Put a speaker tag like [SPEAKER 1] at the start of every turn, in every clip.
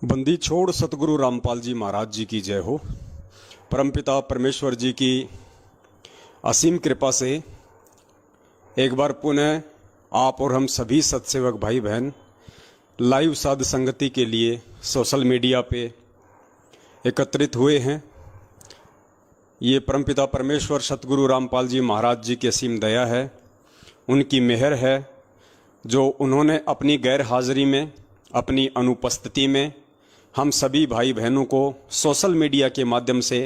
[SPEAKER 1] बंदी छोड़ सतगुरु रामपाल जी महाराज जी की जय हो। परमपिता परमेश्वर जी की असीम कृपा से एक बार पुनः आप और हम सभी सत्सेवक भाई बहन लाइव साध संगति के लिए सोशल मीडिया पे एकत्रित हुए हैं। ये परमपिता परमेश्वर सतगुरु रामपाल जी महाराज जी की असीम दया है, उनकी मेहर है, जो उन्होंने अपनी गैर हाजिरी में, अपनी अनुपस्थिति में हम सभी भाई बहनों को सोशल मीडिया के माध्यम से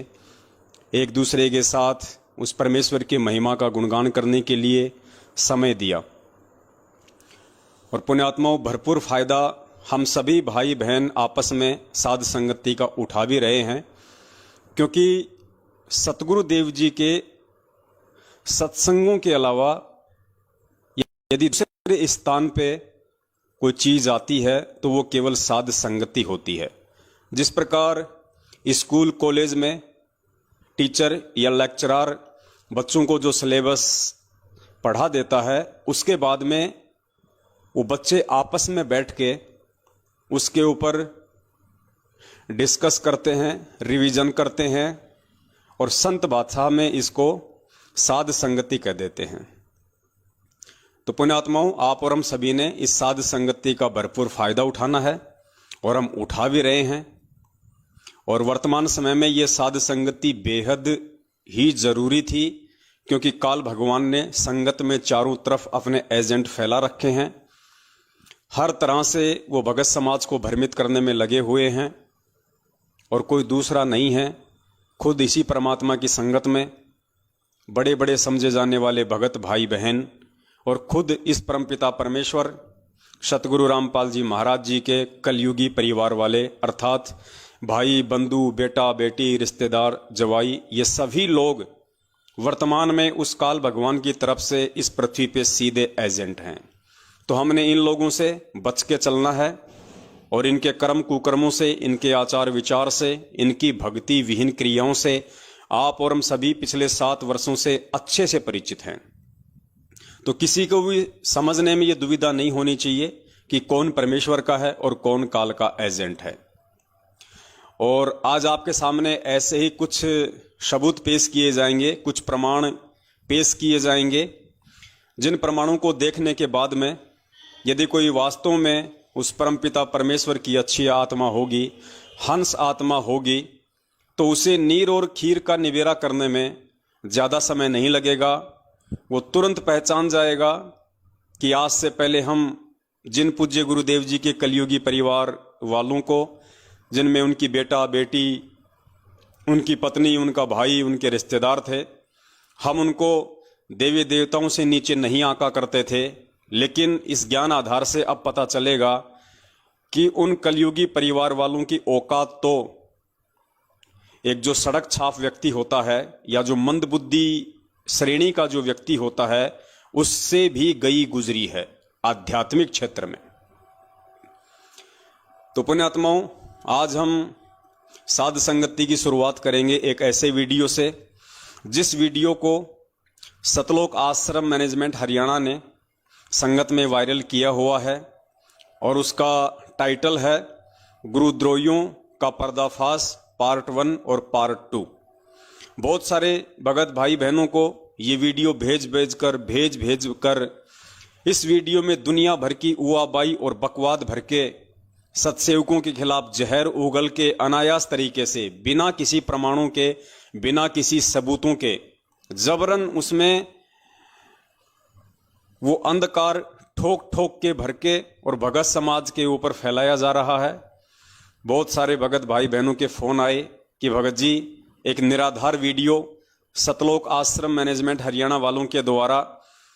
[SPEAKER 1] एक दूसरे के साथ उस परमेश्वर की महिमा का गुणगान करने के लिए समय दिया। और पुण्यात्माओं, भरपूर फायदा हम सभी भाई बहन आपस में साध संगति का उठा भी रहे हैं, क्योंकि सतगुरु देव जी के सत्संगों के अलावा यदि दूसरे स्थान पे कोई चीज आती है तो वो केवल साध संगति होती है। जिस प्रकार स्कूल कॉलेज में टीचर या लेक्चरर बच्चों को जो सिलेबस पढ़ा देता है, उसके बाद में वो बच्चे आपस में बैठ के उसके ऊपर डिस्कस करते हैं, रिवीजन करते हैं और संत भाषा में इसको साध संगति कह देते हैं। तो पुण्यात्माओं, आप और हम सभी ने इस साध संगति का भरपूर फायदा उठाना है और हम उठा भी रहे हैं। और वर्तमान समय में ये साध संगति बेहद ही जरूरी थी, क्योंकि काल भगवान ने संगत में चारों तरफ अपने एजेंट फैला रखे हैं। हर तरह से वो भगत समाज को भ्रमित करने में लगे हुए हैं और कोई दूसरा नहीं है, खुद इसी परमात्मा की संगत में बड़े बड़े समझे जाने वाले भगत भाई बहन और खुद इस परमपिता परमेश्वर सतगुरु रामपाल जी महाराज जी के कलयुगी परिवार वाले, अर्थात भाई बंधु बेटा बेटी रिश्तेदार जवाई, ये सभी लोग वर्तमान में उस काल भगवान की तरफ से इस पृथ्वी पे सीधे एजेंट हैं। तो हमने इन लोगों से बच के चलना है और इनके कर्म कुकर्मों से, इनके आचार विचार से, इनकी भक्ति विहीन क्रियाओं से आप और हम सभी पिछले 7 वर्षों से अच्छे से परिचित हैं। तो किसी को भी समझने में ये दुविधा नहीं होनी चाहिए कि कौन परमेश्वर का है और कौन काल का एजेंट है। और आज आपके सामने ऐसे ही कुछ सबूत पेश किए जाएंगे, कुछ प्रमाण पेश किए जाएंगे, जिन प्रमाणों को देखने के बाद में यदि कोई वास्तव में उस परमपिता परमेश्वर की अच्छी आत्मा होगी, हंस आत्मा होगी, तो उसे नीर और खीर का निवेरा करने में ज़्यादा समय नहीं लगेगा। वो तुरंत पहचान जाएगा कि आज से पहले हम जिन पूज्य गुरुदेव जी के कलयुगी परिवार वालों को, जिनमें उनकी बेटा बेटी, उनकी पत्नी, उनका भाई, उनके रिश्तेदार थे, हम उनको देवी देवताओं से नीचे नहीं आंका करते थे। लेकिन इस ज्ञान आधार से अब पता चलेगा कि उन कलयुगी परिवार वालों की औकात तो एक जो सड़क छाप व्यक्ति होता है या जो मंदबुद्धि श्रेणी का जो व्यक्ति होता है, उससे भी गई गुजरी है आध्यात्मिक क्षेत्र में। तो पुण्यात्माओं, आज हम साध संगति की शुरुआत करेंगे एक ऐसे वीडियो से, जिस वीडियो को सतलोक आश्रम मैनेजमेंट हरियाणा ने संगत में वायरल किया हुआ है और उसका टाइटल है गुरुद्रोहियों का पर्दाफाश पार्ट 1 और पार्ट 2। बहुत सारे भगत भाई बहनों को ये वीडियो भेज कर इस वीडियो में दुनिया भर की उआबाई और बकवाद भर के सत्सेवकों के खिलाफ जहर उगल के अनायास तरीके से, बिना किसी प्रमाणों के, बिना किसी सबूतों के, जबरन उसमें वो अंधकार ठोक ठोक के भर के और भगत समाज के ऊपर फैलाया जा रहा है। बहुत सारे भगत भाई बहनों के फोन आए कि भगत जी, एक निराधार वीडियो सतलोक आश्रम मैनेजमेंट हरियाणा वालों के द्वारा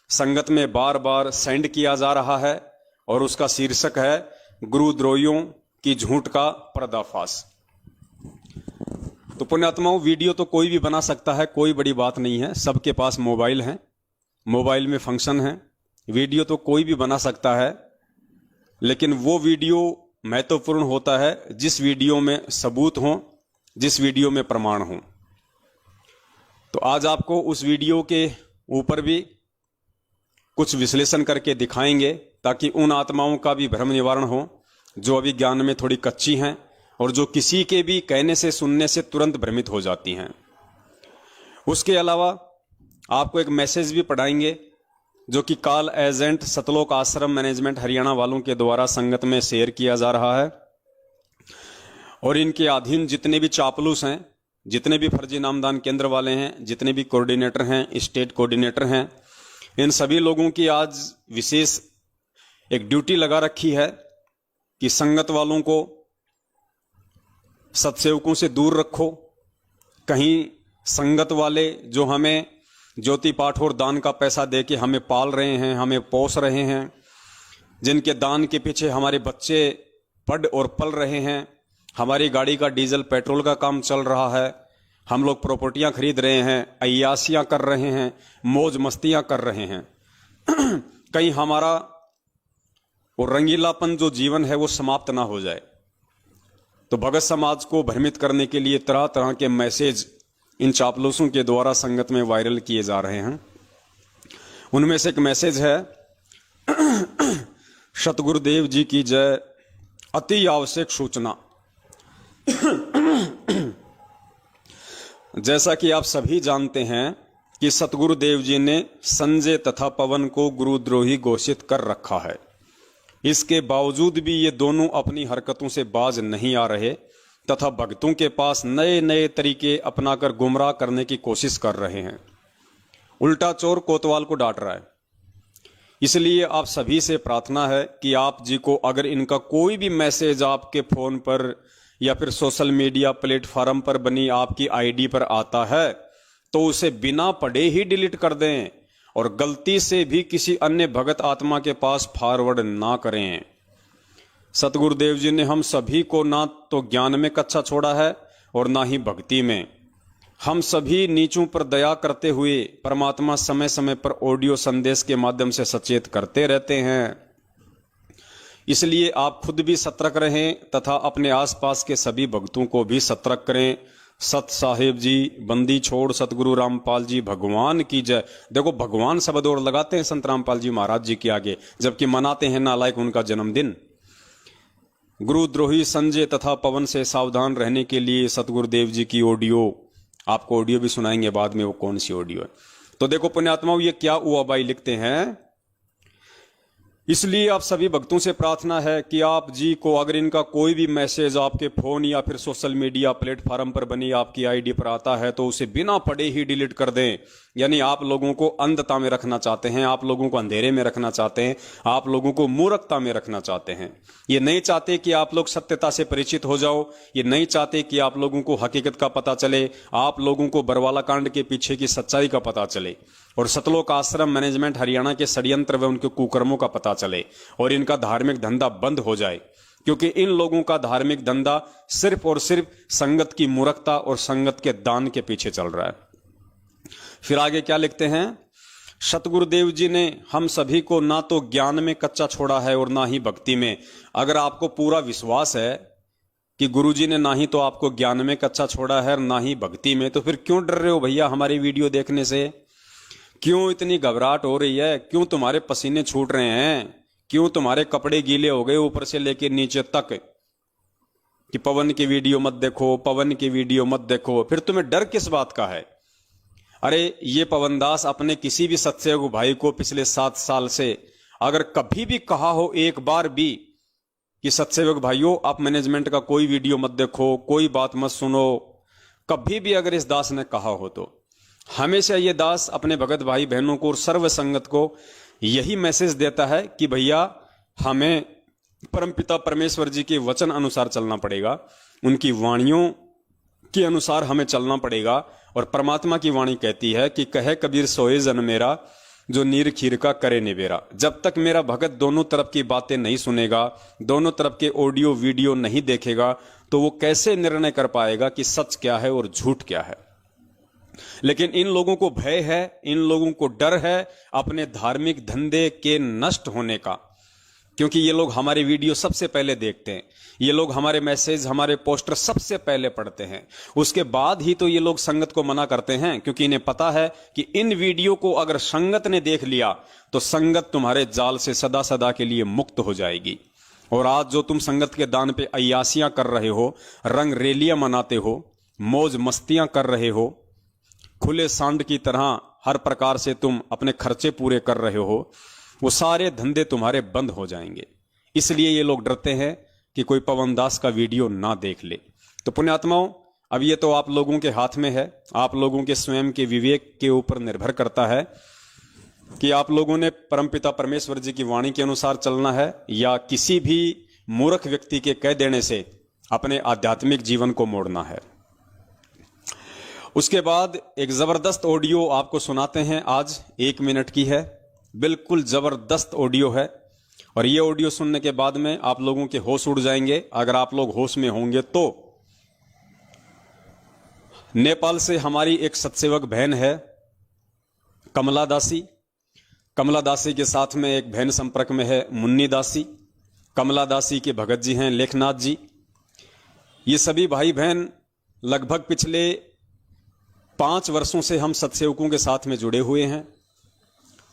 [SPEAKER 1] संगत में बार बार सेंड किया जा रहा है और उसका शीर्षक है गुरुद्रोहियों की झूठ का पर्दाफाश। तो पुण्यात्माओं, वीडियो तो कोई भी बना सकता है, कोई बड़ी बात नहीं है। सबके पास मोबाइल है, मोबाइल में फंक्शन है, वीडियो तो कोई भी बना सकता है। लेकिन वो वीडियो महत्वपूर्ण होता है जिस वीडियो में सबूत हो, जिस वीडियो में प्रमाण हो। तो आज आपको उस वीडियो के ऊपर भी कुछ विश्लेषण करके दिखाएंगे, ताकि उन आत्माओं का भी भ्रम निवारण हो जो अभी ज्ञान में थोड़ी कच्ची हैं और जो किसी के भी कहने से सुनने से तुरंत भ्रमित हो जाती हैं। उसके अलावा आपको एक मैसेज भी पढ़ाएंगे जो कि कॉल एजेंट सतलोक आश्रम मैनेजमेंट हरियाणा वालों के द्वारा संगत में शेयर किया जा रहा है। और इनके अधीन जितने भी चापलूस हैं, जितने भी फर्जी नामदान केंद्र वाले हैं, जितने भी कोऑर्डिनेटर हैं, स्टेट कोऑर्डिनेटर हैं, इन सभी लोगों की आज विशेष एक ड्यूटी लगा रखी है कि संगत वालों को सत्सेवकों से दूर रखो। कहीं संगत वाले जो हमें ज्योति पाठ और दान का पैसा दे के हमें पाल रहे हैं, हमें पोस रहे हैं, जिनके दान के पीछे हमारे बच्चे पढ़ और पल रहे हैं, हमारी गाड़ी का डीजल पेट्रोल का काम चल रहा है, हम लोग प्रॉपर्टियां खरीद रहे हैं, अय्यासियां कर रहे हैं, मौज मस्तियां कर रहे हैं, कहीं हमारा वो रंगीलापन जो जीवन है वो समाप्त ना हो जाए। तो भगत समाज को भ्रमित करने के लिए तरह तरह के मैसेज इन चापलूसों के द्वारा संगत में वायरल किए जा रहे हैं। उनमें से एक मैसेज है, सतगुरुदेव जी की जय, अति आवश्यक सूचना। जैसा कि आप सभी जानते हैं कि सतगुरुदेव जी ने संजय तथा पवन को गुरुद्रोही घोषित कर रखा है। इसके बावजूद भी ये दोनों अपनी हरकतों से बाज नहीं आ रहे तथा भक्तों के पास नए नए तरीके अपनाकर गुमराह करने की कोशिश कर रहे हैं। उल्टा चोर कोतवाल को डांट रहा है। इसलिए आप सभी से प्रार्थना है कि आप जी को अगर इनका कोई भी मैसेज आपके फोन पर या फिर सोशल मीडिया प्लेटफॉर्म पर बनी आपकी आईडी पर आता है तो उसे बिना पढ़े ही डिलीट कर दें और गलती से भी किसी अन्य भगत आत्मा के पास फॉरवर्ड ना करें। सतगुरुदेव जी ने हम सभी को ना तो ज्ञान में कच्चा छोड़ा है और ना ही भक्ति में। हम सभी नीचों पर दया करते हुए परमात्मा समय समय पर ऑडियो संदेश के माध्यम से सचेत करते रहते हैं। इसलिए आप खुद भी सतर्क रहें तथा अपने आसपास के सभी भक्तों को भी सतर्क करें। सत साहेब जी, बंदी छोड़ सतगुरु रामपाल जी भगवान की जय। देखो, भगवान शब्द और लगाते हैं संत रामपाल जी महाराज जी के आगे, जबकि मनाते हैं नालायक उनका जन्मदिन। गुरुद्रोही संजय तथा पवन से सावधान रहने के लिए सतगुरुदेव जी की ऑडियो, आपको ऑडियो भी सुनाएंगे बाद में वो कौन सी ऑडियो है। तो देखो पुण्यात्माओं, ये क्या हुआ भाई लिखते हैं। इसलिए आप सभी भक्तों से प्रार्थना है कि आप जी को अगर इनका कोई भी मैसेज आपके फोन या फिर सोशल मीडिया प्लेटफॉर्म पर बनी आपकी आईडी पर आता है तो उसे बिना पढ़े ही डिलीट कर दें। यानी आप लोगों को अंधता में रखना चाहते हैं, आप लोगों को अंधेरे में रखना चाहते हैं, आप लोगों को मूर्खता में रखना चाहते हैं। ये नहीं चाहते कि आप लोग सत्यता से परिचित हो जाओ, ये नहीं चाहते कि आप लोगों को हकीकत का पता चले, आप लोगों को बरवाला कांड के पीछे की सच्चाई का पता चले और सतलोक आश्रम मैनेजमेंट हरियाणा के षड्यंत्र व उनके कुकर्मों का पता चले और इनका धार्मिक धंधा बंद हो जाए। क्योंकि इन लोगों का धार्मिक धंधा सिर्फ और सिर्फ संगत की मूर्खता और संगत के दान के पीछे चल रहा है। फिर आगे क्या लिखते हैं, सतगुरुदेव जी ने हम सभी को ना तो ज्ञान में कच्चा छोड़ा है और ना ही भक्ति में। अगर आपको पूरा विश्वास है कि गुरु जी ने ना ही तो आपको ज्ञान में कच्चा छोड़ा है और ना ही भक्ति में, तो फिर क्यों डर रहे हो भैया हमारी वीडियो देखने से? क्यों इतनी घबराहट हो रही है? क्यों तुम्हारे पसीने छूट रहे हैं? क्यों तुम्हारे कपड़े गीले हो गए ऊपर से लेकर नीचे तक कि पवन की वीडियो मत देखो, पवन की वीडियो मत देखो? फिर तुम्हें डर किस बात का है? अरे ये पवनदास अपने किसी भी सत्सेवक भाई को पिछले 7 साल से अगर कभी भी कहा हो एक बार भी कि सत्सेवक भाइयों आप मैनेजमेंट का कोई वीडियो मत देखो, कोई बात मत सुनो, कभी भी अगर इस दास ने कहा हो तो हमेशा ये दास अपने भगत भाई बहनों को और सर्व संगत को यही मैसेज देता है कि भैया हमें परमपिता परमेश्वर जी के वचन अनुसार चलना पड़ेगा, उनकी वाणियों के अनुसार हमें चलना पड़ेगा। और परमात्मा की वाणी कहती है कि कहे कबीर सोए जन मेरा, जो नीर खीर का करे निबेरा। जब तक मेरा भगत दोनों तरफ की बातें नहीं सुनेगा, दोनों तरफ के ऑडियो वीडियो नहीं देखेगा, तो वो कैसे निर्णय कर पाएगा कि सच क्या है और झूठ क्या है। लेकिन इन लोगों को भय है, इन लोगों को डर है अपने धार्मिक धंधे के नष्ट होने का, क्योंकि ये लोग हमारे वीडियो सबसे पहले देखते हैं, ये लोग हमारे मैसेज हमारे पोस्टर सबसे पहले पढ़ते हैं, उसके बाद ही तो ये लोग संगत को मना करते हैं। क्योंकि इन्हें पता है कि इन वीडियो को अगर संगत ने देख लिया तो संगत तुम्हारे जाल से सदा सदा के लिए मुक्त हो जाएगी। और आज जो तुम संगत के दान पे अय्यासियां कर रहे हो, रंग रेलियां मनाते हो, मौज मस्तियां कर रहे हो, खुले सांड की तरह हर प्रकार से तुम अपने खर्चे पूरे कर रहे हो, वो सारे धंधे तुम्हारे बंद हो जाएंगे। इसलिए ये लोग डरते हैं कि कोई पवन दास का वीडियो ना देख ले। तो पुण्यात्माओं, अब ये तो आप लोगों के हाथ में है, आप लोगों के स्वयं के विवेक के ऊपर निर्भर करता है कि आप लोगों ने परमपिता परमेश्वर जी की वाणी के अनुसार चलना है या किसी भी मूर्ख व्यक्ति के कह देने से अपने आध्यात्मिक जीवन को मोड़ना है। उसके बाद एक जबरदस्त ऑडियो आपको सुनाते हैं, आज 1 मिनट की है, बिल्कुल जबरदस्त ऑडियो है। और ये ऑडियो सुनने के बाद में आप लोगों के होश उड़ जाएंगे, अगर आप लोग होश में होंगे तो। नेपाल से हमारी एक सत्सेवक बहन है कमला दासी। कमला दासी के साथ में एक बहन संपर्क में है मुन्नी दासी। कमला दासी के भगत जी हैं लेखनाथ जी। ये सभी भाई बहन लगभग पिछले 5 वर्षों से हम सत्सेवकों के साथ में जुड़े हुए हैं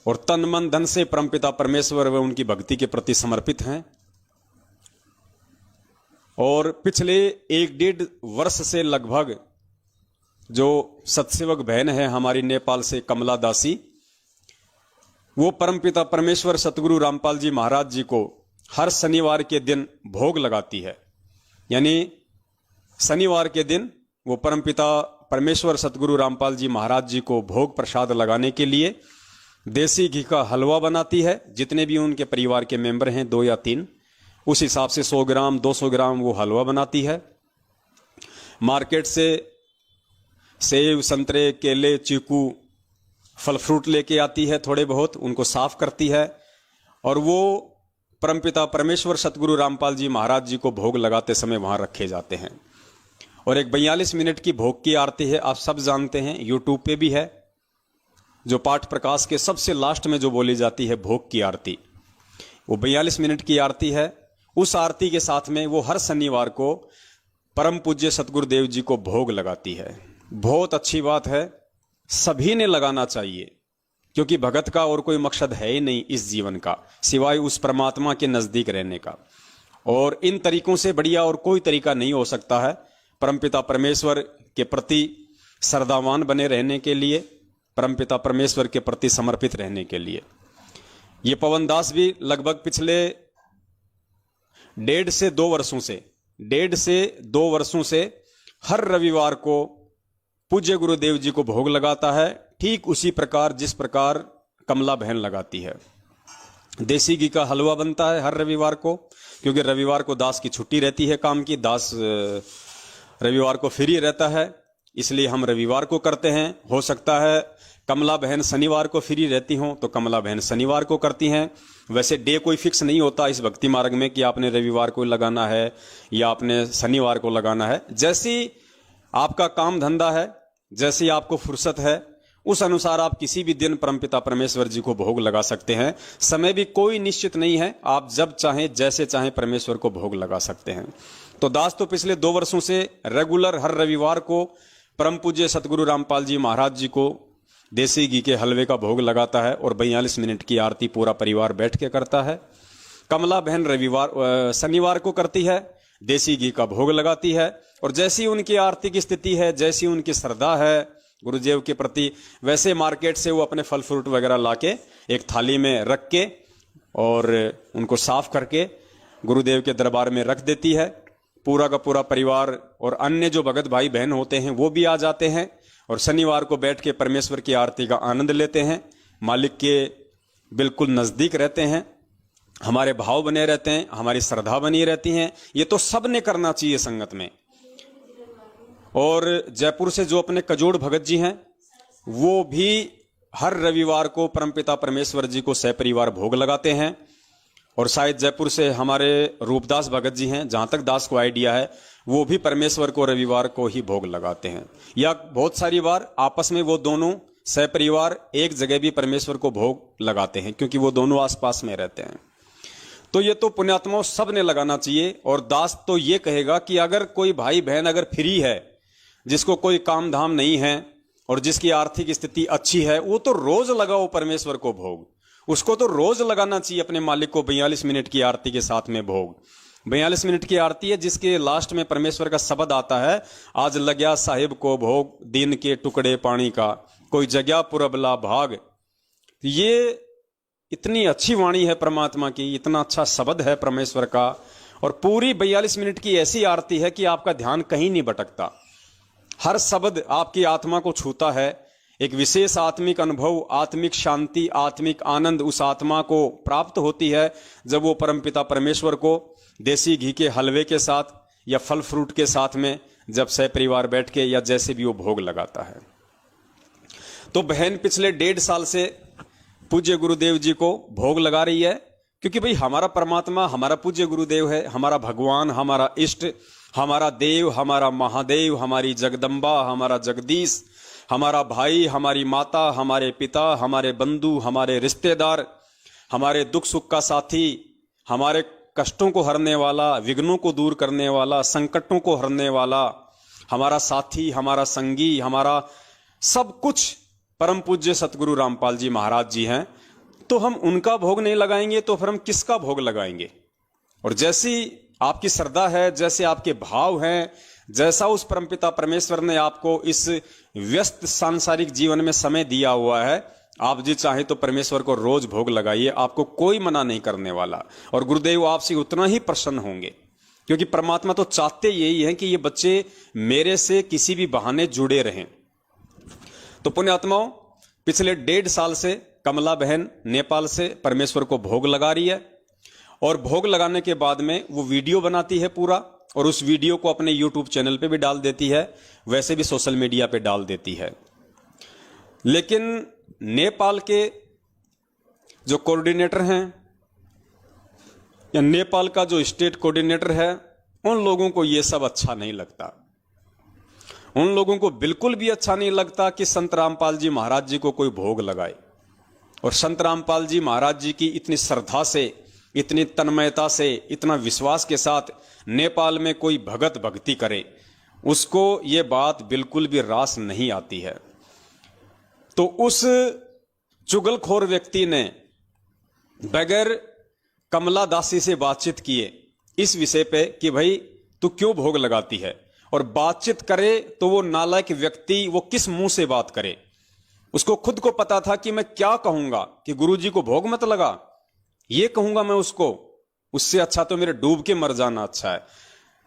[SPEAKER 1] और तन मन धन से परमपिता परमेश्वर व उनकी भक्ति के प्रति समर्पित हैं। और पिछले 1-1.5 वर्ष से लगभग जो सत्सेवक बहन है हमारी नेपाल से कमला दासी, वो परमपिता परमेश्वर सतगुरु रामपाल जी महाराज जी को हर शनिवार के दिन भोग लगाती है। यानी शनिवार के दिन वो परमपिता परमेश्वर सतगुरु रामपाल जी महाराज जी को भोग प्रसाद लगाने के लिए देसी घी का हलवा बनाती है। जितने भी उनके परिवार के मेंबर हैं 2 या 3, उस हिसाब से 100 ग्राम 200 ग्राम वो हलवा बनाती है। मार्केट से सेब संतरे केले चीकू फल फ्रूट लेके आती है, थोड़े बहुत उनको साफ करती है और वो परमपिता परमेश्वर सतगुरु रामपाल जी महाराज जी को भोग लगाते समय वहां रखे जाते हैं। और एक 42 मिनट की भोग की आरती है, आप सब जानते हैं, यूट्यूब पे भी है, जो पाठ प्रकाश के सबसे लास्ट में जो बोली जाती है भोग की आरती, वो 42 मिनट की आरती है। उस आरती के साथ में वो हर शनिवार को परम पूज्य सतगुरुदेव जी को भोग लगाती है। बहुत अच्छी बात है, सभी ने लगाना चाहिए, क्योंकि भगत का और कोई मकसद है ही नहीं इस जीवन का सिवाय उस परमात्मा के नजदीक रहने का। और इन तरीकों से बढ़िया और कोई तरीका नहीं हो सकता है परमपिता परमेश्वर के प्रति श्रद्धावान बने रहने के लिए, परमपिता परमेश्वर के प्रति समर्पित रहने के लिए। ये पवन दास भी लगभग पिछले 1.5 से 2 वर्षों से हर रविवार को पूज्य गुरुदेव जी को भोग लगाता है, ठीक उसी प्रकार जिस प्रकार कमला बहन लगाती है। देसी घी का हलवा बनता है हर रविवार को, क्योंकि रविवार को दास की छुट्टी रहती है काम की, दास रविवार को फ्री रहता है, इसलिए हम रविवार को करते हैं। हो सकता है कमला बहन शनिवार को फ्री रहती हों तो कमला बहन शनिवार को करती हैं। वैसे डे कोई फिक्स नहीं होता इस भक्ति मार्ग में कि आपने रविवार को लगाना है या आपने शनिवार को लगाना है। जैसी आपका काम धंधा है, जैसी आपको फुर्सत है, उस अनुसार आप किसी भी दिन परमपिता परमेश्वर जी को भोग लगा सकते हैं। समय भी कोई निश्चित नहीं है, आप जब चाहें जैसे चाहें परमेश्वर को भोग लगा सकते हैं। तो दास तो पिछले 2 वर्षों से रेगुलर हर रविवार को परम पूज्य सतगुरु रामपाल जी महाराज जी को देसी घी के हलवे का भोग लगाता है और 42 मिनट की आरती पूरा परिवार बैठ के करता है। कमला बहन शनिवार को करती है, देसी घी का भोग लगाती है और जैसी उनकी आर्थिक स्थिति है, जैसी उनकी श्रद्धा है गुरुदेव के प्रति, वैसे मार्केट से वो अपने फल फ्रूट वगैरह लाके एक थाली में रख के और उनको साफ करके गुरुदेव के दरबार में रख देती है। पूरा का पूरा परिवार और अन्य जो भगत भाई बहन होते हैं वो भी आ जाते हैं और शनिवार को बैठ के परमेश्वर की आरती का आनंद लेते हैं, मालिक के बिल्कुल नजदीक रहते हैं, हमारे भाव बने रहते हैं, हमारी श्रद्धा बनी रहती है। ये तो सब ने करना चाहिए संगत में। और जयपुर से जो अपने कजोड़ भगत जी हैं वो भी हर रविवार को परमपिता परमेश्वर जी को सपरिवार भोग लगाते हैं। और शायद जयपुर से हमारे रूपदास भगत जी हैं, जहां तक दास को आइडिया है, वो भी परमेश्वर को रविवार को ही भोग लगाते हैं। या बहुत सारी बार आपस में वो दोनों सपरिवार एक जगह भी परमेश्वर को भोग लगाते हैं, क्योंकि वो दोनों आसपास में रहते हैं। तो ये तो पुण्यात्माओं सब ने लगाना चाहिए। और दास तो ये कहेगा कि अगर कोई भाई बहन अगर फ्री है, जिसको कोई काम धाम नहीं है और जिसकी आर्थिक स्थिति अच्छी है, वो तो रोज लगाओ परमेश्वर को भोग। उसको तो रोज लगाना चाहिए अपने मालिक को 42 मिनट की आरती के साथ में भोग। 42 मिनट की आरती है जिसके लास्ट में परमेश्वर का शब्द आता है, आज लग्या साहिब को भोग दिन के टुकड़े पानी का, कोई जगह पुरबला भाग। ये इतनी अच्छी वाणी है परमात्मा की, इतना अच्छा शब्द है परमेश्वर का, और पूरी 42 मिनट की ऐसी आरती है कि आपका ध्यान कहीं नहीं भटकता। हर शब्द आपकी आत्मा को छूता है, एक विशेष आत्मिक अनुभव, आत्मिक शांति, आत्मिक आनंद उस आत्मा को प्राप्त होती है जब वो परमपिता परमेश्वर को देसी घी के हलवे के साथ या फल फ्रूट के साथ में जब सह परिवार बैठ के या जैसे भी वो भोग लगाता है। तो बहन पिछले 1.5 साल से पूज्य गुरुदेव जी को भोग लगा रही है, क्योंकि भाई हमारा परमात्मा हमारा पूज्य गुरुदेव है, हमारा भगवान, हमारा इष्ट, हमारा देव, हमारा महादेव, हमारी जगदम्बा, हमारा जगदीश, हमारा भाई, हमारी माता, हमारे पिता, हमारे बंधु, हमारे रिश्तेदार, हमारे दुख सुख का साथी, हमारे कष्टों को हरने वाला, विघ्नों को दूर करने वाला, संकटों को हरने वाला, हमारा साथी, हमारा संगी, हमारा सब कुछ परम पूज्य सतगुरु रामपाल जी महाराज जी हैं। तो हम उनका भोग नहीं लगाएंगे तो फिर हम किसका भोग लगाएंगे? और जैसी आपकी श्रद्धा है, जैसे आपके भाव हैं, जैसा उस परमपिता परमेश्वर ने आपको इस व्यस्त सांसारिक जीवन में समय दिया हुआ है, आप जी चाहे तो परमेश्वर को रोज भोग लगाइए, आपको कोई मना नहीं करने वाला। और गुरुदेव आपसे उतना ही प्रसन्न होंगे, क्योंकि परमात्मा तो चाहते यही है कि ये बच्चे मेरे से किसी भी बहाने जुड़े रहें। तो पुण्यात्माओं, पिछले 1.5 साल से कमला बहन नेपाल से परमेश्वर को भोग लगा रही है, और भोग लगाने के बाद में वो वीडियो बनाती है पूरा, और उस वीडियो को अपने YouTube चैनल पे भी डाल देती है, वैसे भी सोशल मीडिया पे डाल देती है। लेकिन नेपाल के जो कोऑर्डिनेटर हैं या नेपाल का जो स्टेट कोऑर्डिनेटर है, उन लोगों को ये सब अच्छा नहीं लगता। उन लोगों को बिल्कुल भी अच्छा नहीं लगता कि संत रामपाल जी महाराज जी को कोई भोग लगाए, और संत रामपाल जी महाराज जी की इतनी श्रद्धा से, इतनी तन्मयता से, इतना विश्वास के साथ नेपाल में कोई भगत भक्ति करे, उसको ये बात बिल्कुल भी रास नहीं आती है। तो उस चुगलखोर व्यक्ति ने बगैर कमला दासी से बातचीत किए इस विषय पे कि भाई तू क्यों भोग लगाती है, और बातचीत करे तो वो नालायक व्यक्ति वो किस मुंह से बात करे। उसको खुद को पता था कि मैं क्या कहूंगा, कि गुरुजी को भोग मत लगा, ये कहूंगा मैं उसको, उससे अच्छा तो मेरे डूब के मर जाना अच्छा है।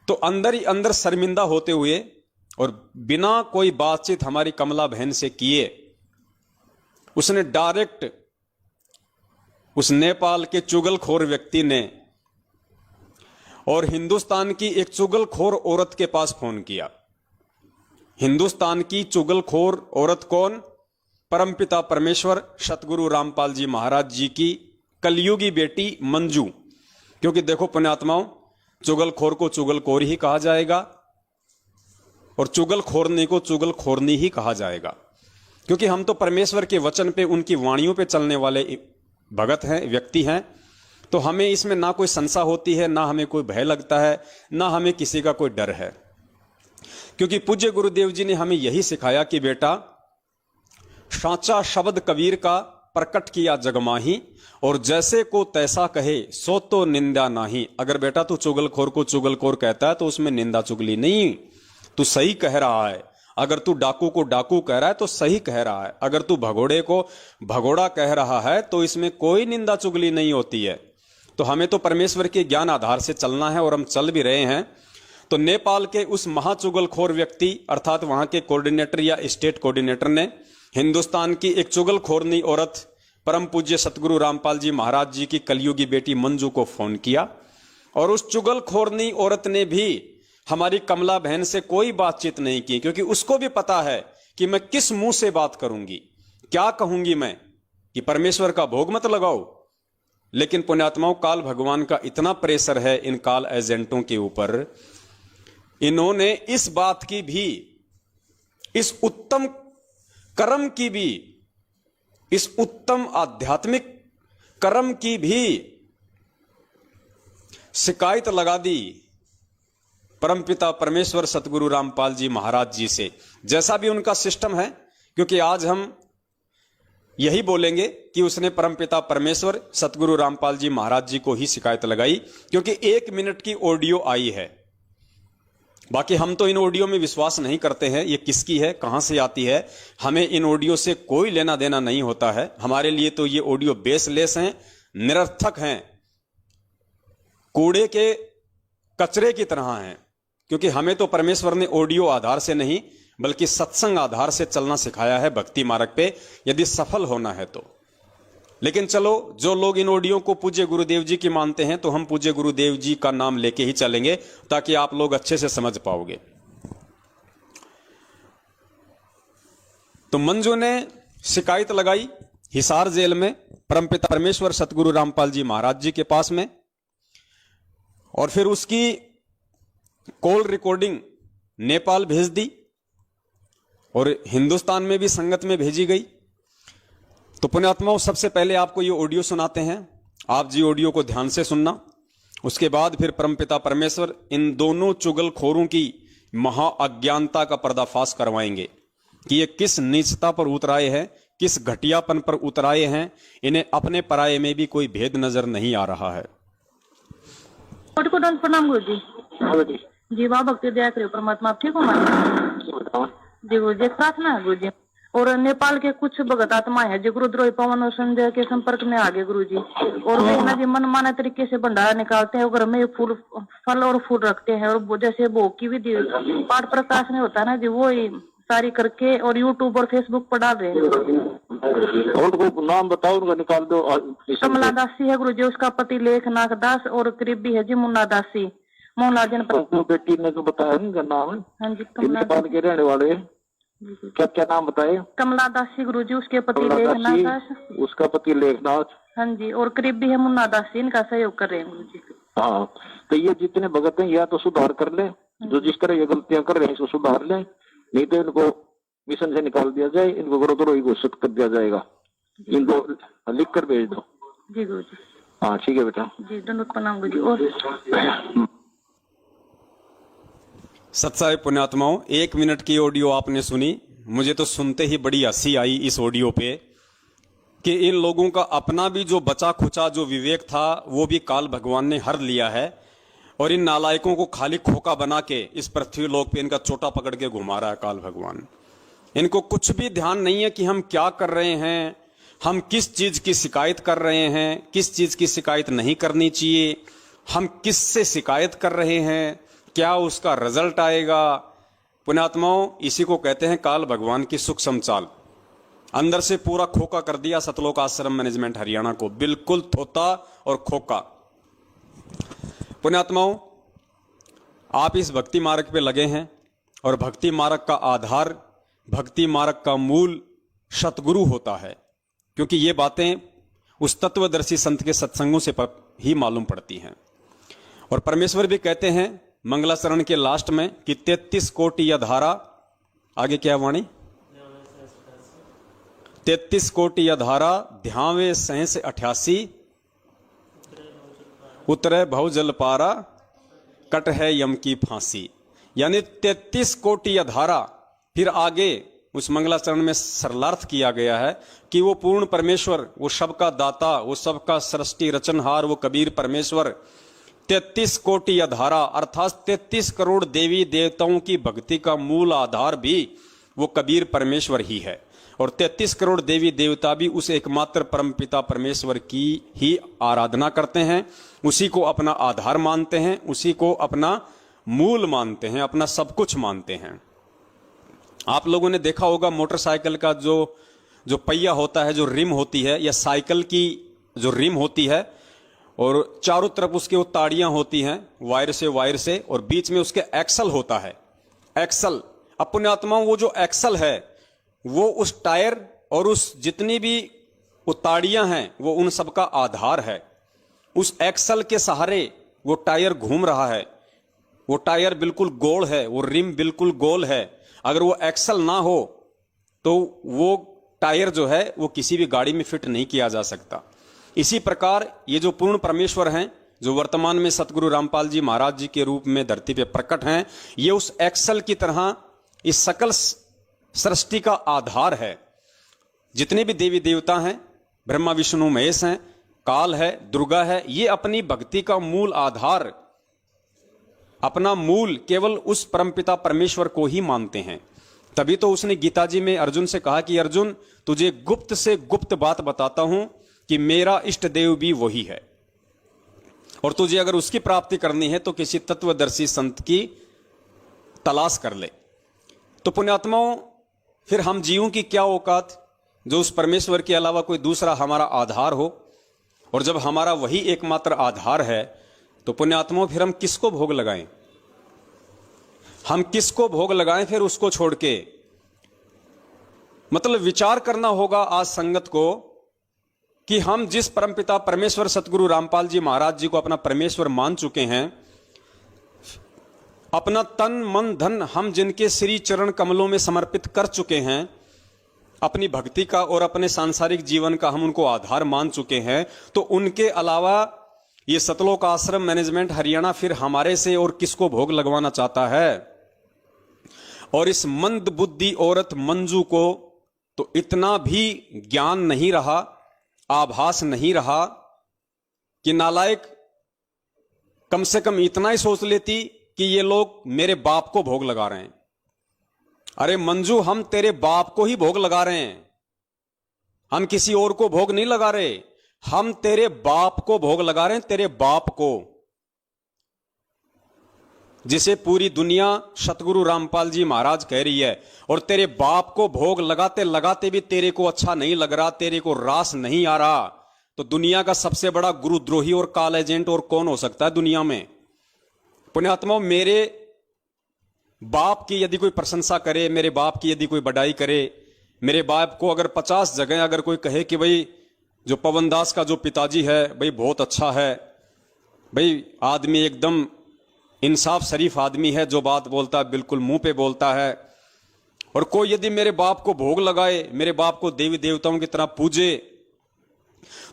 [SPEAKER 1] तो अंदर ही अंदर शर्मिंदा होते हुए और बिना कोई बातचीत हमारी कमला बहन से किए उसने डायरेक्ट उस नेपाल के चुगलखोर व्यक्ति ने और हिंदुस्तान की एक चुगलखोर औरत के पास फोन किया। हिंदुस्तान की चुगलखोर औरत कौन? परमपिता परमेश्वर सतगुरु रामपाल जी महाराज जी की कलयुगी बेटी मंजू। क्योंकि देखो पुण्यात्माओं, चुगलखोर को चुगलखोर ही कहा जाएगा और चुगलखोरनी को चुगलखोरनी ही कहा जाएगा, क्योंकि हम तो परमेश्वर के वचन पे, उनकी वाणियों पे चलने वाले भगत हैं, व्यक्ति हैं। तो हमें इसमें ना कोई संशय होती है, ना हमें कोई भय लगता है, ना हमें किसी का कोई डर है। क्योंकि पूज्य गुरुदेव जी ने हमें यही सिखाया कि बेटा, साचा शब्द कबीर का प्रकट किया जगमाही, और जैसे को तैसा कहे सो तो निंदा नाही। अगर बेटा तू चुगलखोर को चुगलखोर कहता है तो उसमें निंदा चुगली नहीं, तू सही कह रहा है। अगर तू डाकू को डाकू कह रहा है तो सही कह रहा है। अगर तू भगोड़े को भगोड़ा कह रहा है तो इसमें कोई निंदा चुगली नहीं होती है। तो हमें तो परमेश्वर के ज्ञान आधार से चलना है, और हम चल भी रहे हैं। तो नेपाल के उस महाचुगलखोर व्यक्ति अर्थात वहां के कोऑर्डिनेटर या स्टेट कोऑर्डिनेटर ने हिंदुस्तान की एक चुगलखोरनी औरत परम पूज्य सतगुरु रामपाल जी महाराज जी की कलयुगी बेटी मंजू को फोन किया, और उस चुगलखोरनी औरत ने भी हमारी कमला बहन से कोई बातचीत नहीं की, क्योंकि उसको भी पता है कि मैं किस मुंह से बात करूंगी, क्या कहूंगी मैं, कि परमेश्वर का भोग मत लगाओ। लेकिन पुण्यात्माओं, काल भगवान का इतना प्रेशर है इन काल एजेंटों के ऊपर, इन्होंने इस बात की भी, इस उत्तम कर्म की भी, इस उत्तम आध्यात्मिक कर्म की भी शिकायत लगा दी परमपिता परमेश्वर सतगुरु रामपाल जी महाराज जी से। जैसा भी उनका सिस्टम है, क्योंकि आज हम यही बोलेंगे कि उसने परमपिता परमेश्वर सतगुरु रामपाल जी महाराज जी को ही शिकायत लगाई, क्योंकि 1 मिनट की ऑडियो आई है। बाकी हम तो इन ऑडियो में विश्वास नहीं करते हैं, ये किसकी है, कहां से आती है, हमें इन ऑडियो से कोई लेना देना नहीं होता है। हमारे लिए तो ये ऑडियो बेसलेस हैं, निरर्थक हैं, कूड़े के कचरे की तरह हैं, क्योंकि हमें तो परमेश्वर ने ऑडियो आधार से नहीं बल्कि सत्संग आधार से चलना सिखाया है भक्ति मार्ग पे, यदि सफल होना है तो। लेकिन चलो, जो लोग इन ऑडियो को पूज्य गुरुदेव जी की मानते हैं, तो हम पूज्य गुरुदेव जी का नाम लेके ही चलेंगे, ताकि आप लोग अच्छे से समझ पाओगे। तो मंजू ने शिकायत लगाई हिसार जेल में परमपिता परमेश्वर सतगुरु रामपाल जी महाराज जी के पास में, और फिर उसकी कॉल रिकॉर्डिंग नेपाल भेज दी और हिंदुस्तान में भी संगत में भेजी गई। तो पुण्यात्माओं, सबसे पहले आपको ये ऑडियो सुनाते हैं, आप जी ऑडियो को ध्यान से सुनना। उसके बाद फिर परमपिता परमेश्वर इन दोनों चुगलखोरों की महा अज्ञानता का पर्दाफाश करवाएंगे कि ये किस नीचता पर उतराए हैं, किस घटियापन पर उतराए हैं, इन्हें अपने पराये में भी कोई भेद नजर नहीं आ रहा है।
[SPEAKER 2] प्रणाम गुरु जी। जी वाह, भक्ति दया करियो परमात्मा। आप ठीक हो जी गुरु जी? प्रार्थना है गुरु जी। और नेपाल के कुछ भगत आत्मा है जो गुरुद्रोही पवन और संजय के संपर्क में आ गए गुरु जी, और वे ना जी मन माने तरीके से भंडारा निकालते हैं, घर में फूल फल और फूल रखते हैं, और जैसे भोग की विधि पाठ प्रकाश में होता है ना जी, वो ही सारी करके और यूट्यूब और फेसबुक पर डाल रहे हैं।
[SPEAKER 3] और नाम बताओ उनका, निकाल दो।
[SPEAKER 2] कमला दासी है गुरु जी, उसका पति लेखनाथ दास, और करीबी है जी मुन्ना दासी, मोहनलाल जनपद।
[SPEAKER 3] बेटी ने तो बताया उनका नाम।
[SPEAKER 2] हाँ जी, कमला
[SPEAKER 3] नेपाल के रहने वाले। क्या क्या नाम बताए?
[SPEAKER 2] कमला दासी गुरु जी, उसके पति लेखनाथ दास,
[SPEAKER 3] उसका पति लेखनाथ।
[SPEAKER 2] हाँ जी, और करीबी है मुन्ना दासी, इनका सहयोग कर रहे हैं गुरु जी।
[SPEAKER 3] हाँ, तो ये जितने भगत हैं या तो सुधार कर ले, जो जिस तरह ये गलतियां कर रहे हैं इसको सुधार ले, नहीं तो इनको मिशन से निकाल दिया जाए, इनको गुरुद्रोही घोषित कर दिया जाएगा। इनको लिख कर भेज दो।
[SPEAKER 2] जी गुरु जी।
[SPEAKER 3] हाँ ठीक है बेटा
[SPEAKER 2] जी, दंडवत प्रणाम गुरु जी। और
[SPEAKER 1] सत्साई पुण्यात्माओं, 1 मिनट की ऑडियो आपने सुनी। मुझे तो सुनते ही बड़ी हंसी आई इस ऑडियो पे कि इन लोगों का अपना भी जो बचा खुचा जो विवेक था वो भी काल भगवान ने हर लिया है, और इन नालायकों को खाली खोखा बना के इस पृथ्वी लोक पे इनका चोटा पकड़ के घुमा रहा है काल भगवान। इनको कुछ भी ध्यान नहीं है कि हम क्या कर रहे हैं, हम किस चीज की शिकायत कर रहे हैं, किस चीज की शिकायत नहीं करनी चाहिए, हम किस से शिकायत कर रहे हैं, क्या उसका रिजल्ट आएगा। पुण्यात्माओं, इसी को कहते हैं काल भगवान की सूक्ष्म चाल। अंदर से पूरा खोखा कर दिया सतलोक आश्रम मैनेजमेंट हरियाणा को, बिल्कुल थोता और खोखा। पुण्यात्माओं, आप इस भक्ति मार्ग पे लगे हैं, और भक्ति मार्ग का आधार, भक्ति मार्ग का मूल सतगुरु होता है, क्योंकि ये बातें उस तत्वदर्शी संत के सत्संगों से ही मालूम पड़ती हैं। और परमेश्वर भी कहते हैं मंगलाचरण के लास्ट में कि 33 कोटि या धारा, आगे क्या वाणी, 33 कोटि या धारा ध्यावे सहस 88, उतरे भव जल पारा, कट है यम की फांसी। यानी 33 कोटि या धारा। फिर आगे उस मंगलाचरण में सरलार्थ किया गया है कि वो पूर्ण परमेश्वर, वो सबका दाता, वो सबका सृष्टि रचनहार, वो कबीर परमेश्वर 33 कोटि या धारा अर्थात 33 करोड़ देवी देवताओं की भक्ति का मूल आधार भी वो कबीर परमेश्वर ही है, और 33 करोड़ देवी देवता भी उस एकमात्र परमपिता परमेश्वर की ही आराधना करते हैं, उसी को अपना आधार मानते हैं, उसी को अपना मूल मानते हैं, अपना सब कुछ मानते हैं। आप लोगों ने देखा होगा मोटरसाइकिल का जो पहिया होता है, जो रिम होती है, या साइकिल की जो रिम होती है, और चारों तरफ उसके वो ताड़ियां होती हैं वायर से, और बीच में उसके एक्सल होता है। एक्सल, अब पुण्यात्माओं, वो जो एक्सल है वो उस टायर और उस जितनी भी वो ताड़ियां हैं वो उन सबका आधार है। उस एक्सल के सहारे वो टायर घूम रहा है, वो टायर बिल्कुल गोल है, वो रिम बिल्कुल गोल है। अगर वो एक्सल ना हो तो वो टायर जो है वो किसी भी गाड़ी में फिट नहीं किया जा सकता। इसी प्रकार ये जो पूर्ण परमेश्वर हैं, जो वर्तमान में सतगुरु रामपाल जी महाराज जी के रूप में धरती पे प्रकट हैं, ये उस एक्सल की तरह इस सकल सृष्टि का आधार है। जितने भी देवी देवता हैं, ब्रह्मा विष्णु महेश हैं, काल है, दुर्गा है, ये अपनी भक्ति का मूल आधार, अपना मूल केवल उस परमपिता परमेश्वर को ही मानते हैं। तभी तो उसने गीता जी में अर्जुन से कहा कि अर्जुन, तुझे गुप्त से गुप्त बात बताता हूं कि मेरा इष्ट देव भी वही है, और तुझे अगर उसकी प्राप्ति करनी है तो किसी तत्वदर्शी संत की तलाश कर ले। तो पुण्यात्माओं, फिर हम जीवों की क्या औकात जो उस परमेश्वर के अलावा कोई दूसरा हमारा आधार हो, और जब हमारा वही एकमात्र आधार है तो पुण्यात्माओं फिर हम किसको भोग लगाएं? हम किसको भोग लगाएं फिर उसको छोड़ के? मतलब विचार करना होगा आज संगत को कि हम जिस परमपिता परमेश्वर सतगुरु रामपाल जी महाराज जी को अपना परमेश्वर मान चुके हैं, अपना तन मन धन हम जिनके श्री चरण कमलों में समर्पित कर चुके हैं, अपनी भक्ति का और अपने सांसारिक जीवन का हम उनको आधार मान चुके हैं, तो उनके अलावा ये सतलोक आश्रम मैनेजमेंट हरियाणा फिर हमारे से और किसको भोग लगवाना चाहता है? और इस मंद बुद्धि औरत मंजू को तो इतना भी ज्ञान नहीं रहा, आभास नहीं रहा कि नालायक कम से कम इतना ही सोच लेती कि ये लोग मेरे बाप को भोग लगा रहे हैं। अरे मंजू, हम तेरे बाप को ही भोग लगा रहे हैं, हम किसी और को भोग नहीं लगा रहे, हम तेरे बाप को भोग लगा रहे हैं, तेरे बाप को, जिसे पूरी दुनिया सतगुरु रामपाल जी महाराज कह रही है। और तेरे बाप को भोग लगाते लगाते भी तेरे को अच्छा नहीं लग रहा, तेरे को रास नहीं आ रहा, तो दुनिया का सबसे बड़ा गुरुद्रोही और काल एजेंट और कौन हो सकता है दुनिया में? पुण्यात्माओं, मेरे बाप की यदि कोई प्रशंसा करे, मेरे बाप की यदि कोई बड़ाई करे, मेरे बाप को अगर 50 जगह अगर कोई कहे कि भाई जो पवन दास का जो पिताजी है भाई बहुत अच्छा है, भाई आदमी एकदम इंसाफ शरीफ आदमी है, जो बात बोलता है बिल्कुल मुंह पे बोलता है, और कोई यदि मेरे बाप को भोग लगाए, मेरे बाप को देवी देवताओं की तरह पूजे,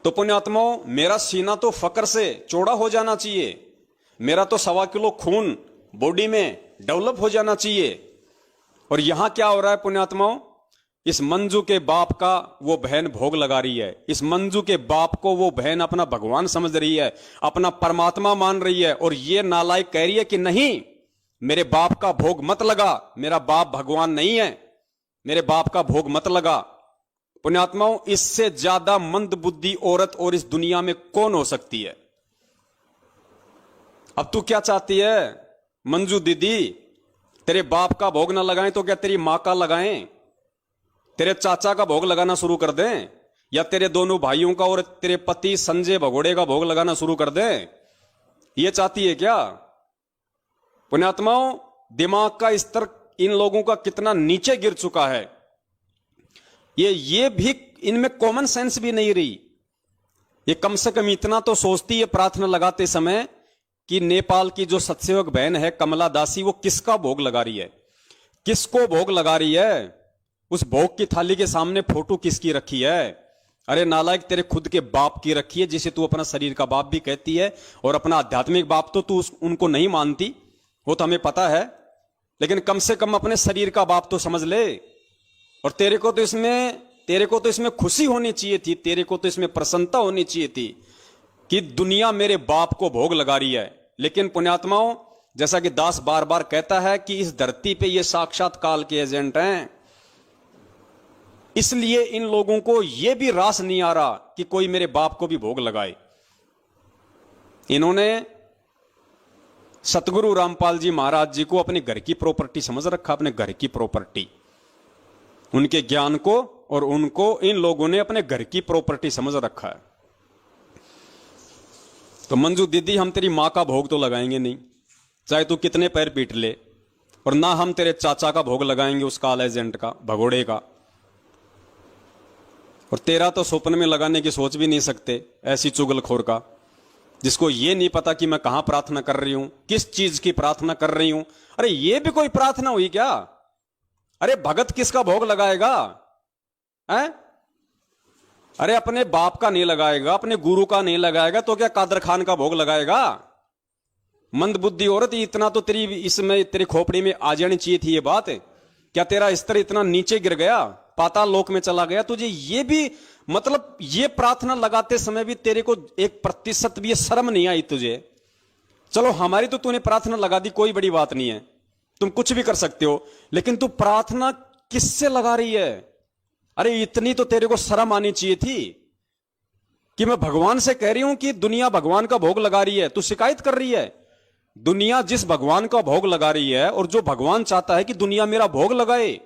[SPEAKER 1] तो पुण्यात्माओं मेरा सीना तो फक्र से चौड़ा हो जाना चाहिए, मेरा तो 1.25 किलो खून बॉडी में डेवलप हो जाना चाहिए। और यहां क्या हो रहा है पुण्यात्माओं? इस मंजू के बाप का वो बहन भोग लगा रही है, इस मंजू के बाप को वो बहन अपना भगवान समझ रही है, अपना परमात्मा मान रही है, और ये नालायक कह रही है कि नहीं, मेरे बाप का भोग मत लगा, मेरा बाप भगवान नहीं है, मेरे बाप का भोग मत लगा। पुण्यात्माओं, इससे ज्यादा मंद बुद्धि औरत और इस दुनिया में कौन हो सकती है? अब तू क्या चाहती है मंजू दीदी? तेरे बाप का भोग ना लगाएं तो क्या तेरी मां का लगाएं? तेरे चाचा का भोग लगाना शुरू कर दें, या तेरे दोनों भाइयों का और तेरे पति संजय भगोड़े का भोग लगाना शुरू कर दें? ये चाहती है क्या? पुण्यात्माओं, दिमाग का स्तर इन लोगों का कितना नीचे गिर चुका है, ये भी इनमें कॉमन सेंस भी नहीं रही। ये कम से कम इतना तो सोचती है प्रार्थना लगाते समय कि नेपाल की जो सतसेवक बहन है कमला दासी, वो किसका भोग लगा रही है, किसको भोग लगा रही है, उस भोग की थाली के सामने फोटो किसकी रखी है? अरे नालायक, तेरे खुद के बाप की रखी है, जिसे तू अपना शरीर का बाप भी कहती है, और अपना आध्यात्मिक बाप तो तू उनको नहीं मानती, वो तो हमें पता है, लेकिन कम से कम अपने शरीर का बाप तो समझ ले। और तेरे को तो इसमें खुशी होनी चाहिए थी, तेरे को तो इसमें प्रसन्नता होनी चाहिए थी कि दुनिया मेरे बाप को भोग लगा रही है। लेकिन पुण्यात्माओं, जैसा कि दास बार बार कहता है कि इस धरती पे ये साक्षात काल के एजेंट हैं, इसलिए इन लोगों को यह भी रास नहीं आ रहा कि कोई मेरे बाप को भी भोग लगाए। इन्होंने सतगुरु रामपाल जी महाराज जी को अपने घर की प्रॉपर्टी समझ रखा, अपने घर की प्रॉपर्टी, उनके ज्ञान को और उनको इन लोगों ने अपने घर की प्रॉपर्टी समझ रखा है। तो मंजू दीदी, हम तेरी मां का भोग तो लगाएंगे नहीं, चाहे तू कितने पैर पीट ले, और ना हम तेरे चाचा का भोग लगाएंगे, उस काल एजेंट का, भगोड़े का, और तेरा तो स्वप्न में लगाने की सोच भी नहीं सकते, ऐसी चुगलखोर का, जिसको ये नहीं पता कि मैं कहां प्रार्थना कर रही हूं, किस चीज की प्रार्थना कर रही हूं। अरे ये भी कोई प्रार्थना हुई क्या? अरे भगत किसका भोग लगाएगा है? अरे अपने बाप का नहीं लगाएगा, अपने गुरु का नहीं लगाएगा, तो क्या कादर खान का भोग लगाएगा? मंद बुद्धि औरत, इतना तो तेरी इसमें तेरी खोपड़ी में आ जानी चाहिए थी ये बात। क्या तेरा स्तर इतना नीचे गिर गया? पाताल लोक में चला गया, तुझे ये भी मतलब ये प्रार्थना लगाते समय भी तेरे को 1% भी ये शर्म नहीं आई तुझे? चलो हमारी तो तूने प्रार्थना लगा दी, कोई बड़ी बात नहीं है, तुम कुछ भी कर सकते हो, लेकिन तू प्रार्थना किससे लगा रही है? अरे इतनी तो तेरे को शर्म आनी चाहिए थी कि मैं भगवान से कह रही हूं कि दुनिया भगवान का भोग लगा रही है, तू शिकायत कर रही है। दुनिया जिस भगवान का भोग लगा रही है और जो भगवान चाहता है कि दुनिया मेरा भोग लगाए,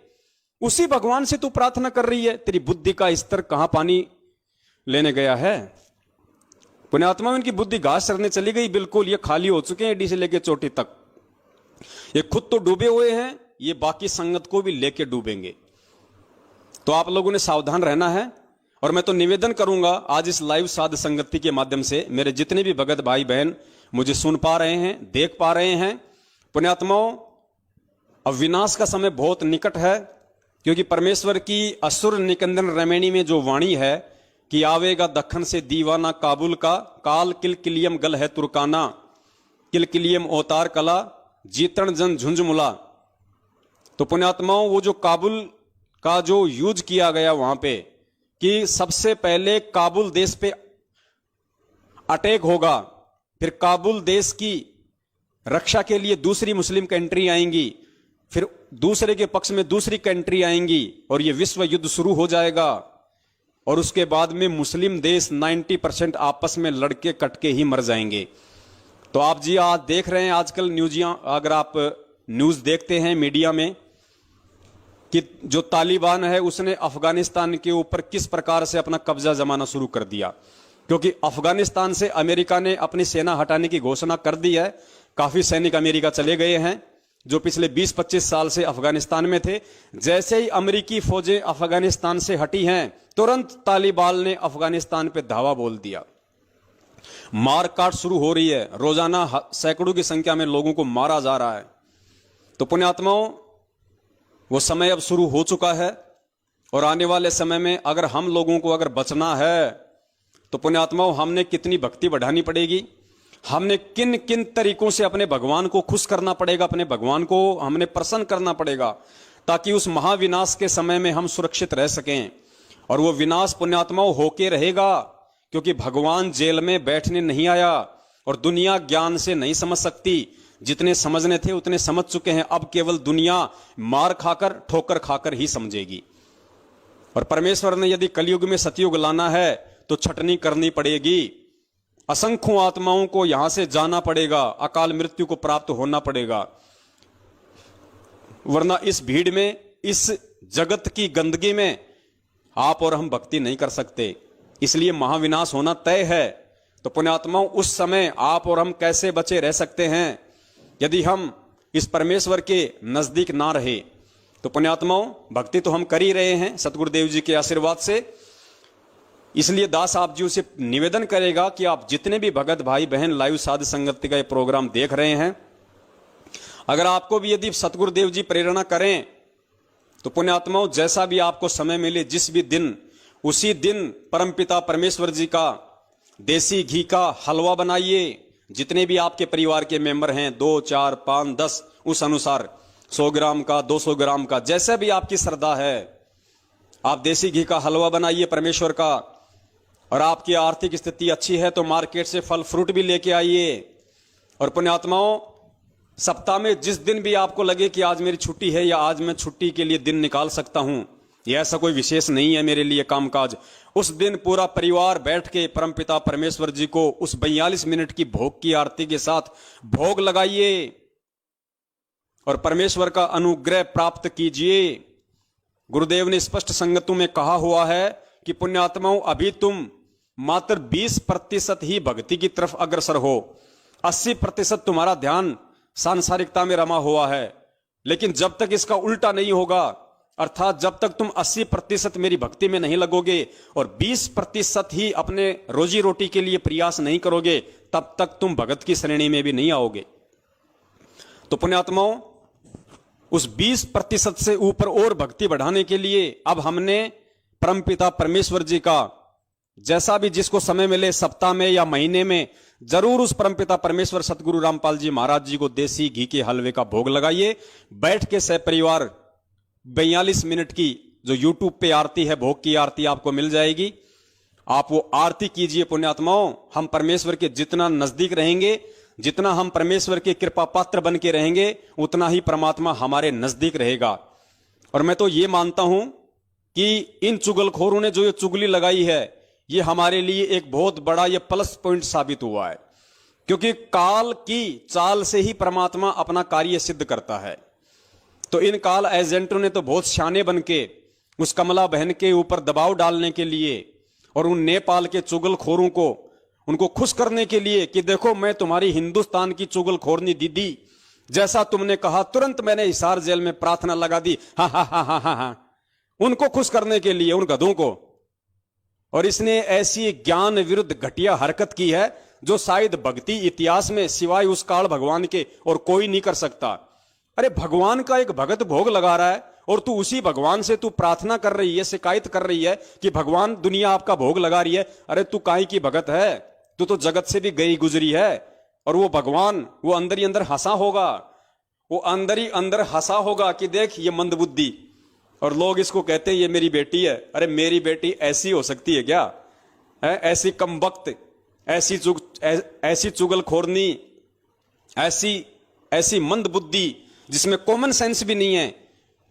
[SPEAKER 1] उसी भगवान से तू प्रार्थना कर रही है। तेरी बुद्धि का स्तर कहां पानी लेने गया है? पुण्यात्मा में इनकी बुद्धि घास चरने चली गई, बिल्कुल ये खाली हो चुके हैं एडी से लेके चोटी तक। ये खुद तो डूबे हुए हैं, ये बाकी संगत को भी लेके डूबेंगे। तो आप लोगों ने सावधान रहना है। और मैं तो निवेदन करूंगा आज इस लाइव साध संगति के माध्यम से, मेरे जितने भी भगत भाई बहन मुझे सुन पा रहे हैं, देख पा रहे हैं, पुण्यात्माओं, अब विनाश का समय बहुत निकट है, क्योंकि परमेश्वर की असुर निकंदन रमैणी में जो वाणी है कि आवेगा दखन से दीवाना काबुल का, काल किलकिलियम गल है तुर्काना, किलकिलियम अवतार कला, जीतन जन झुंझमुला। तो पुण्यात्माओं, वो जो काबुल का जो यूज किया गया वहां पे कि सबसे पहले काबुल देश पे अटैक होगा, फिर काबुल देश की रक्षा के लिए दूसरी मुस्लिम कंट्री आएंगी, फिर दूसरे के पक्ष में दूसरी कंट्री आएंगी और ये विश्व युद्ध शुरू हो जाएगा। और उसके बाद में मुस्लिम देश 90% आपस में लड़के कटके ही मर जाएंगे। तो आप जी आज देख रहे हैं आजकल न्यूज़, अगर आप न्यूज देखते हैं मीडिया में, कि जो तालिबान है उसने अफगानिस्तान के ऊपर किस प्रकार से अपना कब्जा जमाना शुरू कर दिया, क्योंकि अफगानिस्तान से अमेरिका ने अपनी सेना हटाने की घोषणा कर दी है। काफी सैनिक अमेरिका चले गए हैं जो पिछले 20-25 साल से अफगानिस्तान में थे। जैसे ही अमेरिकी फौजें अफगानिस्तान से हटी हैं, तुरंत तालिबान ने अफगानिस्तान पे धावा बोल दिया। मारकाट शुरू हो रही है, रोजाना सैकड़ों की संख्या में लोगों को मारा जा रहा है। तो पुण्यात्माओं, वो समय अब शुरू हो चुका है और आने वाले समय में अगर हम लोगों को अगर बचना है तो पुण्यात्माओं, हमने कितनी भक्ति बढ़ानी पड़ेगी, हमने किन किन तरीकों से अपने भगवान को खुश करना पड़ेगा, अपने भगवान को हमने प्रसन्न करना पड़ेगा, ताकि उस महाविनाश के समय में हम सुरक्षित रह सकें। और वो विनाश पुण्यात्माओं होके रहेगा, क्योंकि भगवान जेल में बैठने नहीं आया और दुनिया ज्ञान से नहीं समझ सकती। जितने समझने थे उतने समझ चुके हैं, अब केवल दुनिया मार खाकर ठोकर खाकर ही समझेगी। और परमेश्वर ने यदि कलयुग में सतयुग लाना है तो छटनी करनी पड़ेगी, असंख्यों आत्माओं को यहां से जाना पड़ेगा, अकाल मृत्यु को प्राप्त होना पड़ेगा, वरना इस भीड़ में, इस जगत की गंदगी में आप और हम भक्ति नहीं कर सकते। इसलिए महाविनाश होना तय है। तो पुण्यात्माओं, उस समय आप और हम कैसे बचे रह सकते हैं यदि हम इस परमेश्वर के नजदीक ना रहे? तो पुण्यात्माओं, भक्ति तो हम कर ही रहे हैं सतगुरुदेव जी के आशीर्वाद से। इसलिए दास आप जी से निवेदन करेगा कि आप जितने भी भगत भाई बहन लाइव साध संगति का ये प्रोग्राम देख रहे हैं, अगर आपको भी यदि सतगुरुदेव जी प्रेरणा करें तो पुण्यात्माओं, जैसा भी आपको समय मिले, जिस भी दिन, उसी दिन परमपिता परमेश्वर जी का देसी घी का हलवा बनाइए। जितने भी आपके परिवार के मेंबर हैं, 2, 4, 5, 10, उस अनुसार 100 ग्राम का, 200 ग्राम का, जैसे भी आपकी श्रद्धा है, आप देसी घी का हलवा बनाइए परमेश्वर का। और आपकी आर्थिक स्थिति अच्छी है तो मार्केट से फल फ्रूट भी लेके आइए। और पुण्यात्माओं, सप्ताह में जिस दिन भी आपको लगे कि आज मेरी छुट्टी है या आज मैं छुट्टी के लिए दिन निकाल सकता हूं, यह ऐसा कोई विशेष नहीं है मेरे लिए कामकाज, उस दिन पूरा परिवार बैठ के परमपिता परमेश्वर जी को उस 42 मिनट की भोग की आरती के साथ भोग लगाइए और परमेश्वर का अनुग्रह प्राप्त कीजिए। गुरुदेव ने स्पष्ट संगतों में कहा हुआ है कि पुण्यात्माओं, अभी तुम मात्र 20% ही भक्ति की तरफ अग्रसर हो, 80% तुम्हारा ध्यान सांसारिकता में रमा हुआ है। लेकिन जब तक इसका उल्टा नहीं होगा, अर्थात जब तक तुम 80% मेरी भक्ति में नहीं लगोगे और 20% ही अपने रोजी रोटी के लिए प्रयास नहीं करोगे, तब तक तुम भगत की श्रेणी में भी नहीं आओगे। तो पुण्यात्माओं, उस 20% से ऊपर और भक्ति बढ़ाने के लिए अब हमने परमपिता परमेश्वर जी का, जैसा भी जिसको समय मिले, सप्ताह में या महीने में, जरूर उस परमपिता परमेश्वर सतगुरु रामपाल जी महाराज जी को देसी घी के हलवे का भोग लगाइए। बैठ के सह परिवार 42 मिनट की जो YouTube पे आरती है, भोग की आरती आपको मिल जाएगी। आप वो आरती कीजिए पुण्यात्माओं। हम परमेश्वर के जितना नजदीक रहेंगे, जितना हम परमेश्वर के कृपा पात्र बन के रहेंगे, उतना ही परमात्मा हमारे नजदीक रहेगा। और मैं तो ये मानता हूं कि इन चुगलखोरों ने जो ये चुगली लगाई है, ये हमारे लिए एक बहुत बड़ा ये प्लस पॉइंट साबित हुआ है, क्योंकि काल की चाल से ही परमात्मा अपना कार्य सिद्ध करता है। तो इन काल एजेंटों ने तो बहुत शाने बन के उस कमला बहन के ऊपर दबाव डालने के लिए और उन नेपाल के चुगलखोरों को, उनको खुश करने के लिए कि देखो मैं तुम्हारी हिंदुस्तान की चुगलखोरनी दीदी, जैसा तुमने कहा तुरंत मैंने हिसार जेल में प्रार्थना लगा दी, हा हा हा हा हा हा, उनको खुश करने के लिए, उन गधों को। और इसने ऐसी ज्ञान विरुद्ध घटिया हरकत की है जो शायद भक्ति इतिहास में सिवाय उस काल भगवान के और कोई नहीं कर सकता। अरे भगवान का एक भगत भोग लगा रहा है और तू उसी भगवान से तू प्रार्थना कर रही है, शिकायत कर रही है कि भगवान दुनिया आपका भोग लगा रही है। अरे तू काहे की भगत है? तू तो जगत से भी गई गुजरी है। और वो भगवान वो अंदर ही अंदर हंसा होगा, वो अंदर ही अंदर हंसा होगा कि देख ये मंदबुद्धि, और लोग इसको कहते हैं ये मेरी बेटी है। अरे मेरी बेटी ऐसी हो सकती है क्या? है ऐसी कमबख्त, ऐसी चुगलखोरनी, ऐसी मंदबुद्धि जिसमें कॉमन सेंस भी नहीं है,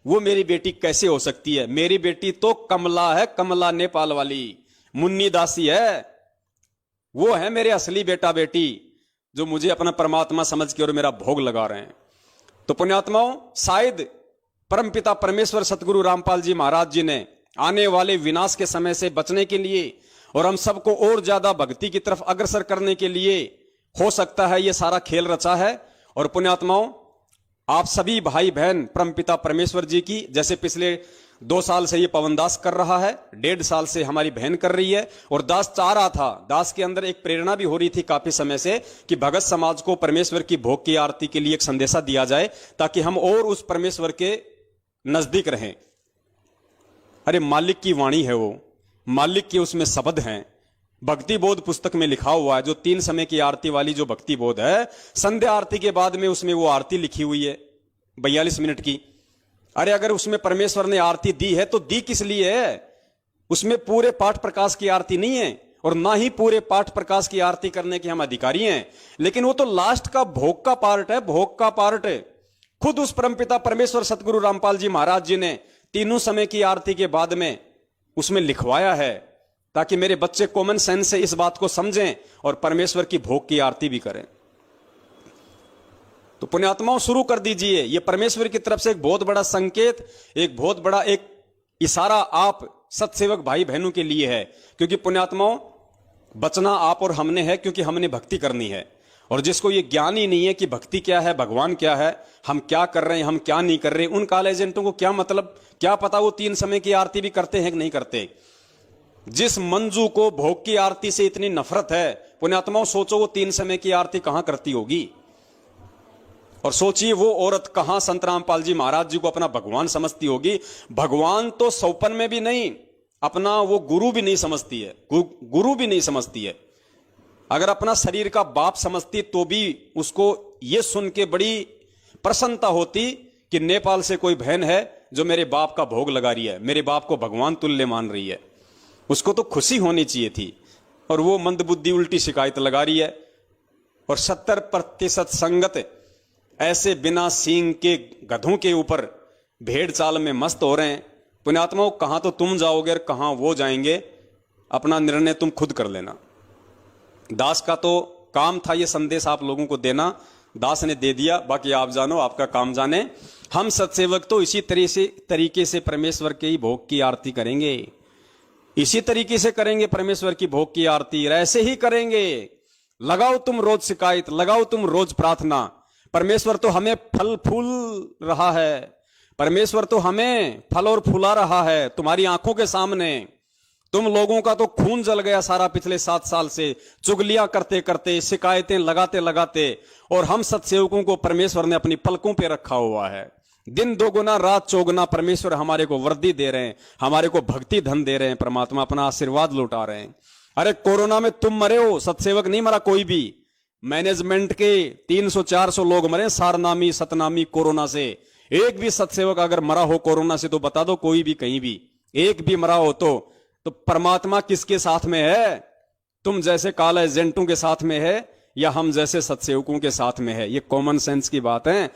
[SPEAKER 1] वो मेरी बेटी कैसे हो सकती है? मेरी बेटी तो कमला है, कमला नेपाल वाली मुन्नी दासी है। वो है मेरे असली बेटा बेटी जो मुझे अपना परमात्मा समझ के और मेरा भोग लगा रहे हैं। तो पुण्यात्माओं, शायद परमपिता परमेश्वर सतगुरु रामपाल जी महाराज जी ने आने वाले विनाश के समय से बचने के लिए और हम सबको और ज्यादा भक्ति की तरफ अग्रसर करने के लिए, हो सकता है ये सारा खेल रचा है। और पुण्यात्माओं, आप सभी भाई बहन परमपिता परमेश्वर जी की, जैसे पिछले 2 साल से ये पवन दास कर रहा है, 1.5 साल से हमारी बहन कर रही है, और दास चाह रहा था, दास के अंदर एक प्रेरणा भी हो रही थी काफी समय से कि भगत समाज को परमेश्वर की भोग की आरती के लिए एक संदेशा दिया जाए ताकि हम और उस परमेश्वर के नजदीक रहें। अरे मालिक की वाणी है वो, मालिक के उसमें शब्द हैं। भक्ति बोध पुस्तक में लिखा हुआ है, जो 3 समय की आरती वाली जो भक्ति बोध है, संध्या आरती के बाद में उसमें वो आरती लिखी हुई है 42 मिनट की। अरे अगर उसमें परमेश्वर ने आरती दी है तो दी किस लिए है? उसमें पूरे पाठ प्रकाश की आरती नहीं है और ना ही पूरे पाठ प्रकाश की आरती करने के हम अधिकारी हैं, लेकिन वो तो लास्ट का भोग का पार्ट है, भोग का पार्ट है। खुद उस परमपिता परमेश्वर सतगुरु रामपाल जी महाराज जी ने 3 समय की आरती के बाद में उसमें लिखवाया है ताकि मेरे बच्चे कॉमन सेंस से इस बात को समझें और परमेश्वर की भोग की आरती भी करें। तो पुण्यात्माओं, शुरू कर दीजिए। यह परमेश्वर की तरफ से एक बहुत बड़ा संकेत, एक बहुत बड़ा एक इशारा आप सत्सेवक भाई बहनों के लिए है, क्योंकि पुण्यात्माओं बचना आप और हमने है, क्योंकि हमने भक्ति करनी है। और जिसको ये ज्ञान ही नहीं है कि भक्ति क्या है, भगवान क्या है, हम क्या कर रहे हैं, हम क्या नहीं कर रहे, उन काल एजेंटों को क्या मतलब, क्या पता वो 3 समय की आरती भी करते हैं कि नहीं करते। जिस मंजू को भोग की आरती से इतनी नफरत है, पुण्यात्माओं सोचो वो 3 समय की आरती कहां करती होगी। और सोचिए वो औरत कहां संत रामपाल जी महाराज जी को अपना भगवान समझती होगी। भगवान तो सौपन में भी नहीं, अपना वो गुरु भी नहीं समझती है, गुरु भी नहीं समझती है। अगर अपना शरीर का बाप समझती तो भी उसको ये सुन के बड़ी प्रसन्नता होती कि नेपाल से कोई बहन है जो मेरे बाप का भोग लगा रही है, मेरे बाप को भगवान तुल्य मान रही है। उसको तो खुशी होनी चाहिए थी, और वो मंदबुद्धि उल्टी शिकायत लगा रही है। और 70% संगत ऐसे बिना सींग के गधों के ऊपर भेड़ चाल में मस्त हो रहे हैं। पुण्यात्माओं, कहां तो तुम जाओगे और कहां वो जाएंगे, अपना निर्णय तुम खुद कर लेना। दास का तो काम था ये संदेश आप लोगों को देना, दास ने दे दिया, बाकी आप जानो, आपका काम जाने। हम सत्सेवक तो इसी तरीके से परमेश्वर के ही भोग की आरती करेंगे, इसी तरीके से करेंगे परमेश्वर की भोग की आरती, ऐसे ही करेंगे। लगाओ तुम रोज शिकायत, लगाओ तुम रोज प्रार्थना। परमेश्वर तो हमें फल फूल रहा है, परमेश्वर तो हमें फल और फूला रहा है तुम्हारी आंखों के सामने। तुम लोगों का तो खून जल गया सारा पिछले 7 साल से, चुगलियां करते करते, शिकायतें लगाते लगाते, और हम सत्सेवकों को परमेश्वर ने अपनी पलकों पे रखा हुआ है। दिन 2 गुना रात 4 गुना परमेश्वर हमारे को वर्दी दे रहे हैं, हमारे को भक्ति धन दे रहे हैं, परमात्मा अपना आशीर्वाद लौटा रहे हैं। अरे कोरोना में तुम मरे हो, सत्सेवक नहीं मरा कोई भी। मैनेजमेंट के 300-400 लोग मरे सारनामी सतनामी कोरोना से, एक भी सत्सेवक अगर मरा हो कोरोना से तो बता दो, कोई भी कहीं भी एक भी मरा हो तो परमात्मा किसके साथ में है? तुम जैसे काला एजेंटों के साथ में है या हम जैसे सत्सेवकों के साथ में है? ये कॉमन सेंस की बात है,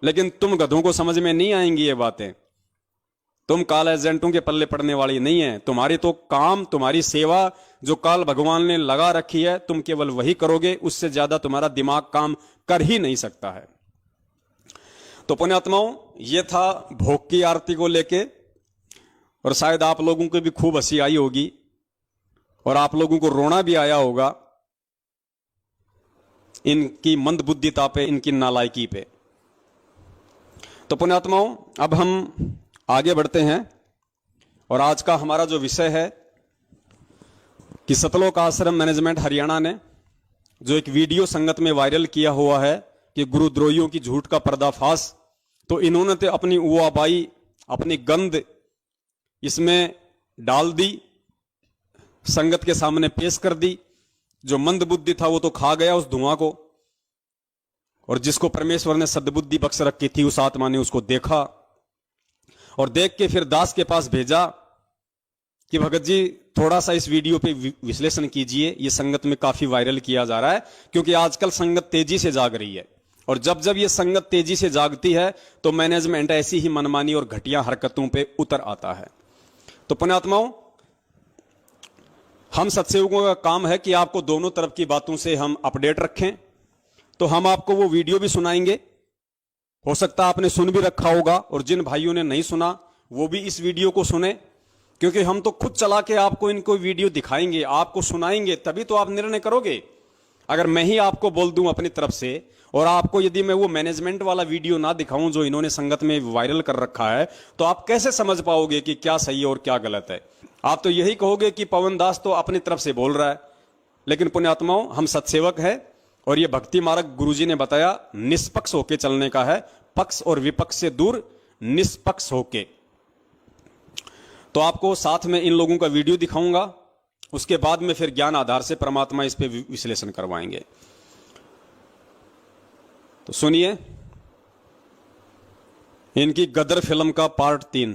[SPEAKER 1] लेकिन तुम गधों को समझ में नहीं आएंगी ये बातें। तुम काला एजेंटों के पल्ले पड़ने वाली नहीं है। तुम्हारी तो काम, तुम्हारी सेवा जो काल भगवान ने लगा रखी है, तुम केवल वही करोगे, उससे ज्यादा तुम्हारा दिमाग काम कर ही नहीं सकता है। तो पुण्यात्माओं, ये था भोग की आरती को लेके, और शायद आप लोगों को भी खूब हंसी आई होगी और आप लोगों को रोना भी आया होगा इनकी मंदबुद्धिता पे, इनकी नालायकी पे। तो पुण्यात्माओं, अब हम आगे बढ़ते हैं और आज का हमारा जो विषय है कि सतलोक आश्रम मैनेजमेंट हरियाणा ने जो एक वीडियो संगत में वायरल किया हुआ है कि गुरुद्रोहियों की झूठ का पर्दाफाश, तो इन्होंने तो अपनी उआबाई, अपनी गंद इसमें डाल दी, संगत के सामने पेश कर दी। जो मंद बुद्धि था वो तो खा गया उस धुआं को, और जिसको परमेश्वर ने सद्बुद्धि बख्श रखी थी उस आत्मा ने उसको देखा और देख के फिर दास के पास भेजा कि भगत जी थोड़ा सा इस वीडियो पे विश्लेषण कीजिए, ये संगत में काफी वायरल किया जा रहा है, क्योंकि आजकल संगत तेजी से जाग रही है, और जब जब ये संगत तेजी से जागती है तो मैनेजमेंट ऐसी ही मनमानी और घटिया हरकतों पे उतर आता है। तो पुण्यात्माओं, हम सत्सेवकों का काम है कि आपको दोनों तरफ की बातों से हम अपडेट रखें। तो हम आपको वो वीडियो भी सुनाएंगे, हो सकता है आपने सुन भी रखा होगा, और जिन भाइयों ने नहीं सुना वो भी इस वीडियो को सुने, क्योंकि हम तो खुद चला के आपको इनको वीडियो दिखाएंगे, आपको सुनाएंगे, तभी तो आप निर्णय करोगे। अगर मैं ही आपको बोल दूं अपनी तरफ से और आपको यदि मैं वो मैनेजमेंट वाला वीडियो ना दिखाऊं जो इन्होंने संगत में वायरल कर रखा है, तो आप कैसे समझ पाओगे कि क्या सही है और क्या गलत है? आप तो यही कहोगे कि पवन दास तो अपनी तरफ से बोल रहा है। लेकिन पुण्यात्माओं, हम सत्सेवक हैं और ये भक्ति मार्ग गुरुजी ने बताया निष्पक्ष होके चलने का है, पक्ष और विपक्ष से दूर निष्पक्ष होके। तो आपको साथ में इन लोगों का वीडियो दिखाऊंगा, उसके बाद में फिर ज्ञान आधार से परमात्मा इस पे विश्लेषण करवाएंगे। तो सुनिए इनकी गदर फिल्म का पार्ट 3।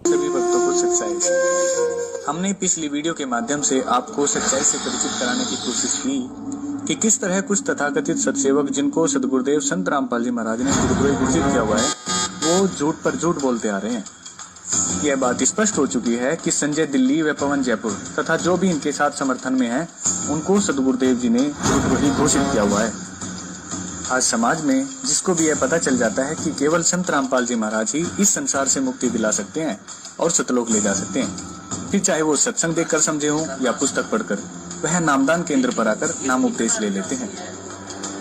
[SPEAKER 4] सभी भक्तों को सच्चाई। हमने पिछली वीडियो के माध्यम से आपको सच्चाई से परिचित कराने की कोशिश की कि किस तरह कुछ तथाकथित सत्सेवक जिनको सदगुरुदेव संत रामपाल जी महाराज ने गुरुद्रोही घोषित किया हुआ है, वो झूठ पर झूठ बोलते आ रहे हैं। यह बात स्पष्ट हो चुकी है कि संजय दिल्ली व पवन जयपुर तथा जो भी इनके साथ समर्थन में है, उनको सदगुरुदेव जी ने गुरुद्रोही घोषित किया हुआ है। आज समाज में जिसको भी यह पता चल जाता है कि केवल संत रामपाल जी महाराज ही इस संसार से मुक्ति दिला सकते हैं और सतलोक ले जा सकते हैं, फिर चाहे वो सत्संग देखकर समझे हों या पुस्तक पढ़कर, वह नामदान केंद्र पर आकर नाम उपदेश ले लेते हैं।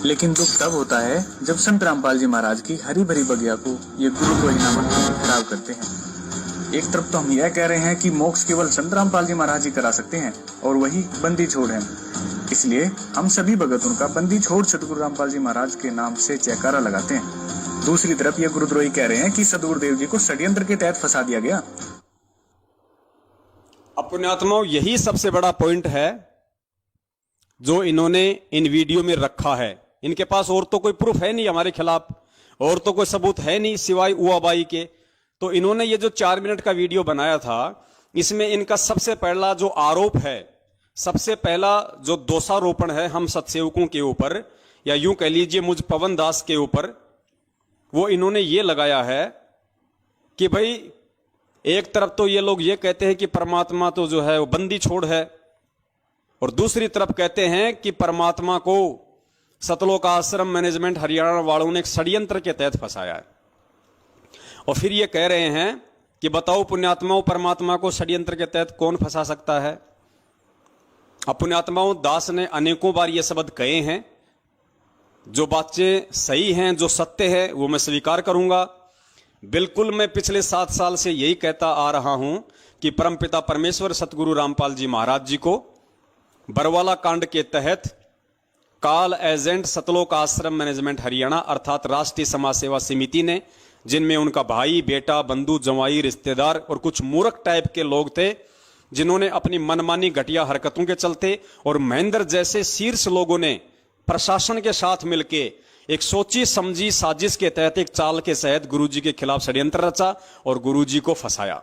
[SPEAKER 4] लेकिन दुख तब होता है जब संत रामपाल जी महाराज की हरी भरी बगिया को ये गुरुद्रोही नामक खराब करते हैं। एक तरफ तो हम यह कह रहे हैं कि मोक्ष केवल संत रामपाल जी महाराज ही करा सकते हैं और वही बंदी छोड़ है, इसलिए हम सभी भगत उनका बंदी छोड़ सदगुरु रामपाल जी महाराज के नाम से जयकारा लगाते हैं। दूसरी तरफ ये गुरुद्रोही कह रहे हैं कि सदगुरुदेव जी को षड्यंत्र के तहत फंसा दिया गया।
[SPEAKER 1] अब पुण्यात्माओं, यही सबसे बड़ा पॉइंट है जो इन्होंने इन वीडियो में रखा है। इनके पास और तो कोई प्रूफ है नहीं हमारे खिलाफ, और तो कोई सबूत है नहीं सिवाय उआबाई के। तो इन्होंने ये जो 4 मिनट का वीडियो बनाया था, इसमें इनका सबसे पहला जो आरोप है, सबसे पहला जो दोषारोपण है हम सत्सेवकों के ऊपर, या यूं कह लीजिए मुझ पवन दास के ऊपर, वो इन्होंने ये लगाया है कि भाई एक तरफ तो ये लोग ये कहते हैं कि परमात्मा तो जो है वो बंदी छोड़ है, और दूसरी तरफ कहते हैं कि परमात्मा को सतलोक आश्रम मैनेजमेंट हरियाणा वालों ने एक षड्यंत्र के तहत फंसाया है। और फिर ये कह रहे हैं कि बताओ पुण्यात्माओं, परमात्मा को षड्यंत्र के तहत कौन फंसा सकता है? अब पुण्यात्माओं, दास ने अनेकों बार ये शब्द कहे हैं। जो बातें सही हैं, जो सत्य है, वो मैं स्वीकार करूंगा। बिल्कुल मैं पिछले 7 साल से यही कहता आ रहा हूं कि परमपिता परमेश्वर सतगुरु रामपाल जी महाराज जी को बरवाला कांड के तहत काल एजेंट सतलोक आश्रम मैनेजमेंट हरियाणा अर्थात राष्ट्रीय समाज सेवा समिति ने, जिनमें उनका भाई, बेटा, बंधु, जवाई, रिश्तेदार और कुछ मूर्ख टाइप के लोग थे, जिन्होंने अपनी मनमानी घटिया हरकतों के चलते और महेंद्र जैसे शीर्ष लोगों ने प्रशासन के साथ मिलकर एक सोची समझी साजिश के तहत, एक चाल के तहत गुरुजी के खिलाफ षड्यंत्र रचा और गुरुजी को फंसाया।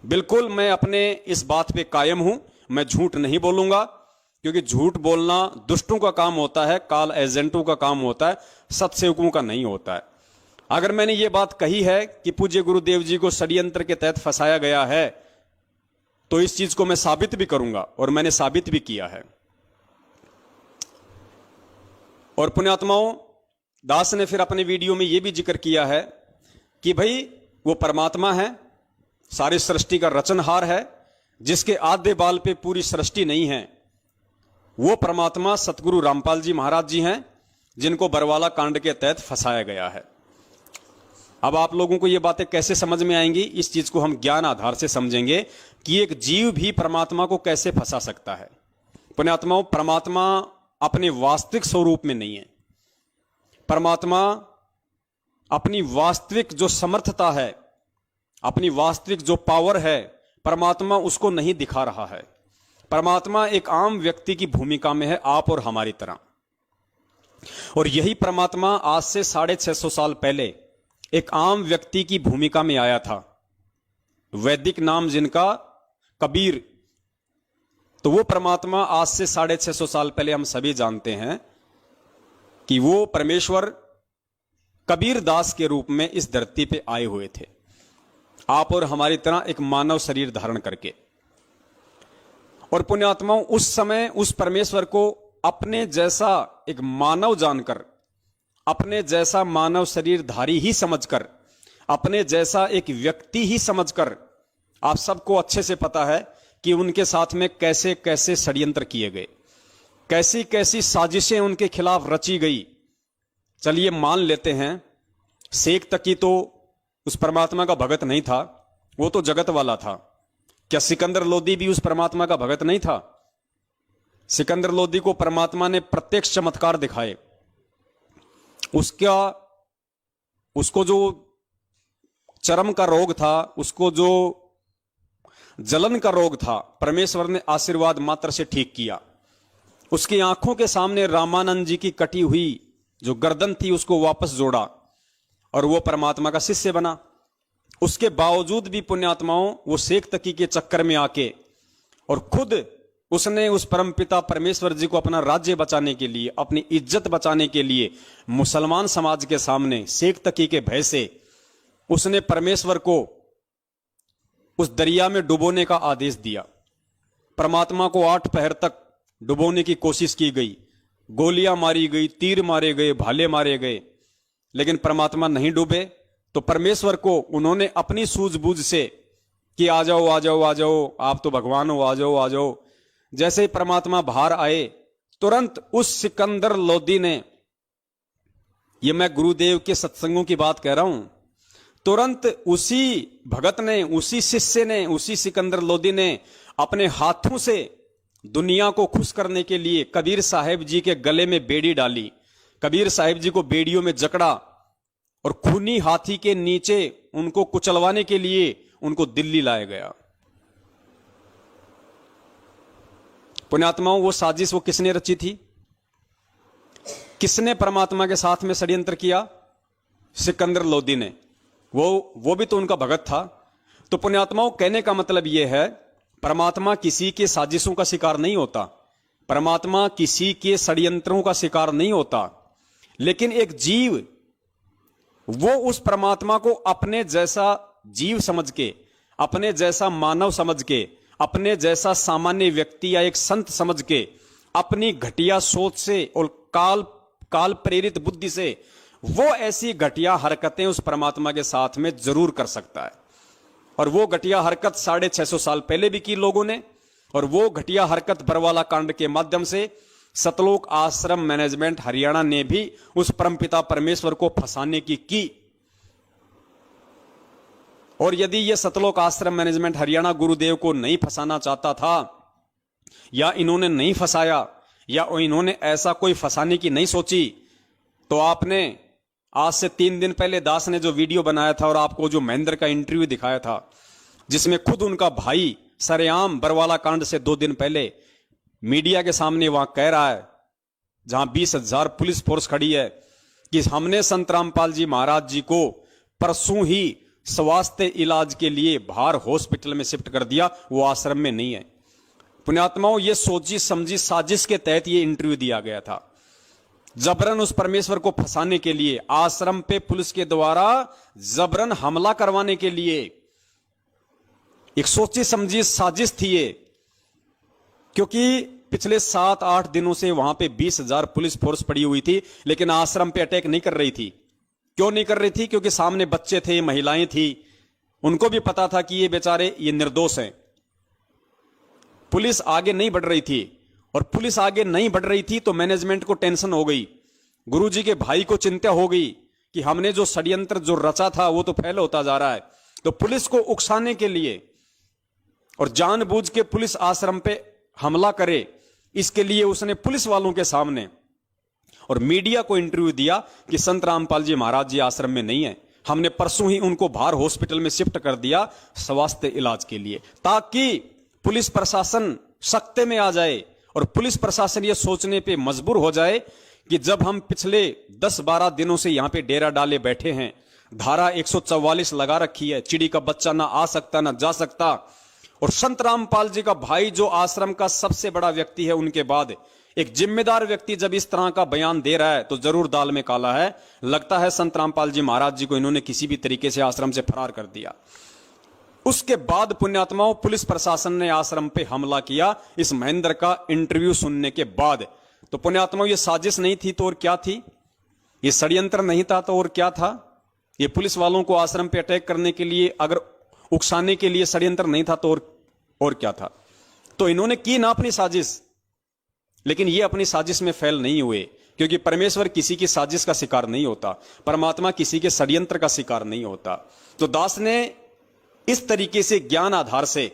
[SPEAKER 1] बिल्कुल मैं अपने इस बात पे कायम हूं, मैं झूठ नहीं बोलूंगा, क्योंकि झूठ बोलना दुष्टों का काम होता है, काल एजेंटों का काम होता है, सत्सेवकों का नहीं होता है। अगर मैंने ये बात कही है कि पूज्य गुरुदेव जी को षड्यंत्र के तहत फंसाया गया है, तो इस चीज को मैं साबित भी करूंगा और मैंने साबित भी किया है। और पुण्यात्माओं, दास ने फिर अपने वीडियो में यह भी जिक्र किया है कि भाई वो परमात्मा है, सारी सृष्टि का रचनहार है, जिसके आधे बाल पे पूरी सृष्टि नहीं है। वो परमात्मा सतगुरु रामपाल जी महाराज जी हैं, जिनको बरवाला कांड के तहत फंसाया गया है। अब आप लोगों को ये बातें कैसे समझ में आएंगी, इस चीज को हम ज्ञान आधार से समझेंगे कि एक जीव भी परमात्मा को कैसे फंसा सकता है। पुण्यात्माओं, परमात्मा अपने वास्तविक स्वरूप में नहीं है। परमात्मा अपनी वास्तविक जो समर्थता है, अपनी वास्तविक जो पावर है, परमात्मा उसको नहीं दिखा रहा है। परमात्मा एक आम व्यक्ति की भूमिका में है, आप और हमारी तरह। और यही परमात्मा आज से 650 साल पहले एक आम व्यक्ति की भूमिका में आया था। वैदिक नाम जिनका कबीर, तो वो परमात्मा आज से 650 साल पहले हम सभी जानते हैं कि वो परमेश्वर कबीर दास के रूप में इस धरती पे आए हुए थे, आप और हमारी तरह एक मानव शरीर धारण करके। और पुण्यात्माओं, उस समय उस परमेश्वर को अपने जैसा एक मानव जानकर, अपने जैसा मानव शरीरधारी ही समझकर, अपने जैसा एक व्यक्ति ही समझकर, आप सबको अच्छे से पता है कि उनके साथ में कैसे कैसे षड्यंत्र किए गए, कैसी कैसी साजिशें उनके खिलाफ रची गई। चलिए मान लेते हैं, शेख तकी तो उस परमात्मा का भगत नहीं था, वो तो जगत वाला था। क्या सिकंदर लोदी भी उस परमात्मा का भगत नहीं था? सिकंदर लोदी को परमात्मा ने प्रत्यक्ष चमत्कार दिखाए। उसको जो चरम का रोग था, उसको जो जलन का रोग था, परमेश्वर ने आशीर्वाद मात्र से ठीक किया। उसकी आंखों के सामने रामानंद जी की कटी हुई जो गर्दन थी उसको वापस जोड़ा और वो परमात्मा का शिष्य बना। उसके बावजूद भी पुण्यात्माओं, वो शेख तकी के चक्कर में आके और खुद उसने उस परमपिता परमेश्वर जी को अपना राज्य बचाने के लिए, अपनी इज्जत बचाने के लिए, मुसलमान समाज के सामने शेख तकी के भय से उसने परमेश्वर को उस दरिया में डुबोने का आदेश दिया। परमात्मा को 8 पहर तक डुबोने की कोशिश की गई, गोलियां मारी गई, तीर मारे गए, भाले मारे गए, लेकिन परमात्मा नहीं डूबे। तो परमेश्वर को उन्होंने अपनी सूझबूझ से कि आ जाओ आ जाओ आ जाओ, आप तो भगवान हो, आ जाओ आ जाओ। जैसे ही परमात्मा बाहर आए, तुरंत उस सिकंदर लोदी ने, ये मैं गुरुदेव के सत्संगों की बात कह रहा हूं, तुरंत उसी भगत ने, उसी शिष्य ने, उसी सिकंदर लोदी ने अपने हाथों से दुनिया को खुश करने के लिए कबीर साहिब जी के गले में बेड़ी डाली, कबीर साहिब जी को बेड़ियों में जकड़ा और खूनी हाथी के नीचे उनको कुचलवाने के लिए उनको दिल्ली लाया गया। पुण्यात्माओं, वो साजिश वो किसने रची थी? किसने परमात्मा के साथ में षड्यंत्र किया? सिकंदर लोदी ने। वो भी तो उनका भगत था। तो पुण्यात्माओं, कहने का मतलब यह है, परमात्मा किसी के साजिशों का शिकार नहीं होता, परमात्मा किसी के षड्यंत्रों का शिकार नहीं होता, लेकिन एक जीव वो उस परमात्मा को अपने जैसा जीव समझ के, अपने जैसा मानव समझ के, अपने जैसा सामान्य व्यक्ति या एक संत समझ के, अपनी घटिया सोच से और काल प्रेरित बुद्धि से वो ऐसी घटिया हरकतें उस परमात्मा के साथ में जरूर कर सकता है। और वो घटिया हरकत 650 साल पहले भी की लोगों ने, और वो घटिया हरकत बरवाला कांड के माध्यम से सतलोक आश्रम मैनेजमेंट हरियाणा ने भी उस परमपिता परमेश्वर को फंसाने की। और यदि यह सतलोक आश्रम मैनेजमेंट हरियाणा गुरुदेव को नहीं फंसाना चाहता था, या इन्होंने नहीं फंसाया, या इन्होंने ऐसा कोई फंसाने की नहीं सोची, तो आपने आज से 3 दिन पहले दास ने जो वीडियो बनाया था और आपको जो महेंद्र का इंटरव्यू दिखाया था, जिसमें खुद उनका भाई सरेआम बरवाला कांड से 2 दिन पहले मीडिया के सामने वहां कह रहा है, जहां 20,000 पुलिस फोर्स खड़ी है, कि हमने संत रामपाल जी महाराज जी को परसों ही स्वास्थ्य इलाज के लिए बाहर हॉस्पिटल में शिफ्ट कर दिया, वो आश्रम में नहीं है। पुण्यात्माओं, ये सोची समझी साजिश के तहत ये इंटरव्यू दिया गया था। जबरन उस परमेश्वर को फंसाने के लिए, आश्रम पे पुलिस के द्वारा जबरन हमला करवाने के लिए एक सोची समझी साजिश थी ये। क्योंकि पिछले 7-8 दिनों से वहां पे 20,000 पुलिस फोर्स पड़ी हुई थी, लेकिन आश्रम पे अटैक नहीं कर रही थी। क्यों नहीं कर रही थी? क्योंकि सामने बच्चे थे, महिलाएं थी, उनको भी पता था कि ये बेचारे ये निर्दोष हैं। पुलिस आगे नहीं बढ़ रही थी, और पुलिस आगे नहीं बढ़ रही थी तो मैनेजमेंट को टेंशन हो गई, गुरुजी के भाई को चिंता हो गई कि हमने जो षड्यंत्र जो रचा था वो तो फैल होता जा रहा है। तो पुलिस को उकसाने के लिए और जानबूझ के पुलिस आश्रम पे हमला करे, इसके लिए उसने पुलिस वालों के सामने और मीडिया को इंटरव्यू दिया कि संत रामपाल जी महाराज जी आश्रम में नहीं है, हमने परसों ही उनको बाहर हॉस्पिटल में शिफ्ट कर दिया स्वास्थ्य इलाज के लिए, ताकि पुलिस प्रशासन सख्ते में आ जाए और पुलिस प्रशासन ये सोचने पे मजबूर हो जाए कि जब हम पिछले 10-12 दिनों से यहां पे डेरा डाले बैठे हैं, धारा 144 लगा रखी है, चिड़ी का बच्चा ना आ सकता ना जा सकता, और संत रामपाल जी का भाई जो आश्रम का सबसे बड़ा व्यक्ति है, उनके बाद एक जिम्मेदार व्यक्ति जब इस तरह का बयान दे रहा है तो जरूर दाल में काला है। लगता है संत रामपाल जी महाराज जी को इन्होंने किसी भी तरीके से आश्रम से फरार कर दिया। उसके बाद पुण्यात्माओं, पुलिस प्रशासन ने आश्रम पे हमला किया इस महेंद्र का इंटरव्यू सुनने के बाद। तो पुण्यात्माओं, ये साजिश नहीं थी तो और क्या थी? ये षड्यंत्र नहीं था तो और क्या था? ये पुलिस वालों को आश्रम पे अटैक करने के लिए, अगर उकसाने के लिए षड्यंत्र नहीं था तो और क्या था? तो इन्होंने की ना अपनी साजिश, लेकिन ये अपनी साजिश में फेल नहीं हुए, क्योंकि परमेश्वर किसी की साजिश का शिकार नहीं होता, परमात्मा किसी के षड्यंत्र का शिकार नहीं होता। तो दास ने इस तरीके से ज्ञान आधार से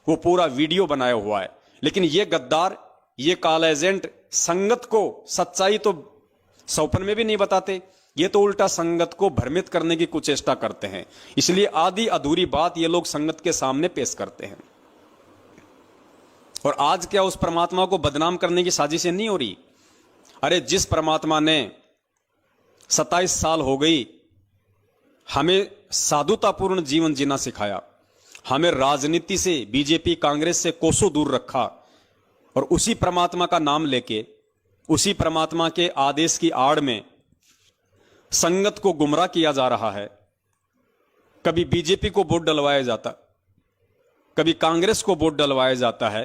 [SPEAKER 1] वो पूरा वीडियो बनाया हुआ है। लेकिन ये गद्दार, ये काला एजेंट संगत को सच्चाई तो सौपन में भी नहीं बताते, ये तो उल्टा संगत को भ्रमित करने की कुचेष्टा करते हैं। इसलिए आधी अधूरी बात ये लोग संगत के सामने पेश करते हैं। और आज क्या उस परमात्मा को बदनाम करने की साजिशें नहीं हो रही? अरे जिस परमात्मा ने 27 साल हो गई हमें साधुतापूर्ण जीवन जीना सिखाया, हमें राजनीति से, बीजेपी कांग्रेस से कोसों दूर रखा, और उसी परमात्मा का नाम लेके, उसी परमात्मा के आदेश की आड़ में संगत को गुमराह किया जा रहा है। कभी बीजेपी को वोट डलवाया जाता, कभी कांग्रेस को वोट डलवाया जाता है।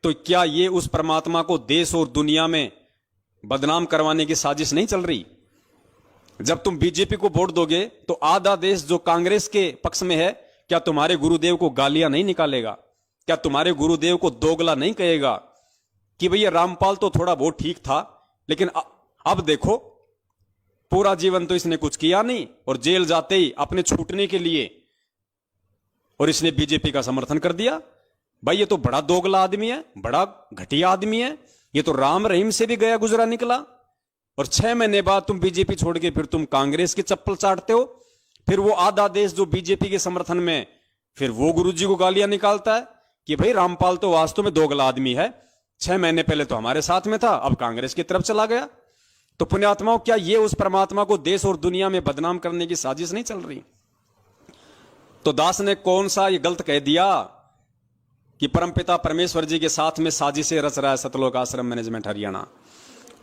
[SPEAKER 1] तो क्या ये उस परमात्मा को देश और दुनिया में बदनाम करवाने की साजिश नहीं चल रही? जब तुम बीजेपी को वोट दोगे तो आधा देश जो कांग्रेस के पक्ष में है, क्या तुम्हारे गुरुदेव को गालियां नहीं निकालेगा? क्या तुम्हारे गुरुदेव को दोगला नहीं कहेगा कि भैया रामपाल तो थोड़ा बहुत ठीक था, लेकिन अब देखो पूरा जीवन तो इसने कुछ किया नहीं, और जेल जाते ही अपने छूटने के लिए और इसने बीजेपी का समर्थन कर दिया। भाई ये तो बड़ा दोगला आदमी है, बड़ा घटिया आदमी है, ये तो राम रहीम से भी गया गुजरा निकला। और 6 महीने बाद तुम बीजेपी छोड़ के फिर तुम कांग्रेस की चप्पल चाटते हो। फिर वो आधा देश जो बीजेपी के समर्थन में, फिर वो गुरुजी को गालियां निकालता है कि भाई रामपाल तो वास्तव में दोगला आदमी है, 6 महीने पहले तो हमारे साथ में था, अब कांग्रेस की तरफ चला गया। तो पुण्यात्माओं, क्या ये उस परमात्मा को देश और दुनिया में बदनाम करने की साजिश नहीं चल रही? तो दास ने कौन सा ये गलत कह दिया कि परमपिता परमेश्वर जी के साथ में साजिशें रच रहा है सतलोक आश्रम मैनेजमेंट हरियाणा,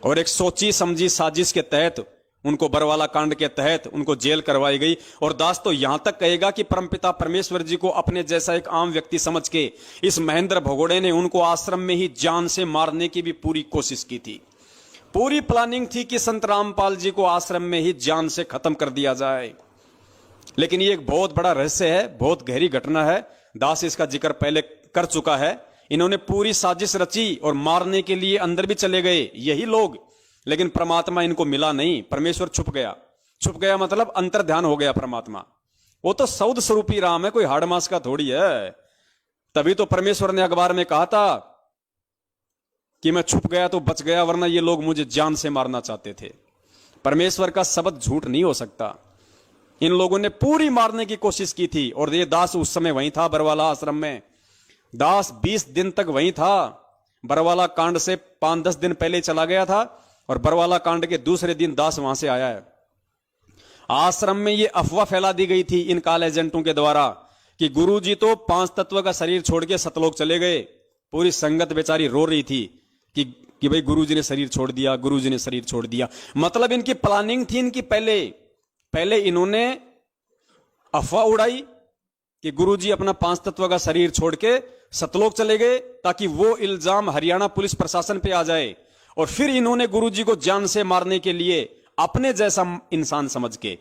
[SPEAKER 1] और एक सोची समझी साजिश के तहत उनको बरवाला कांड के तहत उनको जेल करवाई गई। और दास तो यहां तक कहेगा कि परमपिता परमेश्वर जी को अपने जैसा एक आम व्यक्ति समझ के इस महेंद्र भगोड़े ने उनको आश्रम में ही जान से मारने की भी पूरी कोशिश की थी। पूरी प्लानिंग थी कि संत रामपाल जी को आश्रम में ही जान से खत्म कर दिया जाए। लेकिन ये एक बहुत बड़ा रहस्य है, बहुत गहरी घटना है। दास इसका जिक्र पहले कर चुका है। इन्होंने पूरी साजिश रची और मारने के लिए अंदर भी चले गए यही लोग, लेकिन परमात्मा इनको मिला नहीं। परमेश्वर छुप गया। छुप गया मतलब अंतर ध्यान हो गया परमात्मा। वो तो सौद स्वरूपी राम है, कोई हाड़ मास का थोड़ी है। तभी तो परमेश्वर ने अखबार में कहा था कि मैं छुप गया तो बच गया, वरना ये लोग मुझे जान से मारना चाहते थे। परमेश्वर का शब्द झूठ नहीं हो सकता। इन लोगों ने पूरी मारने की कोशिश की थी। और ये दास उस समय वहीं था बरवाला आश्रम में। दास 20 दिन तक वहीं था। बरवाला कांड से 5-10 दिन पहले चला गया था, और बरवाला कांड के दूसरे दिन दास वहां से आया है। आश्रम में ये अफवाह फैला दी गई थी इन काल एजेंटों के द्वारा कि गुरुजी तो 5 तत्व का शरीर छोड़ के सतलोक चले गए। पूरी संगत बेचारी रो रही थी कि भाई गुरुजी ने शरीर छोड़ दिया, गुरुजी ने शरीर छोड़ दिया। मतलब इनकी प्लानिंग थी इनकी पहले इन्होंने अफवाह उड़ाई कि गुरुजी अपना 5 तत्व का शरीर छोड़ के सतलोक चले गए ताकि वो इल्जाम हरियाणा पुलिस प्रशासन पे आ जाए। और फिर इन्होंने गुरुजी को जान से मारने के लिए अपने जैसा इंसान समझ के,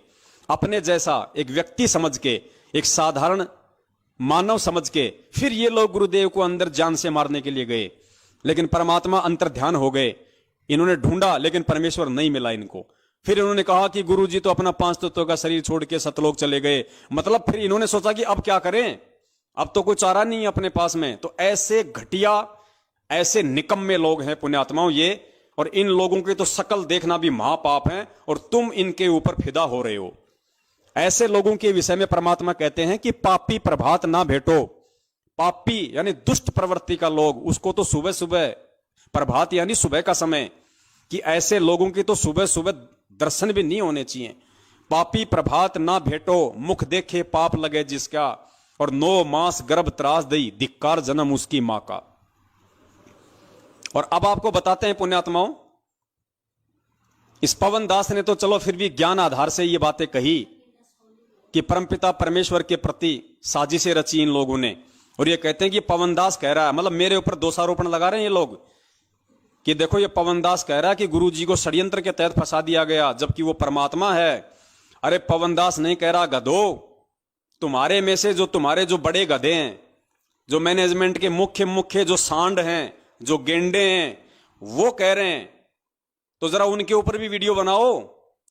[SPEAKER 1] अपने जैसा एक व्यक्ति समझ के, एक साधारण मानव समझ के फिर ये लोग गुरुदेव को अंदर जान से मारने के लिए गए। लेकिन परमात्मा अंतर्ध्यान हो गए। इन्होंने ढूंढा लेकिन परमेश्वर नहीं मिला इनको। फिर इन्होंने कहा कि गुरुजी तो अपना 5 तत्वों का शरीर छोड़ के सतलोक चले गए। मतलब फिर इन्होंने सोचा कि अब क्या करें, अब तो कोई चारा नहीं है अपने पास में। तो ऐसे घटिया, ऐसे निकम्मे लोग हैं पुण्यात्माओं ये, और इन लोगों की तो शकल देखना भी महापाप है और तुम इनके ऊपर फिदा हो रहे हो। ऐसे लोगों के विषय में परमात्मा कहते हैं कि पापी प्रभात ना भेटो। पापी यानी दुष्ट प्रवृत्ति का लोग, उसको तो सुबह सुबह, प्रभात यानी सुबह का समय, कि ऐसे लोगों की तो सुबह सुबह दर्शन भी नहीं होने चाहिए। पापी प्रभात ना भेटो, मुख देखे पाप लगे जिसका, और 9 मास गर्भ त्रास दई, धिक्कार जन्म उसकी मां का। और अब आपको बताते हैं पुण्यात्माओं, इस पवन दास ने तो चलो फिर भी ज्ञान आधार से ये बातें कही कि परमपिता परमेश्वर के प्रति साजिशें रची इन लोगों ने। और ये कहते हैं कि पवन दास कह रहा है, मतलब मेरे ऊपर दोषारोपण लगा रहे हैं ये लोग कि देखो ये पवन दास कह रहा है कि गुरुजी को षड्यंत्र के तहत फंसा दिया गया, जबकि वो परमात्मा है। अरे पवन दास नहीं कह रहा, गधो, तुम्हारे में से तुम्हारे जो बड़े गधे हैं, जो मैनेजमेंट के मुख्य जो सांड हैं, जो गेंडे हैं, वो कह रहे हैं। तो जरा उनके ऊपर भी वीडियो बनाओ।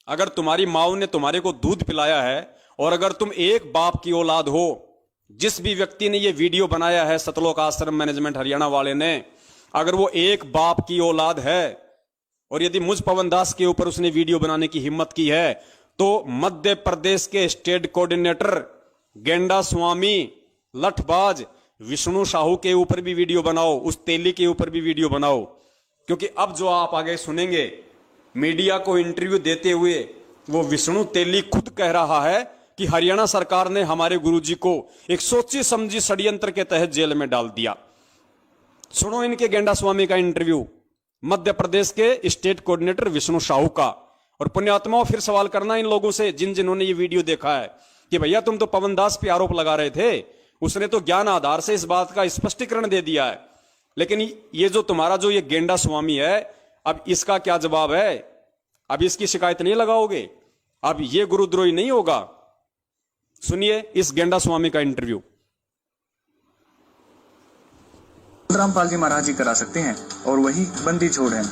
[SPEAKER 1] अगर तुम्हारी माओ ने तुम्हारे को दूध पिलाया है और अगर तुम एक बाप की औलाद हो, जिस भी व्यक्ति ने ये वीडियो बनाया है, सतलोक आश्रम मैनेजमेंट हरियाणा वाले ने, अगर वो एक बाप की औलाद है और यदि मुझ पवन दास के ऊपर उसने वीडियो बनाने की हिम्मत की है, तो मध्य प्रदेश के स्टेट कोऑर्डिनेटर गेंडा स्वामी लठबाज विष्णु साहू के ऊपर भी वीडियो बनाओ, उस तेली के ऊपर भी वीडियो बनाओ। क्योंकि अब जो आप आगे सुनेंगे, मीडिया को इंटरव्यू देते हुए वो विष्णु तेली खुद कह रहा है कि हरियाणा सरकार ने हमारे गुरुजी को एक सोची समझी षड्यंत्र के तहत जेल में डाल दिया। सुनो इनके गेंडा स्वामी का इंटरव्यू, मध्य प्रदेश के स्टेट कोऑर्डिनेटर विष्णु साहू का। और पुण्यात्माओं फिर सवाल करना इन लोगों से जिन्होंने ये वीडियो देखा है कि भैया तुम तो पवन दास पे आरोप लगा रहे थे, उसने तो ज्ञान आधार से इस बात का स्पष्टीकरण दे दिया है, लेकिन ये जो तुम्हारा जो ये गेंडा स्वामी है, अब इसका क्या जवाब है? अब इसकी शिकायत नहीं लगाओगे? अब ये गुरुद्रोही नहीं होगा? सुनिए इस गेंडा स्वामी का इंटरव्यू।
[SPEAKER 4] रामपाल जी महाराज जी करा सकते हैं और वही बंदी छोड़ है,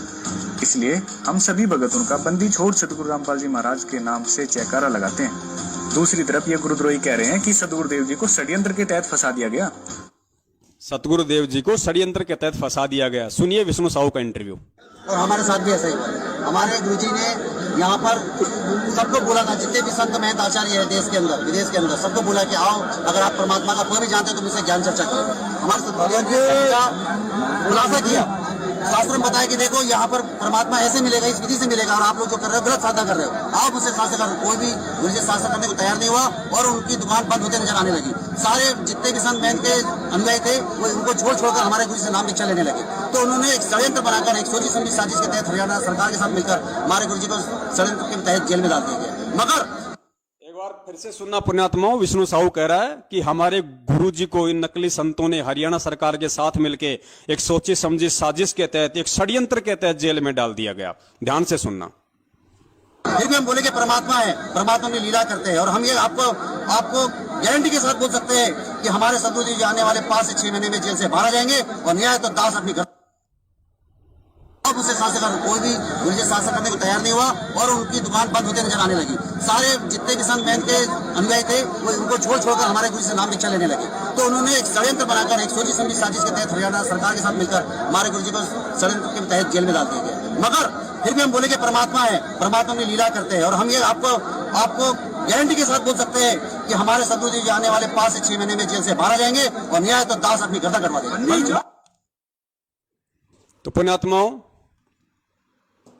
[SPEAKER 4] इसलिए हम सभी भगतों का बंदी छोड़ सदगुरु रामपाल जी महाराज के नाम से जयकारा लगाते हैं। दूसरी तरफ ये गुरुद्रोही कह रहे हैं कि सदगुरुदेव जी को षड्यंत्र के तहत फंसा दिया गया।
[SPEAKER 1] सतगुरुदेव जी को षड्यंत्र के तहत फंसा दिया गया। सुनिए विष्णु साहू का इंटरव्यू।
[SPEAKER 5] और हमारे साथ भी ऐसा ही हुआ। हमारे गुरुजी ने यहाँ पर सबको बोला था, जितने भी संत महंत आचार्य है देश के अंदर विदेश के अंदर, सबको बोला कि आओ, अगर आप परमात्मा का कोई भी जानते हो तो मुझसे ज्ञान चर्चा करो। हमारे साथ खुलासा किया, शास्त्र में बताया कि देखो यहाँ पर परमात्मा ऐसे मिलेगा, इस विधि से मिलेगा, और आप लोग जो कर रहे हो गलत साधना कर रहे हो, आओ मुझसे शास्त्र करो। कोई भी गुरुजी शास्त्र करने को तैयार नहीं हुआ और उनकी दुकान बंद होते नजर आने लगी। सारे जितने भी संत महंत के अनुयायी थे वो उनको छोड़ हमारे गुरु से नाम दीक्षा लेने लगे। तो उन्होंने एक षड्यंत्र बनाकर एक सोची समझी साजिश के तहत हरियाणा सरकार के साथ मिलकर हमारे गुरुजी को षड्यंत्र के तहत जेल में डाल दिया गया। मगर
[SPEAKER 1] एक बार फिर से सुनना पुण्यात्माओं, विष्णु साहू कह रहा है कि हमारे गुरुजी को इन नकली संतों ने हरियाणा सरकार के साथ मिलकर एक सोची समझी साजिश के तहत, एक षड्यंत्र के तहत जेल में डाल दिया गया। ध्यान से सुनना।
[SPEAKER 5] फिर भी हम बोले कि परमात्मा है, परमात्मा में लीला करते हैं, और हम ये आपको गारंटी के साथ बोल सकते हैं कि हमारे सदगुरु जी आने वाले 5 से 6 महीने में जेल से बाहर आ जाएंगे और न्याय तो दास अपनी घर। अब उसे शासन कर कोई भी गुरुजी शासन करने को तैयार नहीं हुआ और उनकी दुकान बंद होते नजर आने लगी। सारे जितने भी संत महंत के अनुयायी थे वो उनको छोड़कर हमारे गुरु से नाम दीक्षा लेने लगे। तो उन्होंने एक षड्यंत्र बनाकर एक सोची समझी साजिश के तहत हरियाणा सरकार के साथ मिलकर हमारे गुरुजी को षड्यंत्र के तहत जेल में डाल दिया गया। मगर फिर भी हम बोले कि परमात्मा है, परमात्मा में लीला करते हैं, और हम ये आपको गारंटी के साथ बोल सकते हैं कि हमारे सदगुरु जी आने वाले 5 से 6 महीने में जेल से बाहर आ जाएंगे और न्याय तो दास अपनी गर्दन करवा देंगे।
[SPEAKER 1] तो पुण्यात्माओं,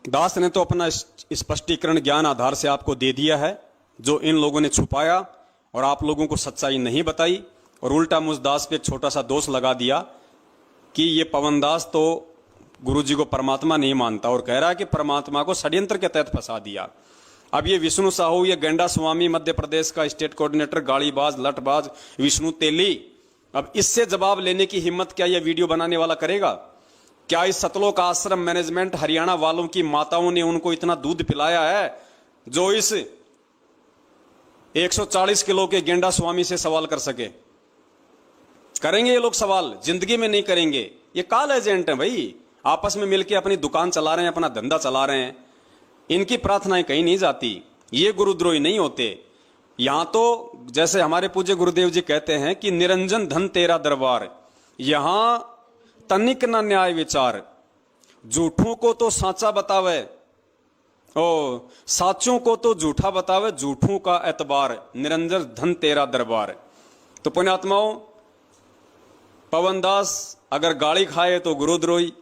[SPEAKER 1] दास ने तो अपना स्पष्टीकरण ज्ञान आधार से आपको दे दिया है जो इन लोगों ने छुपाया और आप लोगों को सच्चाई नहीं बताई, और उल्टा मुझ दास पे एक छोटा सा दोष लगा दिया कि ये पवन दास तो गुरु जी को परमात्मा नहीं मानता और कह रहा है कि परमात्मा को षड्यंत्र के तहत फंसा दिया। अब ये विष्णु साहू, ये गेंडा स्वामी, मध्य प्रदेश का स्टेट कोऑर्डिनेटर, गाड़ीबाज, लटबाज विष्णु तेली, अब इससे जवाब लेने की हिम्मत क्या ये वीडियो बनाने वाला करेगा? क्या इस सतलोक आश्रम मैनेजमेंट हरियाणा वालों की माताओं ने उनको इतना दूध पिलाया है जो इस 140 किलो के गेंडा स्वामी से सवाल कर सके? करेंगे ये लोग सवाल? जिंदगी में नहीं करेंगे। ये कॉल एजेंट है भाई, आपस में मिलकर अपनी दुकान चला रहे हैं, अपना धंधा चला रहे हैं। इनकी प्रार्थनाएं कहीं नहीं जाती, ये गुरुद्रोही नहीं होते। यहां तो जैसे हमारे पूज्य गुरुदेव जी कहते हैं कि निरंजन धन तेरा दरबार, यहां तनिक न न्याय विचार, झूठों को तो साचा बतावे ओ साचों को तो झूठा बतावे, झूठों का एतबार, निरंजन धन तेरा दरबार। तो पुण्यात्माओं, पवन दास अगर गाली खाए तो गुरुद्रोही,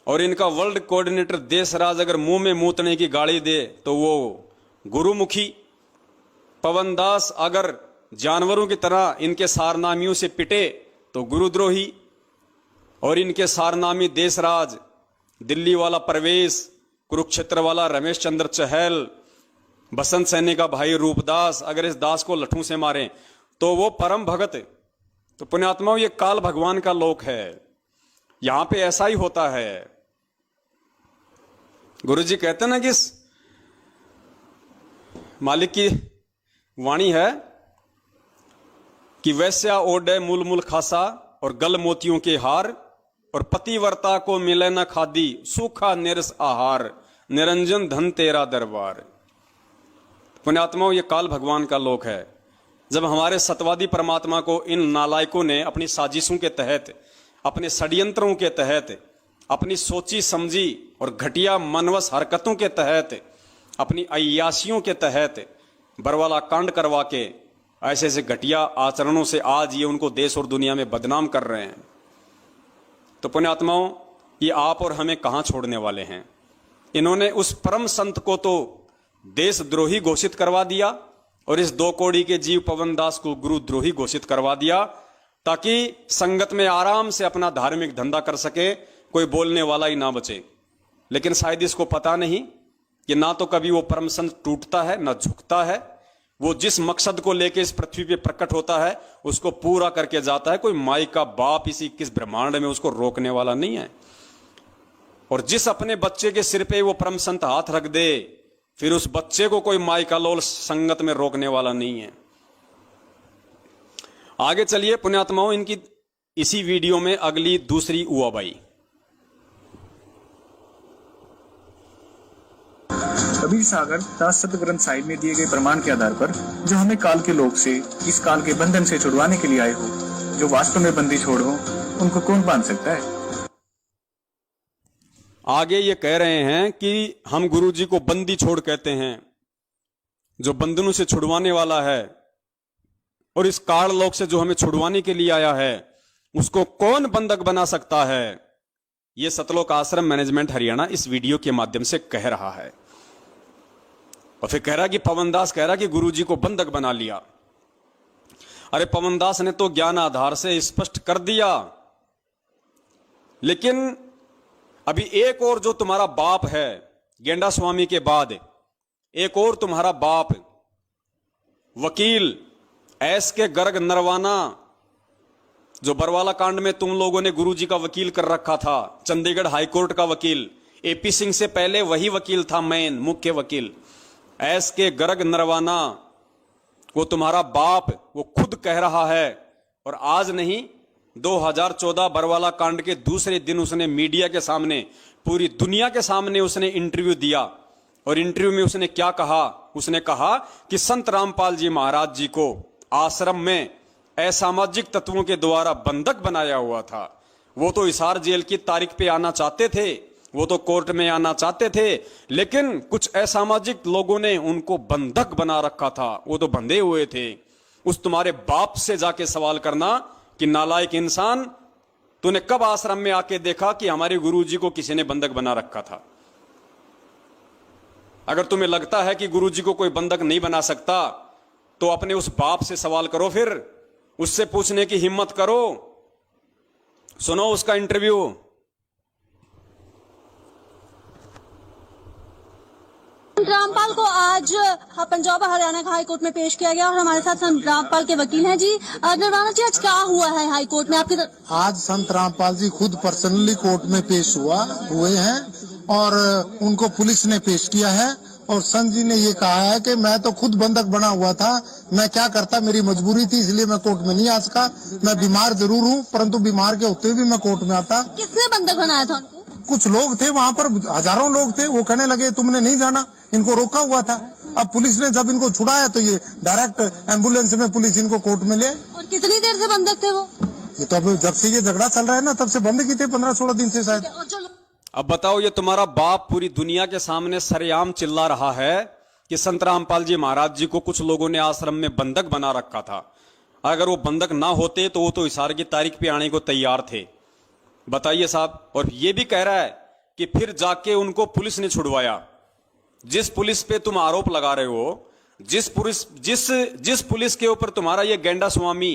[SPEAKER 1] और इनका वर्ल्ड कोऑर्डिनेटर देशराज अगर मुंह में मूतने की गाली दे तो वो गुरुमुखी। पवन दास अगर जानवरों की तरह इनके सारनामियों से पिटे तो गुरुद्रोही, और इनके सारनामी देशराज, दिल्ली वाला परवेश, कुरुक्षेत्र वाला रमेश चंद्र चहल, बसंत सैनी का भाई रूपदास, अगर इस दास को लठों से मारें तो वो परम भगत। तो पुण्यात्माओं, ये काल भगवान का लोक है, यहां पे ऐसा ही होता है। गुरु जी कहते ना कि मालिक की वाणी है कि वैश्या ओडे मूल मूल खासा और गल मोतियों के हार, और पतिव्रता को मिले न खादी सूखा निरस आहार, निरंजन धन तेरा दरबार। पुण्यात्माओं, ये काल भगवान का लोक है। जब हमारे सतवादी परमात्मा को इन नालायकों ने अपनी साजिशों के तहत, अपने षड्यंत्रों के तहत, अपनी सोची समझी और घटिया मनवस हरकतों के तहत, अपनी अय्यासियों के तहत बरवाला कांड करवा के ऐसे ऐसे घटिया आचरणों से आज ये उनको देश और दुनिया में बदनाम कर रहे हैं। तो पुण्यात्माओं, ये आप और हमें कहां छोड़ने वाले हैं? इन्होंने उस परम संत को तो देशद्रोही घोषित करवा दिया और इस 2 कौड़ी के जीव पवन दास को गुरुद्रोही घोषित करवा दिया, ताकि संगत में आराम से अपना धार्मिक धंधा कर सके, कोई बोलने वाला ही ना बचे। लेकिन शायद इसको पता नहीं कि ना तो कभी वो परम संत टूटता है ना झुकता है। वो जिस मकसद को लेके इस पृथ्वी पे प्रकट होता है उसको पूरा करके जाता है। कोई माई का बाप इसी किस ब्रह्मांड में उसको रोकने वाला नहीं है। और जिस अपने बच्चे के सिर पे वो परम संत हाथ रख दे, फिर उस बच्चे को कोई माई का लोल संगत में रोकने वाला नहीं है। आगे चलिए पुण्यात्माओं, इनकी इसी वीडियो में अगली दूसरी उआबाई।
[SPEAKER 4] कबीर सागर दास सत ग्रंथ साहिब में दिए गए प्रमाण के आधार पर जो हमें काल के लोक से, इस काल के बंधन से छुड़वाने के लिए आए हो, जो वास्तव में बंदी छोड़ हो, उनको कौन बांध सकता है?
[SPEAKER 1] आगे ये कह रहे हैं कि हम गुरु जी को बंदी छोड़ कहते हैं, जो बंधनों से छुड़वाने वाला है, और इस काल लोक से जो हमें छुड़वाने के लिए आया है उसको कौन बंधक बना सकता है? ये सतलोक आश्रम मैनेजमेंट हरियाणा इस वीडियो के माध्यम से कह रहा है। और फिर कह रहा कि पवन दास कह रहा कि गुरुजी को बंधक बना लिया। अरे पवन दास ने तो ज्ञान आधार से स्पष्ट कर दिया, लेकिन अभी एक और जो तुम्हारा बाप है गेंडा स्वामी के बाद, एक और तुम्हारा बाप वकील एस के गर्ग नरवाना, जो बरवाला कांड में तुम लोगों ने गुरुजी का वकील कर रखा था, चंडीगढ़ हाईकोर्ट का वकील, एपी सिंह से पहले वही वकील था, मेन मुख्य वकील एस के गर्ग नरवाना, वो तुम्हारा बाप, वो खुद कह रहा है। और आज नहीं, 2014 बरवाला कांड के दूसरे दिन उसने मीडिया के सामने, पूरी दुनिया के सामने उसने इंटरव्यू दिया। और इंटरव्यू में उसने क्या कहा? उसने कहा कि संत रामपाल जी महाराज जी को आश्रम में असामाजिक तत्वों के द्वारा बंधक बनाया हुआ था। वो तो हिसार जेल की तारीख पे आना चाहते थे, वो तो कोर्ट में आना चाहते थे, लेकिन कुछ असामाजिक लोगों ने उनको बंधक बना रखा था, वो तो बंधे हुए थे। उस तुम्हारे बाप से जाके सवाल करना कि नालायक इंसान, तूने कब आश्रम में आके देखा कि हमारे गुरुजी को किसी ने बंधक बना रखा था? अगर तुम्हें लगता है कि गुरुजी को कोई बंधक नहीं बना सकता तो अपने उस बाप से सवाल करो, फिर उससे पूछने की हिम्मत करो। सुनो उसका इंटरव्यू।
[SPEAKER 6] रामपाल को आज पंजाब और हरियाणा का हाई कोर्ट में पेश किया गया और हमारे साथ संत रामपाल के वकील हैं जी। निर्वाणा जी, आज क्या हुआ है हाई कोर्ट में आपकी तरफ?
[SPEAKER 7] आज संत रामपाल जी खुद पर्सनली कोर्ट में पेश हुए हैं और उनको पुलिस ने पेश किया है। और संत जी ने ये कहा है कि मैं तो खुद बंधक बना हुआ था, मैं क्या करता, मेरी मजबूरी थी, इसलिए मैं कोर्ट में नहीं आ सका। मैं बीमार जरूर हूँ, परंतु बीमार के होते हुए भी मैं कोर्ट में आता।
[SPEAKER 6] किसने बंधक बनाया था उनको?
[SPEAKER 7] कुछ लोग थे वहाँ पर, हजारों लोग थे, वो कहने लगे तुमने नहीं जाना, इनको रोका हुआ था। अब पुलिस ने जब इनको छुड़ाया तो ये डायरेक्ट एम्बुलेंस में पुलिस इनको कोर्ट में ले।
[SPEAKER 6] और कितनी देर से बंधक थे वो?
[SPEAKER 7] ये तो अब जब से ये झगड़ा चल रहा है ना, तब से बंद की थे, 15-16 दिन से शायद।
[SPEAKER 6] और चलो,
[SPEAKER 1] अब बताओ, ये तुम्हारा बाप पूरी दुनिया के सामने सरेआम चिल्ला रहा है कि संत रामपाल जी महाराज जी को कुछ लोगों ने आश्रम में बंधक बना रखा था। अगर वो बंधक ना होते तो वो तो इशारे की तारीख पे आने को तैयार थे। बताइए साहब। और ये भी कह रहा है कि फिर जाके उनको पुलिस ने छुड़वाया। जिस पुलिस पे तुम आरोप लगा रहे हो, जिस पुलिस के ऊपर तुम्हारा ये गेंडा स्वामी,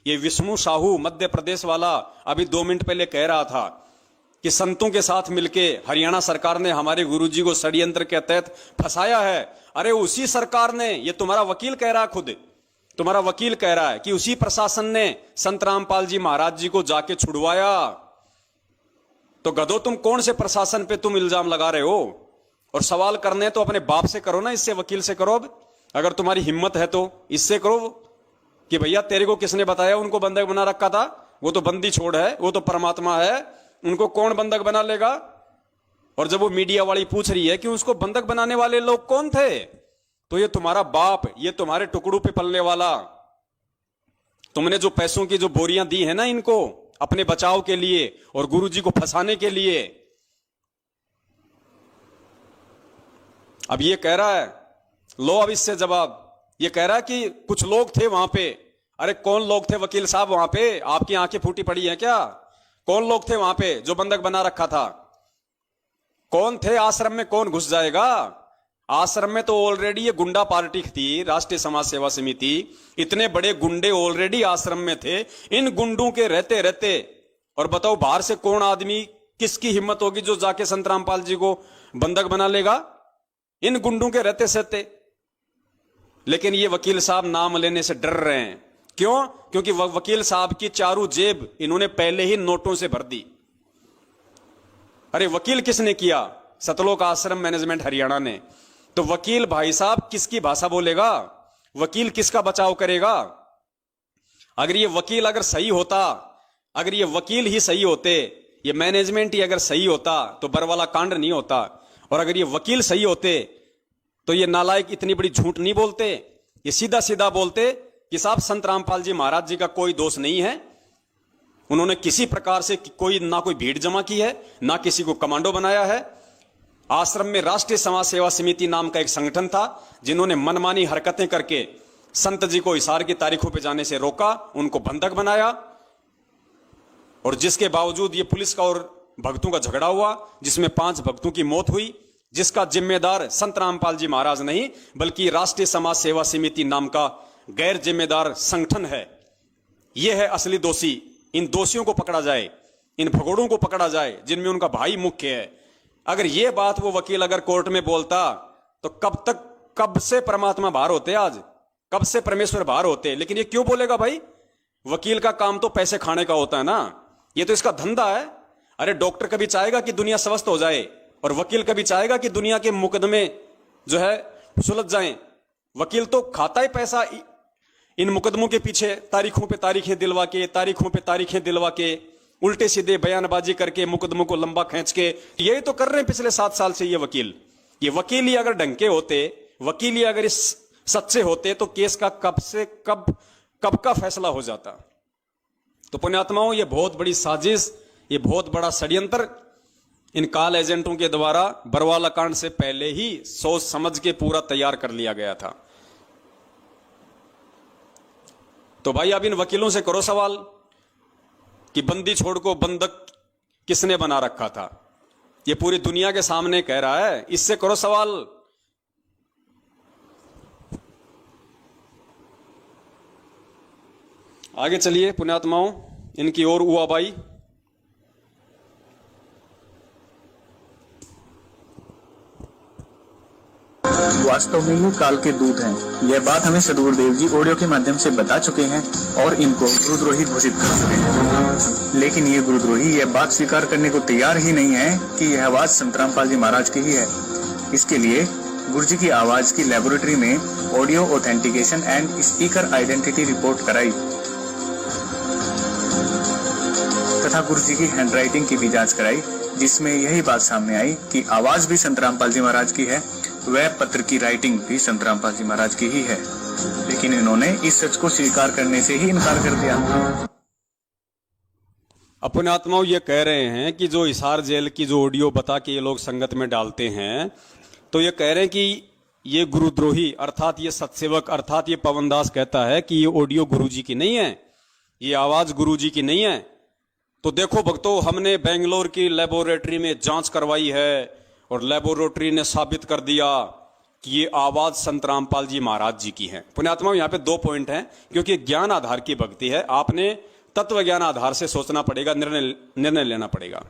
[SPEAKER 1] ये विष्णु साहू मध्य प्रदेश वाला अभी 2 मिनट पहले कह रहा था कि संतों के साथ मिलके हरियाणा सरकार ने हमारे गुरुजी को षड्यंत्र के तहत फंसाया है। अरे उसी सरकार ने, ये तुम्हारा वकील कह रहा है, खुद तुम्हारा वकील कह रहा है कि उसी प्रशासन ने संत रामपाल जी महाराज जी को जाके छुड़वाया। तो गधो, तुम कौन से प्रशासन पे तुम इल्जाम लगा रहे हो? और सवाल करने तो अपने बाप से करो ना, इससे वकील से करो। अब अगर तुम्हारी हिम्मत है तो इससे करो कि भैया तेरे को किसने बताया उनको बंधक बना रखा था? वो तो बंदी छोड़ है, वो तो परमात्मा है, उनको कौन बंधक बना लेगा? और जब वो मीडिया वाली पूछ रही है कि उसको बंधक बनाने वाले लोग कौन थे, तो ये तुम्हारा बाप, ये तुम्हारे टुकड़ों पे पलने वाला, तुमने जो पैसों की जो बोरियां दी है ना इनको अपने बचाव के लिए और गुरुजी को फंसाने के लिए। अब ये कह रहा है, लो अब इससे जवाब। ये कह रहा है कि कुछ लोग थे वहां पे। अरे कौन लोग थे वकील साहब वहां पे? आपकी आंखें फूटी पड़ी हैं क्या? कौन लोग थे वहां पे जो बंधक बना रखा था? कौन थे? आश्रम में कौन घुस जाएगा? आश्रम में तो ऑलरेडी ये गुंडा पार्टी थी, राष्ट्रीय समाज सेवा समिति। इतने बड़े गुंडे ऑलरेडी आश्रम में थे। इन गुंडों के रहते रहते, और बताओ बाहर से कौन आदमी, किसकी हिम्मत होगी जो जाके संत रामपाल जी को बंधक बना लेगा? इन गुंडों के रहते सहते। लेकिन ये वकील साहब नाम लेने से डर रहे हैं। क्यों? क्योंकि वकील साहब की चारों जेब इन्होंने पहले ही नोटों से भर दी। अरे वकील किसने किया? सतलोक आश्रम मैनेजमेंट हरियाणा ने। तो वकील भाई साहब किसकी भाषा बोलेगा? वकील किसका बचाव करेगा? अगर ये वकील अगर सही होता, अगर ये वकील ही सही होते, ये मैनेजमेंट ही अगर सही होता तो बरवाला कांड नहीं होता। और अगर ये वकील सही होते तो ये नालायक इतनी बड़ी झूठ नहीं बोलते। ये सीधा सीधा बोलते कि साहब संत रामपाल जी महाराज जी का कोई दोष नहीं है, उन्होंने किसी प्रकार से कोई ना कोई भीड़ जमा की है, ना किसी को कमांडो बनाया है। आश्रम में राष्ट्रीय समाज सेवा समिति नाम का एक संगठन था जिन्होंने मनमानी हरकतें करके संत जी को इशारे की तारीखों पर जाने से रोका, उनको बंधक बनाया। और जिसके बावजूद ये पुलिस का और भक्तों का झगड़ा हुआ जिसमें 5 भक्तों की मौत हुई, जिसका जिम्मेदार संत रामपाल जी महाराज नहीं बल्कि राष्ट्रीय समाज सेवा समिति नाम का गैर जिम्मेदार संगठन है। यह है असली दोषी। इन दोषियों को पकड़ा जाए, इन भगोड़ों को पकड़ा जाए जिनमें उनका भाई मुख्य है। अगर यह बात वो वकील अगर कोर्ट में बोलता तो कब से परमात्मा बाहर होते, आज कब से परमेश्वर बाहर होते। लेकिन ये क्यों बोलेगा भाई? वकील का काम तो पैसे खाने का होता है ना, ये तो इसका धंधा है। अरे डॉक्टर कभी चाहेगा कि दुनिया स्वस्थ हो जाए, और वकील कभी चाहेगा कि दुनिया के मुकदमे जो है सुलझ जाएं। वकील तो खाता ही पैसा इन मुकदमों के पीछे, तारीखों पे तारीखें दिलवा के, तारीखों पे तारीखें दिलवा के, उल्टे सीधे बयानबाजी करके मुकदमों को लंबा खींच के। यही तो कर रहे हैं पिछले 7 साल से ये वकील। ये वकील ही अगर ढंग होते, वकील ही अगर इस सच्चे होते तो केस का कब का फैसला हो जाता। तो पुण्यात्माओं, ये बहुत बड़ी साजिश, ये बहुत बड़ा षड्यंत्र इन काल एजेंटों के द्वारा बरवाला कांड से पहले ही सोच समझ के पूरा तैयार कर लिया गया था। तो भाई अब इन वकीलों से करो सवाल कि बंदी छोड़ को बंधक किसने बना रखा था। ये पूरी दुनिया के सामने कह रहा है, इससे करो सवाल आगे चलिए पुण्यात्माओं, इनकी ओर उआबाई।
[SPEAKER 4] वास्तव में ये काल के दूत हैं। यह बात हमें सदगुरुदेव जी ऑडियो के माध्यम से बता चुके हैं और इनको गुरुद्रोही घोषित कर चुके हैं। लेकिन ये गुरुद्रोही यह बात स्वीकार करने को तैयार ही नहीं है कि यह आवाज संत रामपाल जी महाराज की ही है। इसके लिए गुरु जी की आवाज की लेबोरेटरी में audio authentication and speaker identity report कराई तथा गुरु जी की हैंडराइटिंग की भी जांच कराई, जिसमें यही बात सामने आई कि आवाज भी संत रामपाल जी महाराज की है, वह पत्र की राइटिंग भी संत रामपाल जी महाराज की ही है। लेकिन इन्होंने इस सच को स्वीकार करने से ही इनकार कर दिया।
[SPEAKER 1] अपने आत्माओं ये कह रहे हैं कि जो हिसार जेल की जो ऑडियो बता के ये लोग संगत में डालते हैं, तो ये कह रहे हैं कि ये गुरुद्रोही अर्थात ये सत्सेवक अर्थात ये पवनदास कहता है कि ये ऑडियो गुरुजी की नहीं है, ये आवाज गुरुजी की नहीं है। तो देखो भक्तों, हमने बेंगलोर की लेबोरेटरी में जांच करवाई है और लेबोरेटरी ने साबित कर दिया कि ये आवाज संत रामपाल जी महाराज जी की है। पुण्यात्माओं, यहाँ पे 2 पॉइंट हैं, क्योंकि ज्ञान आधार की भक्ति है। आपने तत्व ज्ञान आधार से सोचना पड़ेगा, निर्णय लेना पड़ेगा।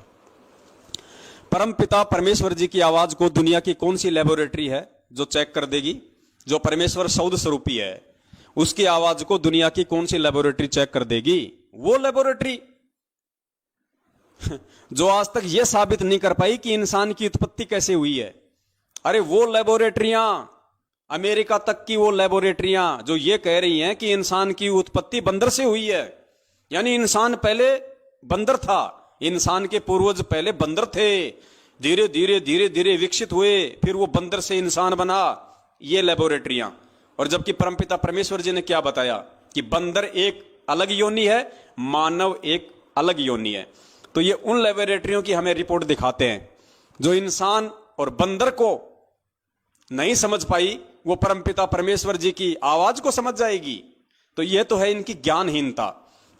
[SPEAKER 1] परम पिता परमेश्वर जी की आवाज को दुनिया की कौन सी लेबोरेटरी है जो चेक कर देगी? जो परमेश्वर सौद स्वरूपी है, उसकी आवाज को दुनिया की कौन सी लेबोरेटरी चेक कर देगी? वो लेबोरेटरी जो आज तक यह साबित नहीं कर पाई कि इंसान की उत्पत्ति कैसे हुई है। अरे वो लेबोरेटरियां, अमेरिका तक की वो लेबोरेटरियां जो ये कह रही हैं कि इंसान की उत्पत्ति बंदर से हुई है, यानी इंसान पहले बंदर था, इंसान के पूर्वज पहले बंदर थे, धीरे धीरे धीरे धीरे विकसित हुए, फिर वो बंदर से इंसान बना, ये लेबोरेटरियां। और जबकि परमपिता परमेश्वर जी ने क्या बताया कि बंदर एक अलग योनि है, मानव एक अलग योनि है। तो ये उन लेबोरेटरियों की हमें रिपोर्ट दिखाते हैं जो इंसान और बंदर को नहीं समझ पाई, वो परमपिता परमेश्वर जी की आवाज को समझ जाएगी। तो ये तो है इनकी ज्ञानहीनता।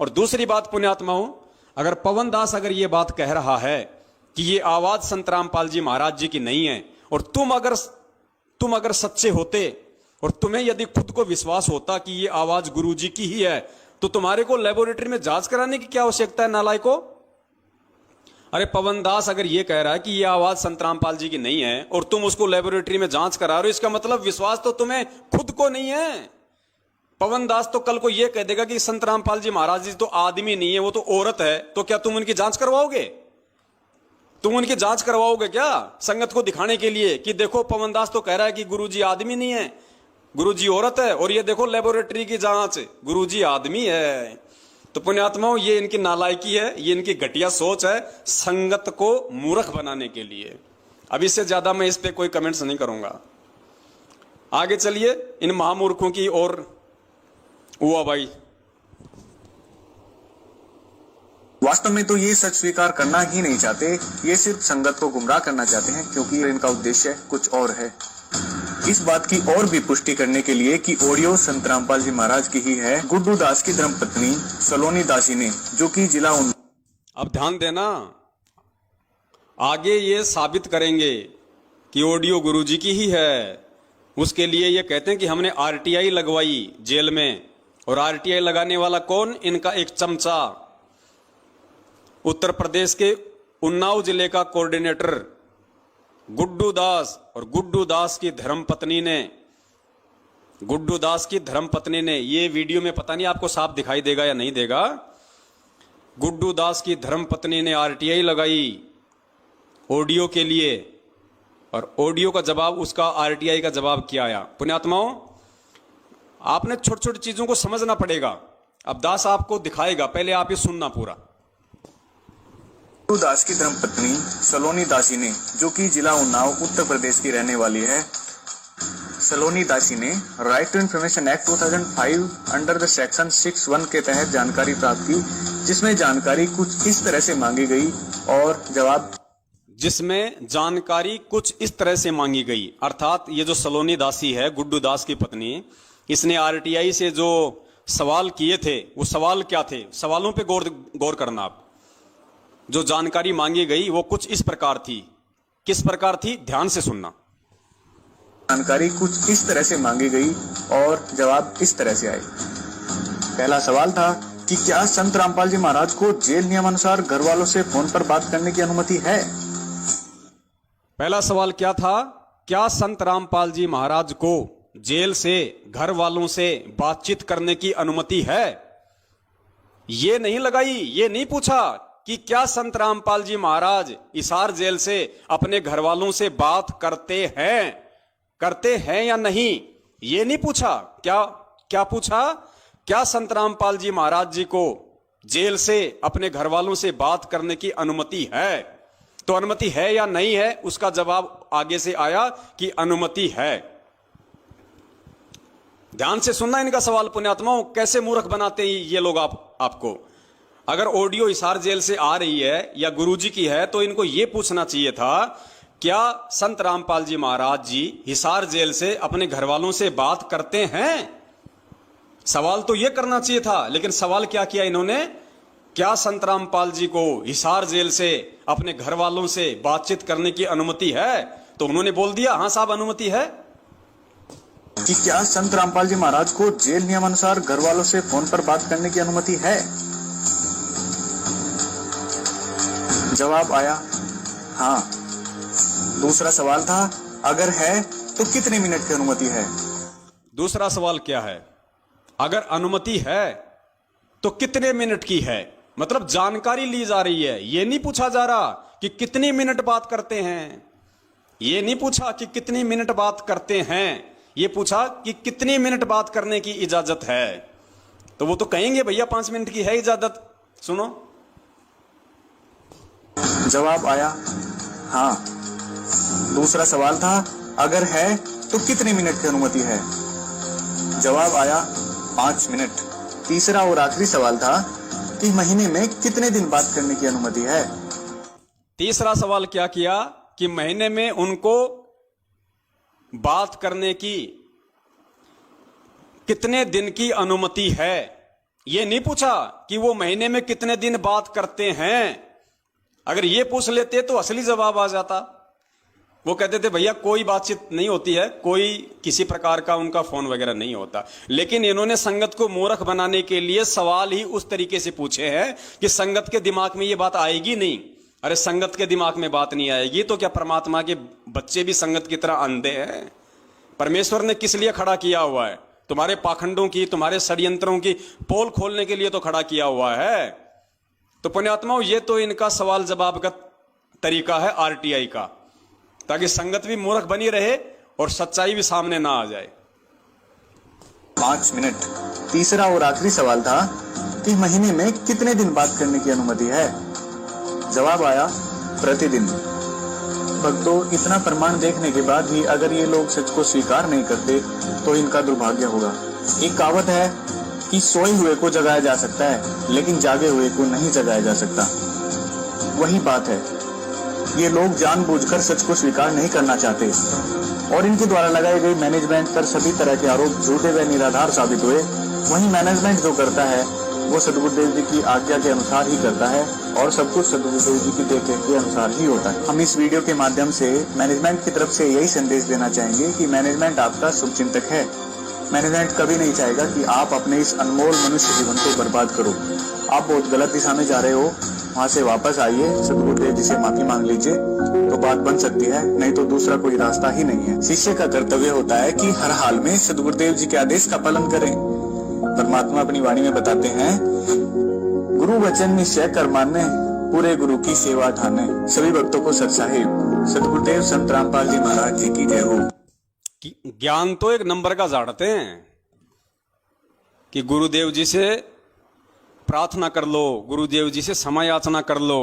[SPEAKER 1] और दूसरी बात पुण्यात्माओं, अगर पवनदास अगर ये बात कह रहा है कि ये आवाज संत रामपाल जी महाराज जी की नहीं है, और तुम अगर सच्चे होते और तुम्हें यदि खुद को विश्वास होता कि ये आवाज गुरु जी की ही है, तो तुम्हारे को लेबोरेटरी में जांच कराने की क्या आवश्यकता है नालायको? अरे पवनदास अगर ये कह रहा है कि ये आवाज संत रामपाल जी की नहीं है और तुम उसको लेबोरेटरी में जांच करा रहे हो, इसका मतलब विश्वास तो तुम्हें खुद को नहीं है। पवनदास तो कल को ये कह देगा कि संत रामपाल जी महाराज जी तो आदमी नहीं है, वो तो औरत है, तो क्या तुम उनकी जांच करवाओगे? तुम उनकी जांच करवाओगे क्या संगत को दिखाने के लिए कि देखो पवनदास तो कह रहा है कि गुरुजी आदमी नहीं है, गुरुजी औरत है, और ये देखो लेबोरेटरी की जांच, गुरुजी आदमी है। तो पुण्यात्माओं, ये इनकी नालायकी है, ये इनकी घटिया सोच है संगत को मूर्ख बनाने के लिए। अब इससे ज्यादा मैं इस पे कोई कमेंट्स नहीं करूंगा। आगे चलिए इन महामूर्खों की ओर। हुआ भाई,
[SPEAKER 4] वास्तव में तो ये सच स्वीकार करना ही नहीं चाहते, ये सिर्फ संगत को गुमराह करना चाहते हैं, क्योंकि इनका उद्देश्य कुछ और है। इस बात की और भी पुष्टि करने के लिए कि ऑडियो संत रामपाल जी महाराज की ही है, गुड्डू दास की धर्मपत्नी सलोनी दासी ने, जो कि जिला
[SPEAKER 1] अब ध्यान देना, आगे ये साबित करेंगे कि ऑडियो गुरुजी की ही है। उसके लिए ये कहते हैं कि हमने आरटीआई लगवाई जेल में, और आरटीआई लगाने वाला कौन? इनका एक चमचा, उत्तर प्रदेश के उन्नाव जिले का कोऑर्डिनेटर गुड्डू दास। और गुड्डू दास की धर्मपत्नी ने, ये वीडियो में पता नहीं आपको साफ दिखाई देगा या नहीं देगा, गुड्डू दास की धर्मपत्नी ने आरटीआई लगाई ऑडियो के लिए, और ऑडियो का जवाब, उसका आरटीआई का जवाब क्या आया? पुण्यात्माओं, आपने छोटी छोटी चीजों को समझना पड़ेगा। अब दास आपको दिखाएगा, पहले आप ये सुनना पूरा।
[SPEAKER 4] गुड्डू दास की धर्मपत्नी सलोनी दासी ने, जो कि जिला उन्नाव उत्तर प्रदेश की रहने वाली है, सलोनी दासी ने right to information act 2005 under the section 6(1) के तहत जानकारी प्राप्त की, जिसमें जानकारी कुछ इस तरह से मांगी गई और जवाब
[SPEAKER 1] जिसमें जानकारी कुछ इस तरह से मांगी गई। अर्थात ये जो सलोनी दासी है, गुड्डू दास की पत्नी, इसने आरटीआई से जो सवाल किए थे, वो सवाल क्या थे? सवालों पे गौर करना आप। जो जानकारी मांगी गई वो कुछ इस प्रकार थी। किस प्रकार थी? ध्यान से सुनना।
[SPEAKER 4] जानकारी कुछ इस तरह से मांगी गई और जवाब इस तरह से आए। पहला सवाल था कि क्या संत रामपाल जी महाराज को जेल नियमानुसार घर वालों से फोन पर बात करने की अनुमति है?
[SPEAKER 1] पहला सवाल क्या था? क्या संत रामपाल जी महाराज को जेल से घर वालों से बातचीत करने की अनुमति है? ये नहीं लगाई, ये नहीं पूछा कि क्या संत रामपाल जी महाराज हिसार जेल से अपने घर वालों से बात करते हैं या नहीं, ये नहीं पूछा। क्या पूछा? क्या संत रामपाल जी महाराज जी को जेल से अपने घर वालों से बात करने की अनुमति है? तो अनुमति है या नहीं है, उसका जवाब आगे से आया कि अनुमति है। ध्यान से सुनना इनका सवाल पुण्यात्माओं, कैसे मूर्ख बनाते हैं ये लोग आपको। अगर ऑडियो हिसार जेल से आ रही है या गुरुजी की है तो इनको यह पूछना चाहिए था, क्या संत रामपाल जी महाराज जी हिसार जेल से अपने घर वालों से बात करते हैं? सवाल तो यह करना चाहिए था, लेकिन सवाल क्या किया इन्होंने? क्या संत रामपाल जी को हिसार जेल से अपने घर वालों से बातचीत करने की अनुमति है? तो उन्होंने बोल दिया हाँ साहब अनुमति है।
[SPEAKER 4] कि क्या संत रामपाल जी महाराज को जेल नियमानुसार घर वालों से फोन पर बात करने की अनुमति है? जवाब आया हाँ। दूसरा सवाल था, अगर है तो कितने मिनट की अनुमति है?
[SPEAKER 1] दूसरा सवाल क्या है? अगर अनुमति है तो कितने मिनट की है, मतलब जानकारी ली जा रही है। यह नहीं पूछा जा रहा कि कितनी मिनट बात करते हैं, यह नहीं पूछा कि कितनी मिनट बात करते हैं, यह पूछा कि कितनी मिनट बात करने की इजाजत है। तो वो तो कहेंगे भैया 5 मिनट की है इजाजत। सुनो,
[SPEAKER 4] जवाब आया हाँ। दूसरा सवाल था, अगर है तो कितने मिनट की अनुमति है? जवाब आया 5 मिनट। तीसरा और आखिरी सवाल था कि महीने में कितने दिन बात करने की अनुमति है?
[SPEAKER 1] तीसरा सवाल क्या किया कि महीने में उनको बात करने की कितने दिन की अनुमति है। यह नहीं पूछा कि वो महीने में कितने दिन बात करते हैं। अगर ये पूछ लेते तो असली जवाब आ जाता। वो कहते थे भैया कोई बातचीत नहीं होती है, कोई किसी प्रकार का उनका फोन वगैरह नहीं होता। लेकिन इन्होंने संगत को मूर्ख बनाने के लिए सवाल ही उस तरीके से पूछे हैं कि संगत के दिमाग में ये बात आएगी नहीं। अरे संगत के दिमाग में बात नहीं आएगी तो क्या परमात्मा के बच्चे भी संगत की तरह अंधे हैं? परमेश्वर ने किस लिए खड़ा किया हुआ है? तुम्हारे पाखंडों की, तुम्हारे षड्यंत्रों की पोल खोलने के लिए तो खड़ा किया हुआ है। तो पुण्यात्माओं, ये तो इनका सवाल जवाब का तरीका है आरटीआई का, ताकि संगत भी मूर्ख बनी रहे और सच्चाई भी सामने ना आ जाए।
[SPEAKER 4] 5 मिनट। तीसरा और आखिरी सवाल था कि महीने में कितने दिन बात करने की अनुमति है? जवाब आया प्रतिदिन। भक्तों, इतना प्रमाण देखने के बाद भी अगर ये लोग सच को स्वीकार नहीं करते तो इनका दुर्भाग्य होगा। एक कहावत है कि सोए हुए को जगाया जा सकता है लेकिन जागे हुए को नहीं जगाया जा सकता। वही बात है, ये लोग जानबूझकर सच को स्वीकार नहीं करना चाहते और इनके द्वारा लगाई गई मैनेजमेंट पर सभी तरह के आरोप झूठे व निराधार साबित हुए। वही मैनेजमेंट जो करता है वो सदगुरुदेव जी की आज्ञा के अनुसार ही करता है और सब कुछ सदगुरुदेव जी की देखरेख के अनुसार ही होता है। हम इस वीडियो के माध्यम से मैनेजमेंट की तरफ से यही संदेश देना चाहेंगे कि मैनेजमेंट आपका शुभचिंतक है। मैनेजमेंट कभी नहीं चाहेगा कि आप अपने इस अनमोल मनुष्य जीवन को बर्बाद करो। आप बहुत गलत दिशा में जा रहे हो, वहाँ से वापस आइए, सदगुरुदेव जी से माफी मांग लीजिए तो बात बन सकती है, नहीं तो दूसरा कोई रास्ता ही नहीं है। शिष्य का कर्तव्य होता है कि हर हाल में सदगुरुदेव जी के आदेश का पालन करें। परमात्मा अपनी वाणी में बताते हैं, गुरु वचन निश्चय कर माने, पूरे गुरु की सेवा ठाने। सभी भक्तों को सत साहिब सदगुरुदेव संत रामपाल जी महाराज जी की जय हो।
[SPEAKER 1] ज्ञान तो एक नंबर का झाड़ते हैं कि गुरुदेव जी से प्रार्थना कर लो, गुरुदेव जी से क्षमा याचना कर लो।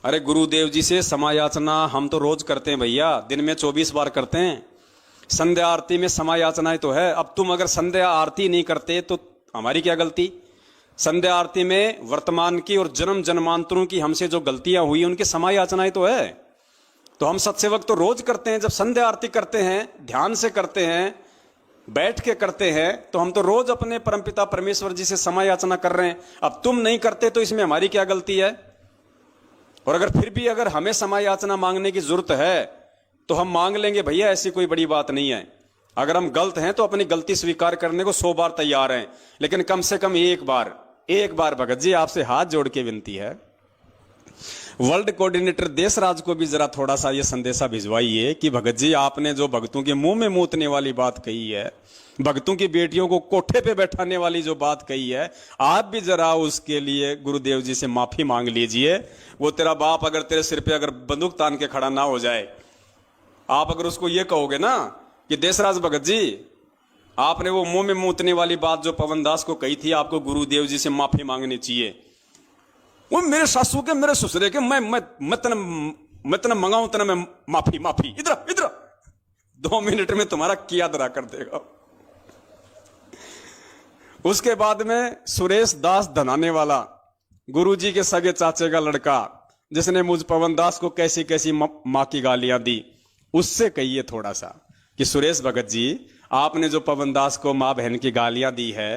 [SPEAKER 1] अरे गुरुदेव जी से क्षमा याचना हम तो रोज करते हैं भैया, दिन में 24 बार करते हैं। संध्या आरती में क्षमा याचना तो है। अब तुम अगर संध्या आरती नहीं करते तो हमारी क्या गलती? संध्या आरती में वर्तमान की और जन्म जन्मांतरों की हमसे जो गलतियां हुई उनकी क्षमा याचनाएं तो है। तो हम सत्सेवक तो रोज करते हैं, जब संध्या आरती करते हैं, ध्यान से करते हैं, बैठ के करते हैं, तो हम तो रोज अपने परमपिता परमेश्वर जी से क्षमा याचना कर रहे हैं। अब तुम नहीं करते तो इसमें हमारी क्या गलती है? और अगर फिर भी अगर हमें क्षमा याचना मांगने की जरूरत है तो हम मांग लेंगे भैया, ऐसी कोई बड़ी बात नहीं है। अगर हम गलत हैं तो अपनी गलती स्वीकार करने को 100 बार तैयार हैं, लेकिन कम से कम एक बार एक बार भगत जी आपसे हाथ जोड़ के विनती है, वर्ल्ड कोऑर्डिनेटर देशराज को भी जरा थोड़ा सा ये संदेशा भिजवाइए कि भगत जी आपने जो भक्तों के मुंह में मूतने वाली बात कही है, भक्तों की बेटियों को कोठे पे बैठाने वाली जो बात कही है, आप भी जरा उसके लिए गुरुदेव जी से माफी मांग लीजिए। वो तेरा बाप अगर तेरे सिर पे अगर बंदूक तान के खड़ा ना हो जाए, आप अगर उसको ये कहोगे ना कि देशराज भगत जी आपने वो मुंह में मूतने वाली बात जो पवन दास को कही थी, आपको गुरुदेव जी से माफी मांगनी चाहिए। वो मेरे सासू के मेरे ससुरे के मैं तना मंगाऊं तना मैं माफी इधर 2 मिनट में तुम्हारा किया दरा कर देगा। उसके बाद में सुरेश दास धनाने वाला, गुरुजी के सगे चाचे का लड़का, जिसने मुझ पवन दास को कैसी कैसी मां की गालियां दी, उससे कहिए थोड़ा सा कि सुरेश भगत जी आपने जो पवन दास को मां बहन की गालियां दी है,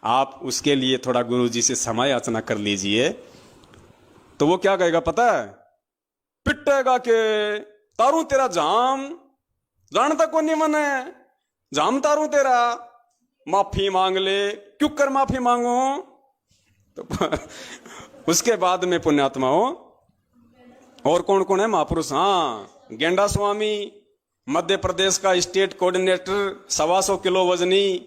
[SPEAKER 1] आप उसके लिए थोड़ा गुरुजी से क्षमा याचना कर लीजिए। तो वो क्या कहेगा पता है? पिटेगा के तारू तेरा जाम जानता को नहीं मने जाम तारू तेरा, माफी मांग ले, क्यों कर माफी मांगो। तो उसके बाद में पुण्यात्माओं और कौन कौन है महापुरुष? हाँ, गेंडा स्वामी मध्य प्रदेश का स्टेट कोऑर्डिनेटर, 125 किलो वजनी,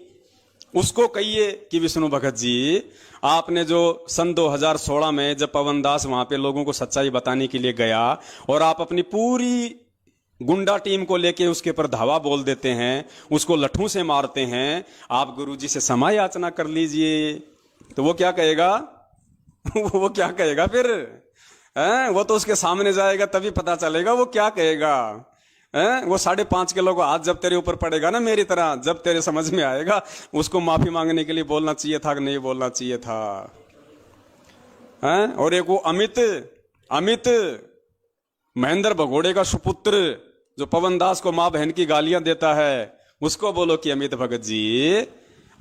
[SPEAKER 1] उसको कहिए कि विष्णु भगत जी आपने जो सन 2016 में जब पवन दास वहां पे लोगों को सच्चाई बताने के लिए गया और आप अपनी पूरी गुंडा टीम को लेके उसके ऊपर धावा बोल देते हैं, उसको लठों से मारते हैं, आप गुरुजी से क्षमा याचना कर लीजिए। तो वो क्या कहेगा? वो क्या कहेगा फिर? वो तो उसके सामने जाएगा तभी पता चलेगा वो क्या कहेगा। वो 5.5 किलो का हाथ जब तेरे ऊपर पड़ेगा ना मेरी तरह, जब तेरे समझ में आएगा उसको माफी मांगने के लिए बोलना चाहिए था कि नहीं बोलना चाहिए था। और एक वो अमित महेंद्र भगोड़े का सुपुत्र जो पवन दास को मां बहन की गालियां देता है, उसको बोलो कि अमित भगत जी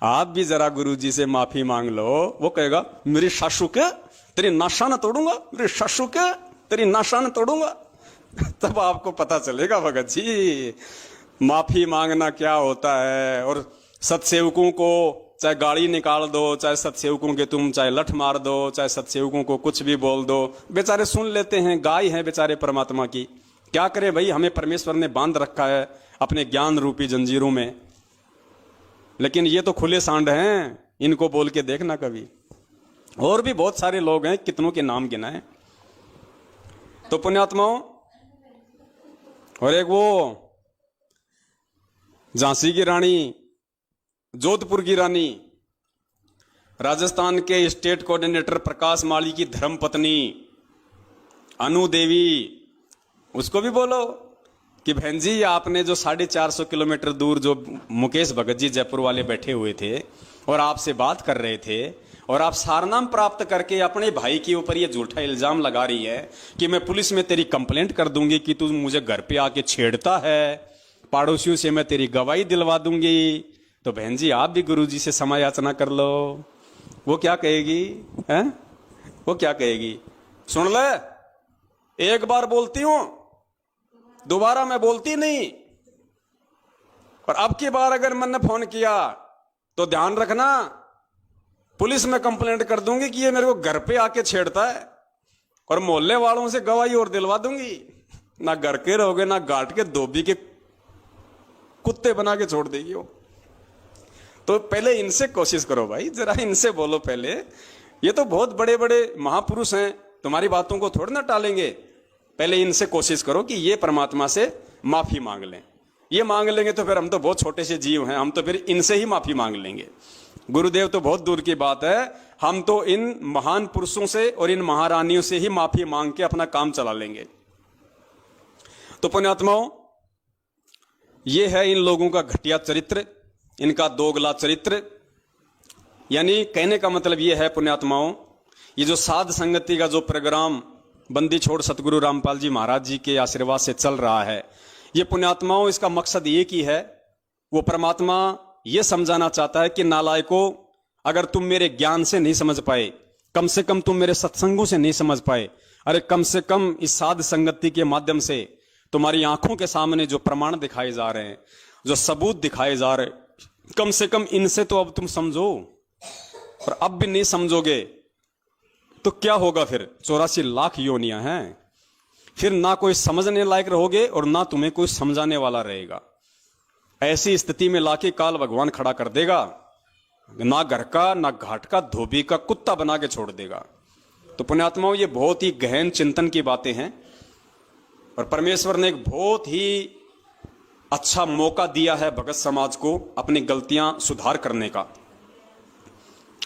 [SPEAKER 1] आप भी जरा गुरुजी से माफी मांग लो। वो कहेगा मेरी सासू के तेरी नाशा न तोड़ूंगा, मेरी सासू के तेरी नाशा न तोड़ूंगा। तब आपको पता चलेगा भगत जी माफी मांगना क्या होता है। और सत्सेवकों को चाहे गाड़ी निकाल दो, चाहे सत्सेवकों के तुम चाहे लठ मार दो, चाहे सत्सेवकों को कुछ भी बोल दो, बेचारे सुन लेते हैं, गाय हैं बेचारे परमात्मा की। क्या करे भाई, हमें परमेश्वर ने बांध रखा है अपने ज्ञान रूपी जंजीरों में, लेकिन ये तो खुले सांड हैं, इनको बोल के देखना कभी। और भी बहुत सारे लोग हैं, कितनों के नाम गिनाए। तो पुण्यात्माओं, और एक वो झांसी की रानी, जोधपुर की रानी, राजस्थान के स्टेट कोऑर्डिनेटर प्रकाश माली की धर्मपत्नी अनु देवी, उसको भी बोलो कि बहन जी आपने जो 450 किलोमीटर दूर जो मुकेश भगत जी जयपुर वाले बैठे हुए थे और आपसे बात कर रहे थे और आप सारनाम प्राप्त करके अपने भाई के ऊपर ये झूठा इल्जाम लगा रही है कि मैं पुलिस में तेरी कंप्लेंट कर दूंगी कि तू मुझे घर पे आके छेड़ता है, पड़ोसियों से मैं तेरी गवाही दिलवा दूंगी। तो बहन जी आप भी गुरुजी से क्षमा याचना कर लो। वो क्या कहेगी? हैं? वो क्या कहेगी? सुन ले, एक बार बोलती हूं, दोबारा मैं बोलती नहीं, और अब की बार अगर मैंने फोन किया तो ध्यान रखना, पुलिस में कंप्लेंट कर दूंगी कि ये मेरे को घर पे आके छेड़ता है, और मोहल्ले वालों से गवाही और दिलवा दूंगी। ना घर के रहोगे ना घाट के धोबी के कुत्ते बना के छोड़ देगी वो। तो पहले इनसे कोशिश करो भाई, जरा इनसे बोलो पहले। ये तो बहुत बड़े बड़े महापुरुष हैं, तुम्हारी बातों को थोड़ी ना टालेंगे। पहले इनसे कोशिश करो कि ये परमात्मा से माफी मांग लें। ये मांग लेंगे तो फिर हम तो बहुत छोटे से जीव हैं, हम तो फिर इनसे ही माफी मांग लेंगे। गुरुदेव तो बहुत दूर की बात है, हम तो इन महान पुरुषों से और इन महारानियों से ही माफी मांग के अपना काम चला लेंगे। तो पुण्यात्माओं, ये है इन लोगों का घटिया चरित्र, इनका दोगला चरित्र। यानी कहने का मतलब ये है पुण्यात्माओं, ये जो साध संगति का जो प्रोग्राम बंदी छोड़ सतगुरु रामपाल जी महाराज जी के आशीर्वाद से चल रहा है, ये पुण्यात्माओं इसका मकसद एक ही है। वो परमात्मा ये समझाना चाहता है कि नालायकों, अगर तुम मेरे ज्ञान से नहीं समझ पाए, कम से कम तुम मेरे सत्संगों से नहीं समझ पाए, अरे कम से कम इस साध संगति के माध्यम से तुम्हारी आंखों के सामने जो प्रमाण दिखाए जा रहे हैं, जो सबूत दिखाए जा रहे हैं, कम से कम इनसे तो अब तुम समझो। और अब भी नहीं समझोगे तो क्या होगा फिर? 84 लाख योनियां हैं, फिर ना कोई समझने लायक रहोगे और ना तुम्हें कोई समझाने वाला रहेगा। ऐसी स्थिति में लाके काल भगवान खड़ा कर देगा, ना घर का ना घाट का धोबी का कुत्ता बना के छोड़ देगा। तो पुण्यात्माओं, ये बहुत ही गहन चिंतन की बातें हैं और परमेश्वर ने एक बहुत ही अच्छा मौका दिया है भगत समाज को अपनी गलतियां सुधार करने का।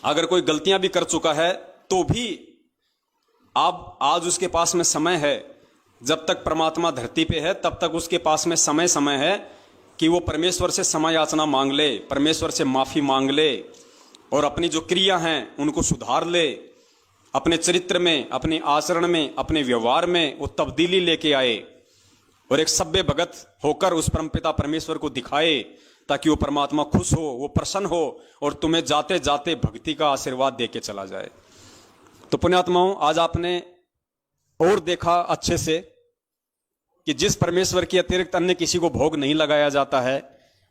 [SPEAKER 1] अगर कोई गलतियां भी कर चुका है तो भी अब आज उसके पास में समय है, जब तक परमात्मा धरती पे है तब तक उसके पास में समय है कि वो परमेश्वर से क्षमा याचना मांग ले, परमेश्वर से माफी मांग ले और अपनी जो क्रिया हैं उनको सुधार ले, अपने चरित्र में, अपने आचरण में, अपने व्यवहार में वो तब्दीली लेके आए और एक सभ्य भगत होकर उस परमपिता परमेश्वर को दिखाए, ताकि वो परमात्मा खुश हो, वो प्रसन्न हो और तुम्हें जाते जाते भक्ति का आशीर्वाद देके चला जाए। तो पुण्यात्माओं, आज आपने और देखा अच्छे से कि जिस परमेश्वर के अतिरिक्त अन्य किसी को भोग नहीं लगाया जाता है,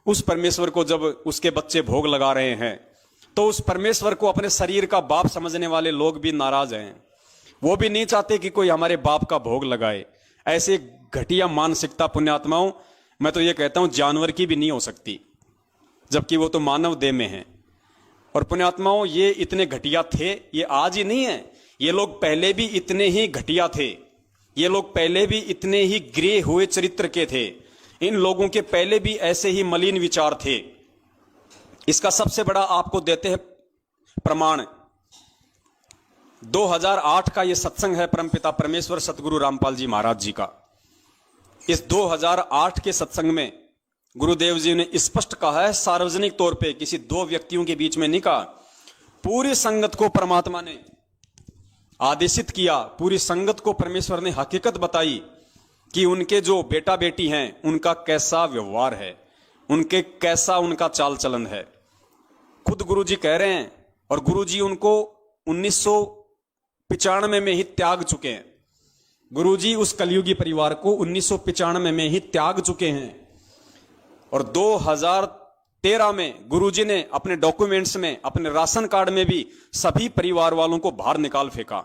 [SPEAKER 1] उस परमेश्वर को जब उसके बच्चे भोग लगा रहे हैं तो उस परमेश्वर को अपने शरीर का बाप समझने वाले लोग भी नाराज हैं। वो भी नहीं चाहते कि कोई हमारे बाप का भोग लगाए। ऐसे घटिया मानसिकता पुण्यात्माओं, मैं तो ये कहता हूं जानवर की भी नहीं हो सकती, जबकि वो तो मानव देह में है। और पुण्यात्माओं, ये इतने घटिया थे, ये आज ही नहीं है, ये लोग पहले भी इतने ही घटिया थे, ये लोग पहले भी इतने ही गिरे हुए चरित्र के थे, इन लोगों के पहले भी ऐसे ही मलिन विचार थे। इसका सबसे बड़ा आपको देते हैं प्रमाण, 2008 का ये सत्संग है परमपिता परमेश्वर सतगुरु रामपाल जी महाराज जी का। इस 2008 के सत्संग में गुरुदेव जी ने स्पष्ट कहा है, सार्वजनिक तौर पे, किसी दो व्यक्तियों के बीच में नहीं कहा, पूरी संगत को परमात्मा ने आदेशित किया, पूरी संगत को परमेश्वर ने हकीकत बताई कि उनके जो बेटा बेटी हैं उनका कैसा व्यवहार है, उनके कैसा उनका चाल चलन है। खुद गुरुजी कह रहे हैं, और गुरुजी उनको 1995 में ही त्याग चुके हैं। गुरुजी उस कलयुगी परिवार को 1995 में ही त्याग चुके हैं और 2013 में गुरुजी ने अपने डॉक्यूमेंट्स में, अपने राशन कार्ड में भी सभी परिवार वालों को बाहर निकाल फेंका।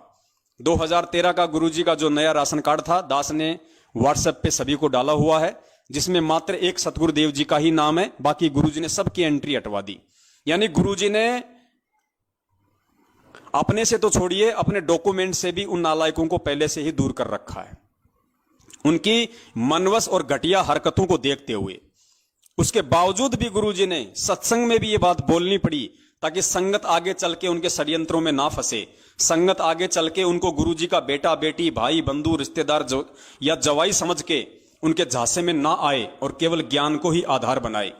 [SPEAKER 1] 2013 का गुरुजी का जो नया राशन कार्ड था, दास ने व्हाट्सएप पे सभी को डाला हुआ है, जिसमें मात्र एक सतगुरुदेव जी का ही नाम है, बाकी गुरुजी ने सबकी एंट्री हटवा दी। यानी गुरुजी ने अपने से तो छोड़िए, अपने डॉक्यूमेंट से भी उन नालायकों को पहले से ही दूर कर रखा है, उनकी मनवस और घटिया हरकतों को देखते हुए। उसके बावजूद भी गुरुजी ने सत्संग में भी ये बात बोलनी पड़ी, ताकि संगत आगे चल के उनके षड्यंत्रों में ना फंसे, संगत आगे चल के उनको गुरुजी का बेटा बेटी, भाई बंधु, रिश्तेदार या जवाई समझ के उनके झांसे में ना आए और केवल ज्ञान को ही आधार बनाए।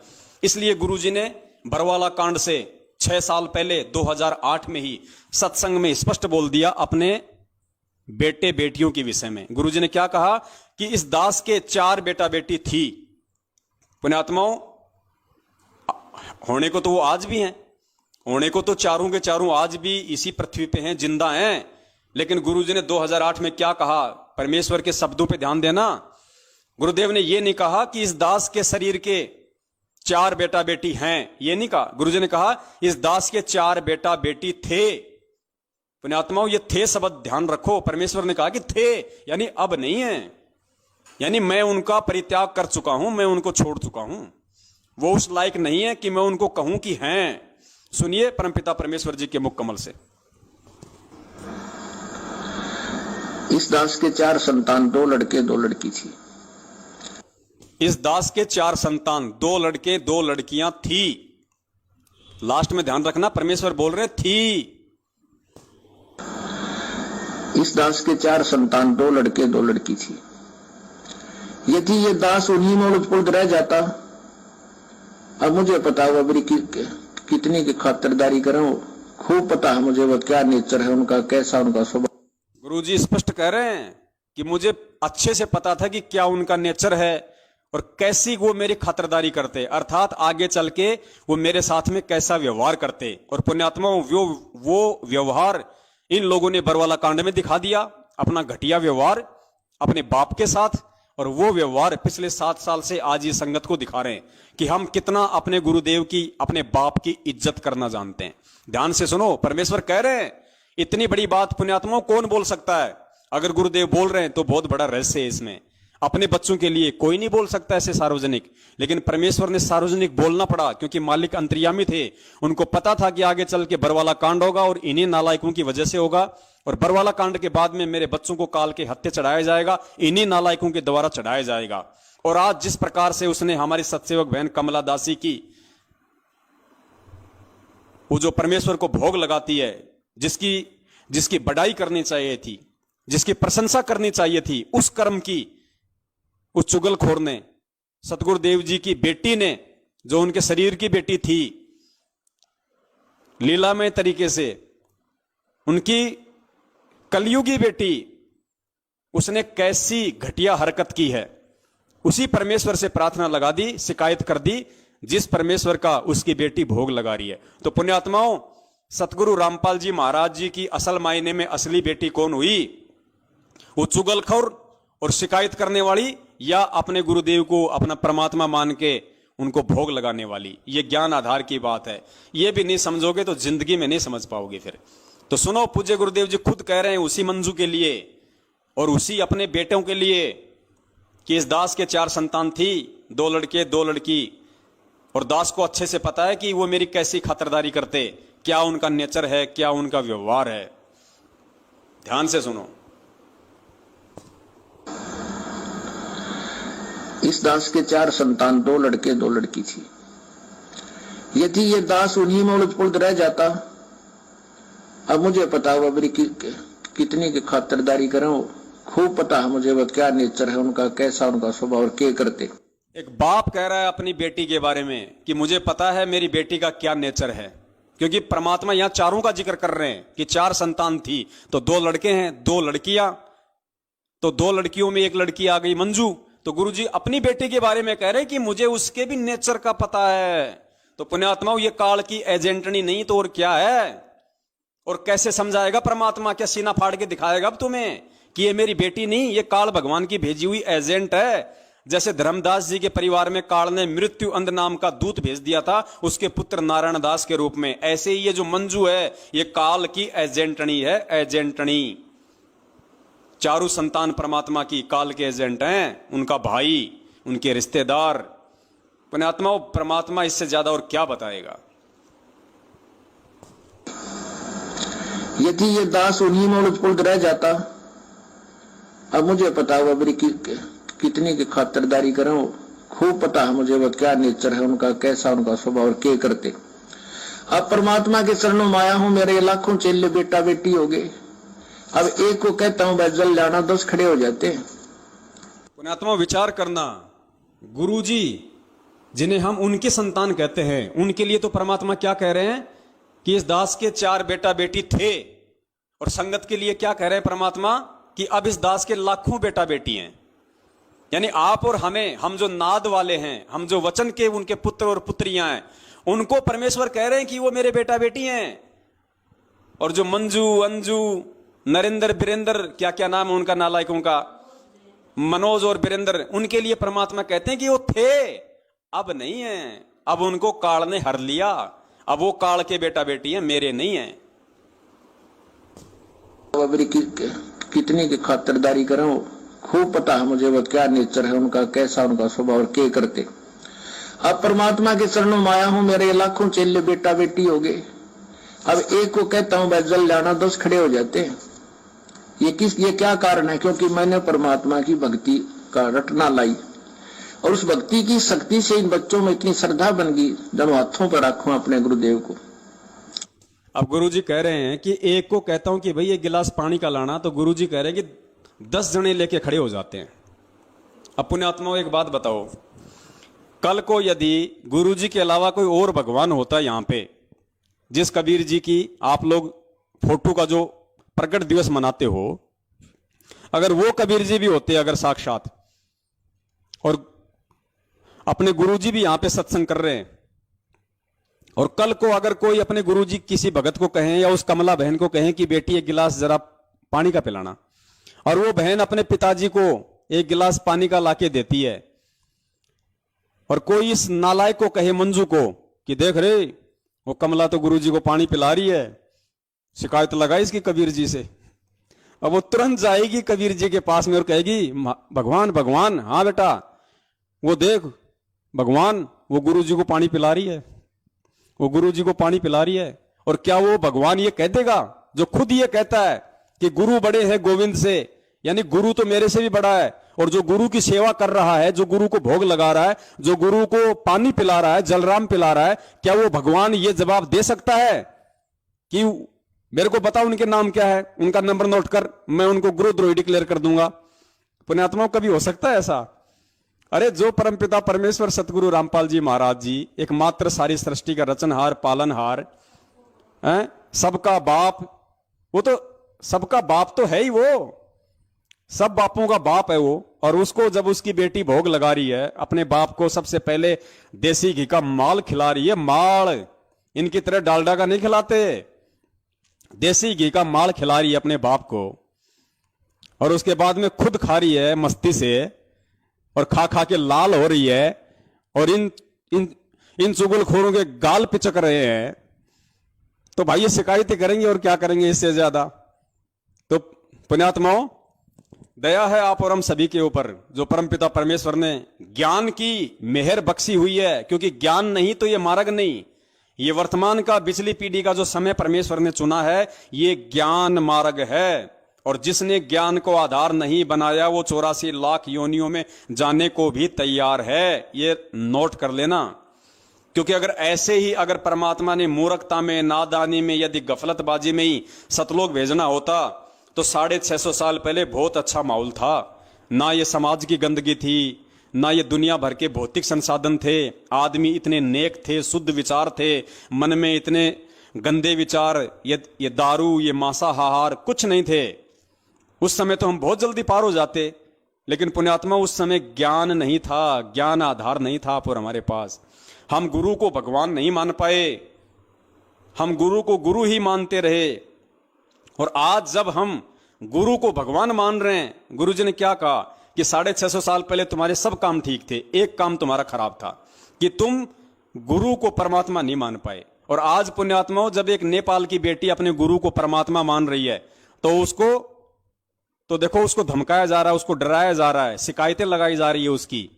[SPEAKER 1] इसलिए गुरुजी ने बरवाला कांड से 6 साल पहले 2008 में ही सत्संग में स्पष्ट बोल दिया अपने बेटे बेटियों के विषय में। गुरुजी ने क्या कहा कि इस दास के 4 बेटा बेटी थी। पुण्यात्माओं, होने को तो वो आज भी हैं, होने को तो चारों के चारों आज भी इसी पृथ्वी पे हैं, जिंदा हैं। लेकिन गुरुजी ने 2008 में क्या कहा, परमेश्वर के शब्दों पे ध्यान देना। गुरुदेव ने ये नहीं कहा कि इस दास के शरीर के 4 बेटा बेटी हैं, ये नहीं कहा। गुरुजी ने कहा इस दास के 4 बेटा बेटी थे। पुण्यात्माओं, ये थे शब्द ध्यान रखो। परमेश्वर ने कहा कि थे, यानी अब नहीं है, यानी मैं उनका परित्याग कर चुका हूं, मैं उनको छोड़ चुका हूं। वो उस लायक नहीं है कि मैं उनको कहूं कि हैं। सुनिए परमपिता परमेश्वर जी के मुख कमल से।
[SPEAKER 3] इस दास के 4 संतान, 2 लड़के 2 लड़की थी।
[SPEAKER 1] इस दास के 4 संतान, 2 लड़के 2 लड़कियां थी। लास्ट में ध्यान रखना, परमेश्वर बोल रहे थी।
[SPEAKER 3] इस दास के 4 संतान, 2 लड़के 2 लड़की थी। यदि ये दास उन्हीं में उलझ रह जाता, अब मुझे पता हुआ मेरी कितनी की खातिरदारी करूं, खूब पता है मुझे वो क्या नेचर है उनका, कैसा उनका स्वभाव।
[SPEAKER 1] गुरुजी स्पष्ट कह रहे हैं कि मुझे अच्छे से पता था कि क्या उनका नेचर है और कैसी वो मेरी खातिरदारी करते, अर्थात आगे चल के वो मेरे साथ में कैसा व्यवहार करते। और पुण्यात्मा, वो व्यवहार इन लोगों ने बरवाला कांड में दिखा दिया, अपना घटिया व्यवहार अपने बाप के साथ और वो व्यवहार पिछले 7 साल से आज ये संगत को दिखा रहे हैं कि हम कितना अपने गुरुदेव की, अपने बाप की इज्जत करना जानते हैं। ध्यान से सुनो, परमेश्वर कह रहे हैं इतनी बड़ी बात पुण्यात्माओं कौन बोल सकता है? अगर गुरुदेव बोल रहे हैं तो बहुत बड़ा रहस्य है इसमें। अपने बच्चों के लिए कोई नहीं बोल सकता ऐसे सार्वजनिक, लेकिन परमेश्वर ने सार्वजनिक बोलना पड़ा क्योंकि मालिक अंतर्यामी थे। उनको पता था कि आगे चल के बरवाला कांड होगा और इन्हीं नालायकों की वजह से होगा, और बरवाला कांड के बाद में मेरे बच्चों को काल के हत्या चढ़ाया जाएगा, इन्हीं नालायकों के द्वारा चढ़ाया जाएगा। और आज जिस प्रकार से उसने हमारी सत्सेवक बहन कमला दासी की, वो जो परमेश्वर को भोग लगाती है, जिसकी बड़ाई करनी चाहिए थी, जिसकी प्रशंसा करनी चाहिए थी, उस कर्म की उस चुगलखोर ने, सतगुरुदेव जी की बेटी ने, जो उनके शरीर की बेटी थी, लीलामय तरीके से उनकी कलयुगी बेटी, उसने कैसी घटिया हरकत की है। उसी परमेश्वर से प्रार्थना लगा दी, शिकायत कर दी, जिस परमेश्वर का उसकी बेटी भोग लगा रही है। तो पुण्यात्माओं, सतगुरु रामपाल जी महाराज जी की असल मायने में असली बेटी कौन हुई? वो चुगलखोर और शिकायत करने वाली, या अपने गुरुदेव को अपना परमात्मा मान के उनको भोग लगाने वाली? ये ज्ञान आधार की बात है। ये भी नहीं समझोगे तो जिंदगी में नहीं समझ पाओगे फिर। तो सुनो, पूज्य गुरुदेव जी खुद कह रहे हैं उसी मंजू के लिए और उसी अपने बेटों के लिए कि इस दास के 4 संतान थी, 2 लड़के 2 लड़की, और दास को अच्छे से पता है कि वो मेरी कैसी खातिरदारी करते, क्या उनका नेचर है, क्या उनका व्यवहार है। ध्यान से सुनो।
[SPEAKER 3] इस दास के 4 संतान, 2 लड़के 2 लड़की थी। यदि ये दास उन्हीं में उलझ पुलझ रह जाता, अब मुझे पता हुआ मेरी कितनी की खातिरदारी करें, खूब पता है मुझे वह क्या नेचर है उनका, कैसा उनका स्वभाव और क्या करते।
[SPEAKER 1] एक बाप कह रहा है अपनी बेटी के बारे में कि मुझे पता है मेरी बेटी का क्या नेचर है, क्योंकि परमात्मा यहां 4 का जिक्र कर रहे हैं कि 4 संतान थी, तो 2 लड़के हैं, 2 लड़कियां, तो 2 लड़कियों में एक लड़की आ गई मंजू। तो गुरुजी अपनी बेटी के बारे में कह रहे हैं कि मुझे उसके भी नेचर का पता है। तो पुण्यात्माओं, ये काल की एजेंटनी नहीं तो और क्या है? और कैसे समझाएगा परमात्मा? क्या सीना फाड़ के दिखाएगा अब तुम्हें कि ये मेरी बेटी नहीं, ये काल भगवान की भेजी हुई एजेंट है? जैसे धर्मदास जी के परिवार में काल ने मृत्यु अंध नाम का दूत भेज दिया था उसके पुत्र नारायण दास के रूप में, ऐसे ही ये जो मंजू है ये काल की एजेंटनी है, एजेंटनी। 4 संतान परमात्मा की काल के एजेंट हैं, उनका भाई, उनके रिश्तेदार। पुण्यात्मा, परमात्मा इससे ज्यादा और क्या बताएगा?
[SPEAKER 3] यदि ये दास उन्हीं में उलझ पुलझ रह जाता, अब मुझे पता हुआ मेरी कितनी की खातिरदारी करें, खूब पता है मुझे वह क्या नेचर है उनका, कैसा उनका स्वभाव और क्या करते। अब परमात्मा के चरणों में आया हूं, मेरे लाखों चेले बेटा बेटी हो गए। अब एक को कहता हूं जल जाना, 10 खड़े हो जाते हैं।
[SPEAKER 1] पुण्यात्मा, विचार करना, गुरुजी जिन्हें हम उनके संतान कहते हैं, उनके लिए तो परमात्मा क्या कह रहे हैं कि इस दास के 4 बेटा बेटी थे, और संगत के लिए क्या कह रहे हैं परमात्मा कि अब इस दास के लाखों बेटा बेटी हैं। यानी आप और हमें, हम जो नाद वाले हैं, हम जो वचन के उनके पुत्र और पुत्रियां हैं, उनको परमेश्वर कह रहे हैं कि वो मेरे बेटा बेटी हैं। और जो मंजू, अंजू, नरेंद्र, बीरेंद्र, क्या क्या नाम है उनका नालायकों का, मनोज और बीरेंद्र, उनके लिए परमात्मा कहते हैं कि वो थे, अब नहीं है, अब उनको काल ने हर लिया, अब वो काल के बेटा बेटी हैं, मेरे नहीं है।
[SPEAKER 3] मेरी कितनी की खातिरदारी करें, खूब पता है मुझे वह क्या नेचर है उनका, कैसा उनका स्वभाव और क्या करते। अब परमात्मा के चरणों में आया हूं, मेरे लाखों चेले बेटा बेटी हो गए। अब एक को कहता हूं जल जाना, 10 खड़े हो जाते हैं। ये क्या कारण है? क्योंकि मैंने परमात्मा की भक्ति का रटना लाई, और उस भक्ति की शक्ति से इन बच्चों में इतनी श्रद्धा बन गई, जब हाथों पर रखूं अपने गुरुदेव को।
[SPEAKER 1] अब गुरुजी कह रहे हैं कि एक को कहता हूं कि भाई 1 गिलास पानी का लाना, तो गुरुजी कह रहे हैं कि 10 जने लेके खड़े हो जाते हैं। अब पुण्यात्माओं, एक बात बताओ, कल को यदि गुरुजी के अलावा कोई और भगवान होता है यहां पे, जिस कबीर जी की आप लोग फोटो का जो प्रकट दिवस मनाते हो, अगर वो कबीर जी भी होते अगर साक्षात, और अपने गुरुजी भी यहां पे सत्संग कर रहे हैं, और कल को अगर कोई अपने गुरुजी किसी भगत को कहें या उस कमला बहन को कहें कि बेटी 1 गिलास जरा पानी का पिलाना, और वो बहन अपने पिताजी को एक गिलास पानी का लाके देती है, और कोई इस नालायक को कहे, मंजू को, कि देख रे वो कमला तो गुरुजी को पानी पिला रही है, शिकायत लगाई इसकी कबीर जी से। अब वो तुरंत जाएगी कबीर जी के पास में और कहेगी, भगवान भगवान, हाँ बेटा वो देख भगवान वो गुरुजी को पानी पिला रही है, वो गुरुजी को पानी पिला रही है। और क्या वो भगवान ये कह देगा जो खुद ये कहता है कि गुरु बड़े हैं गोविंद से, यानी गुरु तो मेरे से भी बड़ा है, और जो गुरु की सेवा कर रहा है, जो गुरु को भोग लगा रहा है, जो गुरु को पानी पिला रहा है, जलराम पिला रहा है, क्या वो भगवान ये जवाब दे सकता है कि मेरे को बता उनके नाम क्या है, उनका नंबर नोट कर, मैं उनको गुरुद्रोही डिक्लेयर कर दूंगा? पुण्यात्माओं, कभी हो सकता है ऐसा? अरे जो परमपिता परमेश्वर सतगुरु रामपाल जी महाराज जी, एकमात्र सारी सृष्टि का रचनहार पालनहार, सबका बाप, वो तो सबका बाप तो है ही, वो सब बापों का बाप है वो। और उसको जब उसकी बेटी भोग लगा रही है, अपने बाप को सबसे पहले देसी घी का माल खिला रही है, माल, इनकी तरह डालडा का नहीं खिलाते, देसी घी का माल खिला रही है अपने बाप को, और उसके बाद में खुद खा रही है मस्ती से, और खा खा के लाल हो रही है, और इन चुगलखोरों के गाल पिचक रहे हैं। तो भाई ये शिकायतें करेंगे और क्या करेंगे इससे ज्यादा। तो पुण्यात्माओं, दया है आप और हम सभी के ऊपर, जो परमपिता परमेश्वर ने ज्ञान की मेहर बख्शी हुई है, क्योंकि ज्ञान नहीं तो ये मार्ग नहीं, ये वर्तमान का पिछली पीढ़ी का जो समय परमेश्वर ने चुना है, ये ज्ञान मार्ग है। और जिसने ज्ञान को आधार नहीं बनाया, वो 84 लाख योनियों में जाने को भी तैयार है, ये नोट कर लेना। क्योंकि अगर ऐसे ही अगर परमात्मा ने मूर्खता में, नादानी में, यदि गफलतबाजी में ही सतलोक भेजना होता, तो 650 साल पहले बहुत अच्छा माहौल था। ना ये समाज की गंदगी थी, ना ये दुनिया भर के भौतिक संसाधन थे, आदमी इतने नेक थे, शुद्ध विचार थे, मन में इतने गंदे विचार, ये दारू, ये मांसाहार कुछ नहीं थे। उस समय तो हम बहुत जल्दी पार हो जाते, लेकिन पुण्यात्मा उस समय ज्ञान नहीं था, ज्ञान आधार नहीं था पर हमारे पास। हम गुरु को भगवान नहीं मान पाए, हम गुरु को गुरु ही मानते रहे। और आज जब हम गुरु को भगवान मान रहे हैं, गुरु जी ने क्या कहा कि 650 साल पहले तुम्हारे सब काम ठीक थे, एक काम तुम्हारा खराब था कि तुम गुरु को परमात्मा नहीं मान पाए। और आज पुण्यात्माओं, जब एक नेपाल की बेटी अपने गुरु को परमात्मा मान रही है, तो देखो उसको धमकाया जा रहा है, उसको डराया जा रहा है, शिकायतें लगाई जा रही है उसकी।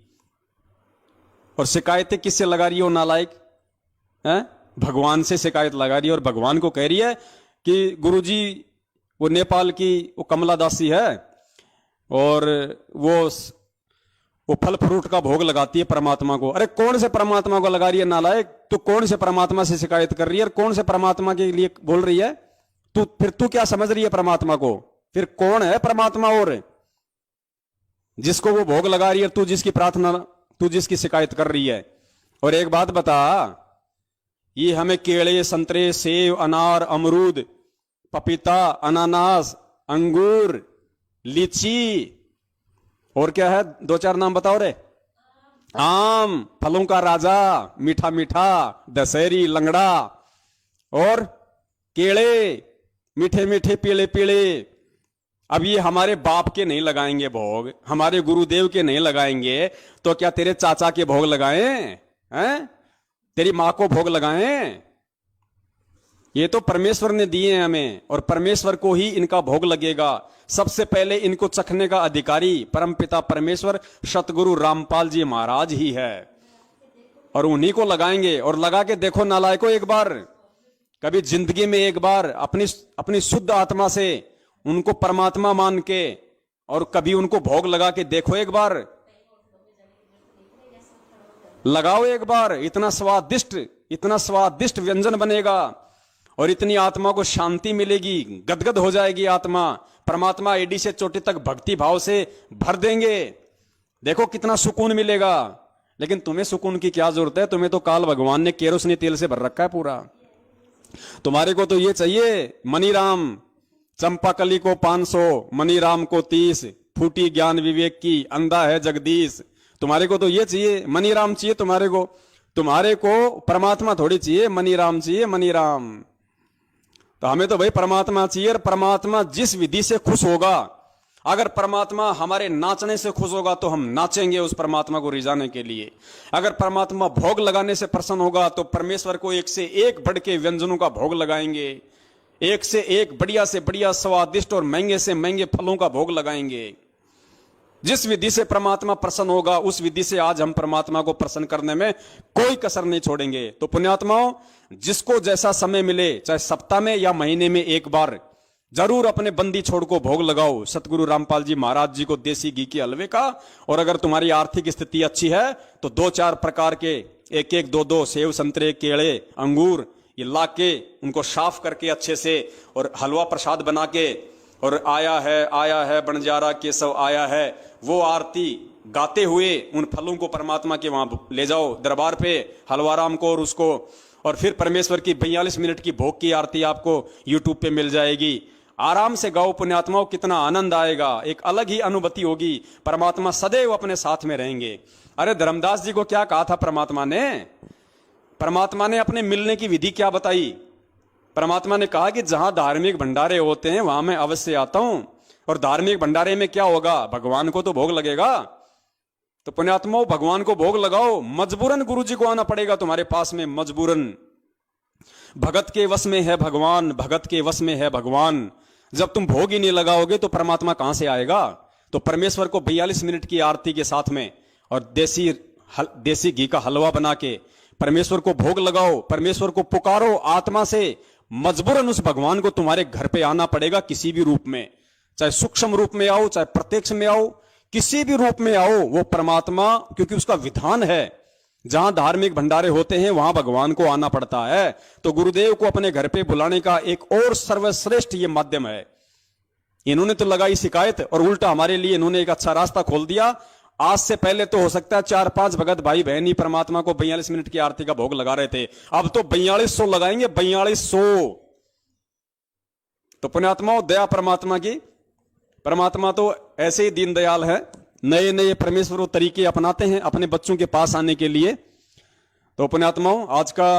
[SPEAKER 1] और शिकायतें किससे लगा रही है वो नालायक? भगवान से शिकायत लगा रही है, और भगवान को कह रही है कि गुरुजी वो नेपाल की वो कमला दासी है, और वो फल फ्रूट का भोग लगाती है परमात्मा को। अरे कौन से परमात्मा को लगा रही है नालायक? तू कौन से परमात्मा से शिकायत कर रही है, और कौन से परमात्मा के लिए बोल रही है? तू क्या समझ रही है परमात्मा को? फिर कौन है परमात्मा? और जिसको वो भोग लगा रही है, तू जिसकी प्रार्थना, तू जिसकी शिकायत कर रही है। और एक बात बता, ये हमें केले, संतरे, सेब, अनार, अमरूद, पपीता, अनानास, अंगूर, लीची, और क्या है, 2-4 नाम बताओ रे। आम, फलों का राजा, मीठा मीठा, दशहरी, लंगड़ा, और केले, मीठे मीठे, पीले पीले। अब ये हमारे बाप के नहीं लगाएंगे भोग, हमारे गुरुदेव के नहीं लगाएंगे, तो क्या तेरे चाचा के भोग लगाएं? हैं? तेरी मां को भोग लगाएं? ये तो परमेश्वर ने दिए हैं हमें, और परमेश्वर को ही इनका भोग लगेगा। सबसे पहले इनको चखने का अधिकारी परमपिता परमेश्वर सतगुरु रामपाल जी महाराज ही है, और उन्हीं को लगाएंगे। और लगा के देखो नालायकों, एक बार कभी जिंदगी में एक बार अपनी शुद्ध आत्मा से उनको परमात्मा मान के, और कभी उनको भोग लगा के देखो, एक बार लगाओ, एक बार। इतना स्वादिष्ट व्यंजन बनेगा, और इतनी आत्मा को शांति मिलेगी, गदगद हो जाएगी आत्मा। परमात्मा एडी से चोटी तक भक्ति भाव से भर देंगे, देखो कितना सुकून मिलेगा। लेकिन तुम्हें सुकून की क्या जरूरत है? तुम्हें तो काल भगवान ने केरोसिनी तेल से भर रखा है पूरा। तुम्हारे को तो ये चाहिए, मनीराम चंपाकली को 500, मनीराम को 30, फूटी ज्ञान विवेक की, अंधा है जगदीश। तुम्हारे को तो ये चाहिए, मनीराम चाहिए तुम्हारे को परमात्मा थोड़ी चाहिए, मनीराम चाहिए, मनीराम। तो हमें तो भाई परमात्मा चाहिए, और परमात्मा जिस विधि से खुश होगा, अगर परमात्मा हमारे नाचने से खुश होगा तो हम नाचेंगे उस परमात्मा को रिझाने के लिए। अगर परमात्मा भोग लगाने से प्रसन्न होगा तो परमेश्वर को एक से एक बढ़ के व्यंजनों का भोग लगाएंगे, एक से एक बढ़िया से बढ़िया स्वादिष्ट और महंगे से महंगे फलों का भोग लगाएंगे। जिस विधि से परमात्मा प्रसन्न होगा उस विधि से आज हम परमात्मा को प्रसन्न करने में कोई कसर नहीं छोड़ेंगे। तो पुण्यात्माओं, जिसको जैसा समय मिले, चाहे सप्ताह में या महीने में एक बार, जरूर अपने बंदी छोड़ को भोग लगाओ सतगुरु रामपाल जी महाराज जी को देसी घी के हलवे का। और अगर तुम्हारी आर्थिक स्थिति अच्छी है तो 2-4 प्रकार के 1-1, 2-2 सेव, संतरे, केले, अंगूर ये ला के उनको साफ करके अच्छे से और हलवा प्रसाद बना के, और आया है बंजारा केशव आया है, वो आरती गाते हुए उन फलों को परमात्मा के वहां ले जाओ दरबार पे हलवाराम को, और उसको, और फिर परमेश्वर की 42 मिनट की भोग की आरती आपको यूट्यूब पे मिल जाएगी। आराम से गाओ पुण्यात्माओं, कितना आनंद आएगा, एक अलग ही अनुभूति होगी। परमात्मा सदैव अपने साथ में रहेंगे। अरे धर्मदास जी को क्या कहा था परमात्मा ने? परमात्मा ने अपने मिलने की विधि क्या बताई? परमात्मा ने कहा कि जहां धार्मिक भंडारे होते हैं वहां मैं अवश्य आता हूं। और धार्मिक भंडारे में क्या होगा? भगवान को तो भोग लगेगा। तो पुण्यात्माओं, भगवान को भोग लगाओ। मजबूरन गुरु जी को आना पड़ेगा तुम्हारे पास में, मजबूरन। भगत के वश में है भगवान, भगत के वश में है भगवान। जब तुम भोग ही नहीं लगाओगे तो परमात्मा कहां से आएगा? तो परमेश्वर को 42 मिनट की आरती के साथ में और देसी घी का हलवा बना के परमेश्वर को भोग लगाओ, परमेश्वर को पुकारो आत्मा से। मजबूरन उस भगवान को तुम्हारे घर पे आना पड़ेगा किसी भी रूप में, चाहे सूक्ष्म रूप में आओ, चाहे प्रत्यक्ष में आओ, किसी भी रूप में आओ, वो परमात्मा, क्योंकि उसका विधान है जहां धार्मिक भंडारे होते हैं वहां भगवान को आना पड़ता है। तो गुरुदेव को अपने घर पे बुलाने का एक और सर्वश्रेष्ठ ये माध्यम है। इन्होंने तो लगाई शिकायत और उल्टा हमारे लिए इन्होंने एक अच्छा रास्ता खोल दिया। आज से पहले तो हो सकता है 4-5 भगत भाई बहन ही परमात्मा को 42 मिनट की आरती का भोग लगा रहे थे, अब तो 4200 लगाएंगे, 4200। तो पुण्यात्माओं, दया परमात्मा की। परमात्मा तो ऐसे ही दीनदयाल है, नए नए परमेश्वर वो तरीके अपनाते हैं अपने बच्चों के पास आने के लिए। तो पुण्यात्माओं, आज का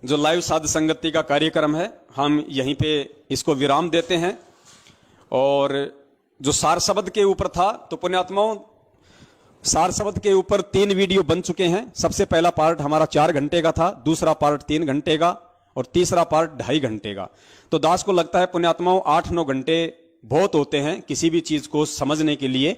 [SPEAKER 1] जो लाइव साध संगति का कार्यक्रम है हम यहीं पे इसको विराम देते हैं। और जो सार शब्द के ऊपर था, तो पुण्यात्माओं सार शब्द के ऊपर 3 वीडियो बन चुके हैं। सबसे पहला पार्ट हमारा 4 घंटे का था, दूसरा पार्ट 3 घंटे का और तीसरा पार्ट 2.5 घंटे का। तो दास को लगता है पुण्यात्माओं 8-9 घंटे बहुत होते हैं किसी भी चीज को समझने के लिए।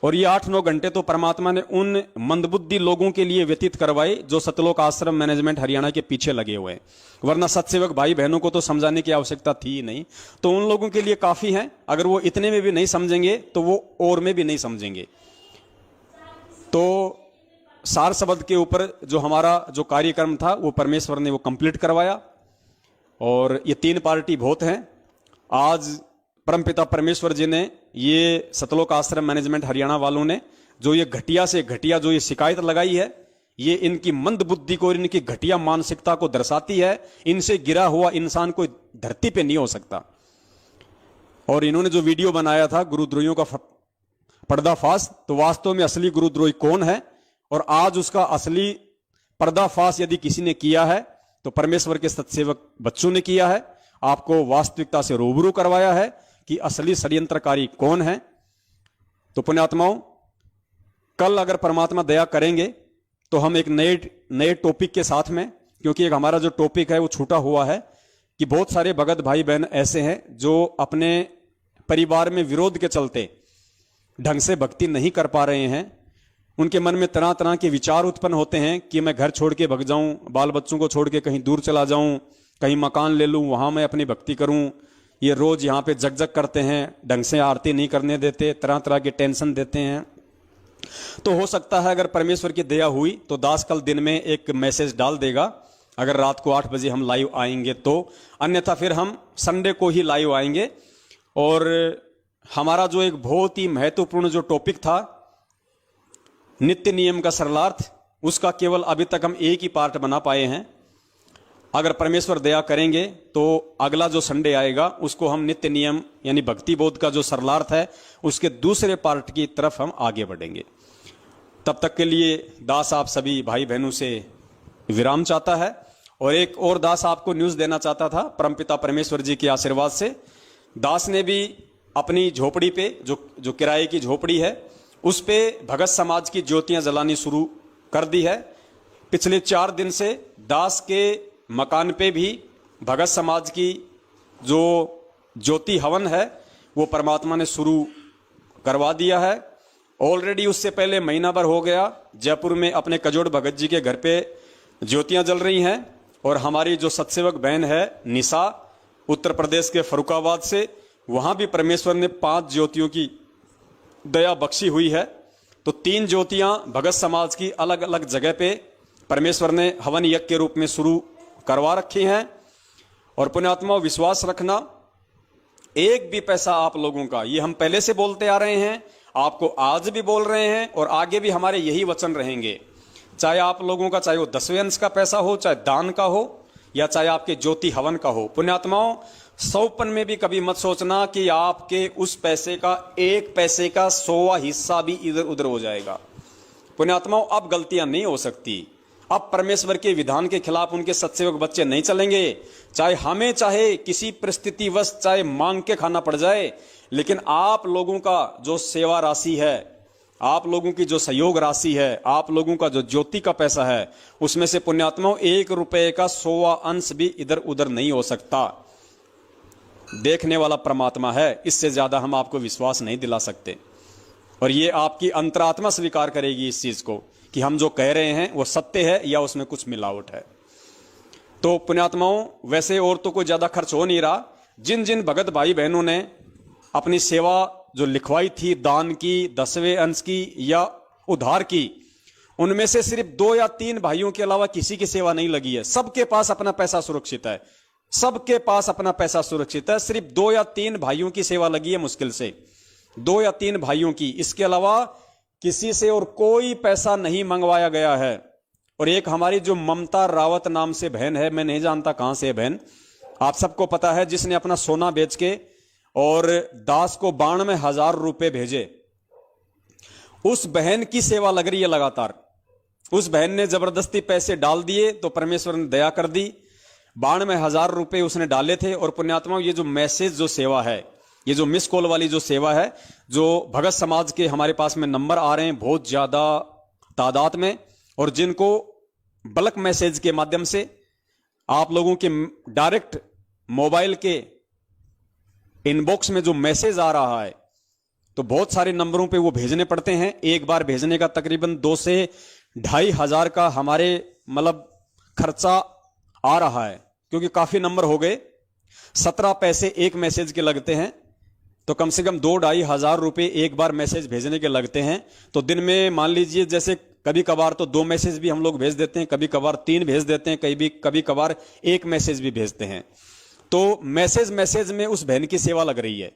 [SPEAKER 1] और ये 8-9 घंटे तो परमात्मा ने उन मंदबुद्धि लोगों के लिए व्यतीत करवाए जो सतलोक आश्रम मैनेजमेंट हरियाणा के पीछे लगे हुए हैं, वरना सत्सेवक भाई बहनों को तो समझाने की आवश्यकता थी ही नहीं। तो उन लोगों के लिए काफी है। अगर वो इतने में भी नहीं समझेंगे तो वो और में भी नहीं समझेंगे। तो सार शब्द के ऊपर जो हमारा जो कार्यक्रम था वो परमेश्वर ने वो कंप्लीट करवाया। और ये 3 पार्टी बहुत हैं। आज परमपिता परमेश्वर जी ने, ये सतलोक आश्रम मैनेजमेंट हरियाणा वालों ने जो ये घटिया से घटिया जो ये शिकायत लगाई है, ये इनकी मंद बुद्धि को, इनकी घटिया मानसिकता को दर्शाती है। इनसे गिरा हुआ इंसान कोई धरती पे नहीं हो सकता। और इन्होंने जो वीडियो बनाया था गुरुद्रोहियों का पर्दाफाश, तो वास्तव में असली गुरुद्रोही कौन है और आज उसका असली पर्दाफाश यदि किसी ने किया है तो परमेश्वर के सत्सेवक बच्चों ने किया है। आपको वास्तविकता से रूबरू करवाया है कि असली षड्यंत्रकारी कौन है। तो पुण्यात्माओं, कल अगर परमात्मा दया करेंगे तो हम एक नए टॉपिक के साथ में, क्योंकि एक हमारा जो टॉपिक है वो छूटा हुआ है कि बहुत सारे भगत भाई बहन ऐसे हैं जो अपने परिवार में विरोध के चलते ढंग से भक्ति नहीं कर पा रहे हैं। उनके मन में तरह तरह के विचार उत्पन्न होते हैं कि मैं घर छोड़ के भग जाऊं, बाल बच्चों को छोड़ के कहीं दूर चला जाऊं, कहीं मकान ले लूं, वहां मैं अपनी भक्ति करूं। ये रोज यहाँ पे जग करते हैं, ढंग से आरती नहीं करने देते, तरह तरह की टेंशन देते हैं। तो हो सकता है अगर परमेश्वर की दया हुई तो दास कल दिन में एक मैसेज डाल देगा, अगर रात को 8 बजे हम लाइव आएंगे तो। अन्यथा फिर हम संडे को ही लाइव आएंगे। और हमारा जो एक बहुत ही महत्वपूर्ण जो टॉपिक था नित्य नियम का सरलार्थ, उसका केवल अभी तक हम एक ही पार्ट बना पाए हैं। अगर परमेश्वर दया करेंगे तो अगला जो संडे आएगा उसको हम नित्य नियम यानी भक्ति बोध का जो सरलार्थ है उसके दूसरे पार्ट की तरफ हम आगे बढ़ेंगे। तब तक के लिए दास आप सभी भाई बहनों से विराम चाहता है। और एक और दास आपको न्यूज देना चाहता था परमपिता परमेश्वर जी के आशीर्वाद से। दास ने भी अपनी झोपड़ी पे जो किराए की झोपड़ी है उस पे भगत समाज की ज्योतियां जलानी शुरू कर दी है। पिछले 4 दिन से दास के मकान पे भी भगत समाज की जो ज्योति हवन है वो परमात्मा ने शुरू करवा दिया है। ऑलरेडी उससे पहले महीना भर हो गया जयपुर में अपने कजोड़ भगत जी के घर पे ज्योतियां जल रही हैं। और हमारी जो सतसेवक बहन है निशा उत्तर प्रदेश के फरुखाबाद से, वहां भी परमेश्वर ने 5 ज्योतियों की दया बख्शी हुई है। तो 3 ज्योतियां भगत समाज की अलग अलग जगह पे परमेश्वर ने हवन यज्ञ के रूप में शुरू करवा रखी हैं। और पुण्यात्मा विश्वास रखना, एक भी पैसा आप लोगों का, ये हम पहले से बोलते आ रहे हैं, आपको आज भी बोल रहे हैं और आगे भी हमारे यही वचन रहेंगे। चाहे आप लोगों का, चाहे वो 10वें अंश का पैसा हो, चाहे दान का हो या चाहे आपके ज्योति हवन का हो, पुण्यात्माओं 100पन में भी कभी मत सोचना कि आपके उस पैसे का 1 पैसे का 100वां हिस्सा भी इधर उधर हो जाएगा। पुण्यात्माओं अब गलतियां नहीं हो सकती। अब परमेश्वर के विधान के खिलाफ उनके सतसेवक बच्चे नहीं चलेंगे। चाहे किसी परिस्थितिवश चाहे मांग के खाना पड़ जाए, लेकिन आप लोगों का जो सेवा राशि है, आप लोगों की जो सहयोग राशि है, आप लोगों का जो ज्योति का पैसा है, उसमें से पुण्यात्माओं 1 रुपए का 100वां अंश भी इधर उधर नहीं हो सकता। देखने वाला परमात्मा है, इससे ज्यादा हम आपको विश्वास नहीं दिला सकते। और ये आपकी अंतरात्मा स्वीकार करेगी इस चीज को कि हम जो कह रहे हैं वो सत्य है या उसमें कुछ मिलावट है। तो पुण्यात्माओं वैसे और तो कोई ज्यादा खर्च हो नहीं रहा। जिन जिन भगत भाई बहनों ने अपनी सेवा जो लिखवाई थी, दान की, 10वें अंश की या उधार की, उनमें से सिर्फ 2 या 3 भाइयों के अलावा किसी की सेवा नहीं लगी है। सबके पास अपना पैसा सुरक्षित है, सबके पास अपना पैसा सुरक्षित है। सिर्फ 2 या 3 भाइयों की सेवा लगी है, मुश्किल से 2 या 3 भाइयों की। इसके अलावा किसी से और कोई पैसा नहीं मंगवाया गया है। और एक हमारी जो ममता रावत नाम से बहन है, मैं नहीं जानता कहां से है बहन, आप सबको पता है, जिसने अपना सोना बेच के और दास को 92,000 रुपए भेजे, उस बहन की सेवा लग रही है लगातार। उस बहन ने जबरदस्ती पैसे डाल दिए तो परमेश्वर ने दया कर दी। 92,000 रुपए उसने डाले थे। और पुण्यात्माओं ये जो मैसेज जो सेवा है, ये जो मिस कॉल वाली जो सेवा है, जो भगत समाज के हमारे पास में नंबर आ रहे हैं बहुत ज्यादा तादाद में, और जिनको बल्क मैसेज के माध्यम से आप लोगों के डायरेक्ट मोबाइल के इनबॉक्स में जो मैसेज आ रहा है, तो बहुत सारे नंबरों पे वो भेजने पड़ते हैं। एक बार भेजने का तकरीबन 2 से 2,500 हजार का हमारे मतलब खर्चा आ रहा है, क्योंकि काफी नंबर हो गए। 17 पैसे एक मैसेज के लगते हैं, तो कम से कम 2-2,500 हजार रुपए एक बार मैसेज भेजने के लगते हैं। तो दिन में मान लीजिए जैसे कभी कभार तो 2 मैसेज भी हम लोग भेज देते हैं, कभी कभार 3 भेज देते हैं, कभी कभार 1 मैसेज भी भेजते हैं। तो मैसेज में उस बहन की सेवा लग रही है।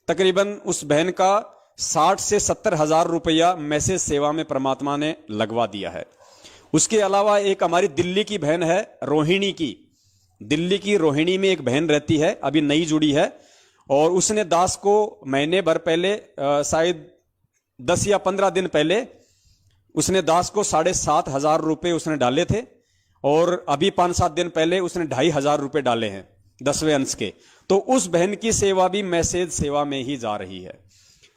[SPEAKER 1] तकरीबन उस बहन का 60 से 70 हजार रुपया मैसेज सेवा में परमात्मा ने लगवा दिया है। उसके अलावा एक हमारी दिल्ली की बहन है, रोहिणी की, दिल्ली की रोहिणी में एक बहन रहती है, अभी नई जुड़ी है, और उसने दास को महीने भर पहले, शायद 10 या 15 दिन पहले, उसने दास को 7,500 हजार रुपए उसने डाले थे। और अभी 5-7 दिन पहले उसने 2,500 रुपए डाले हैं 10वें अंश के। तो उस बहन की सेवा भी मैसेज सेवा में ही जा रही है।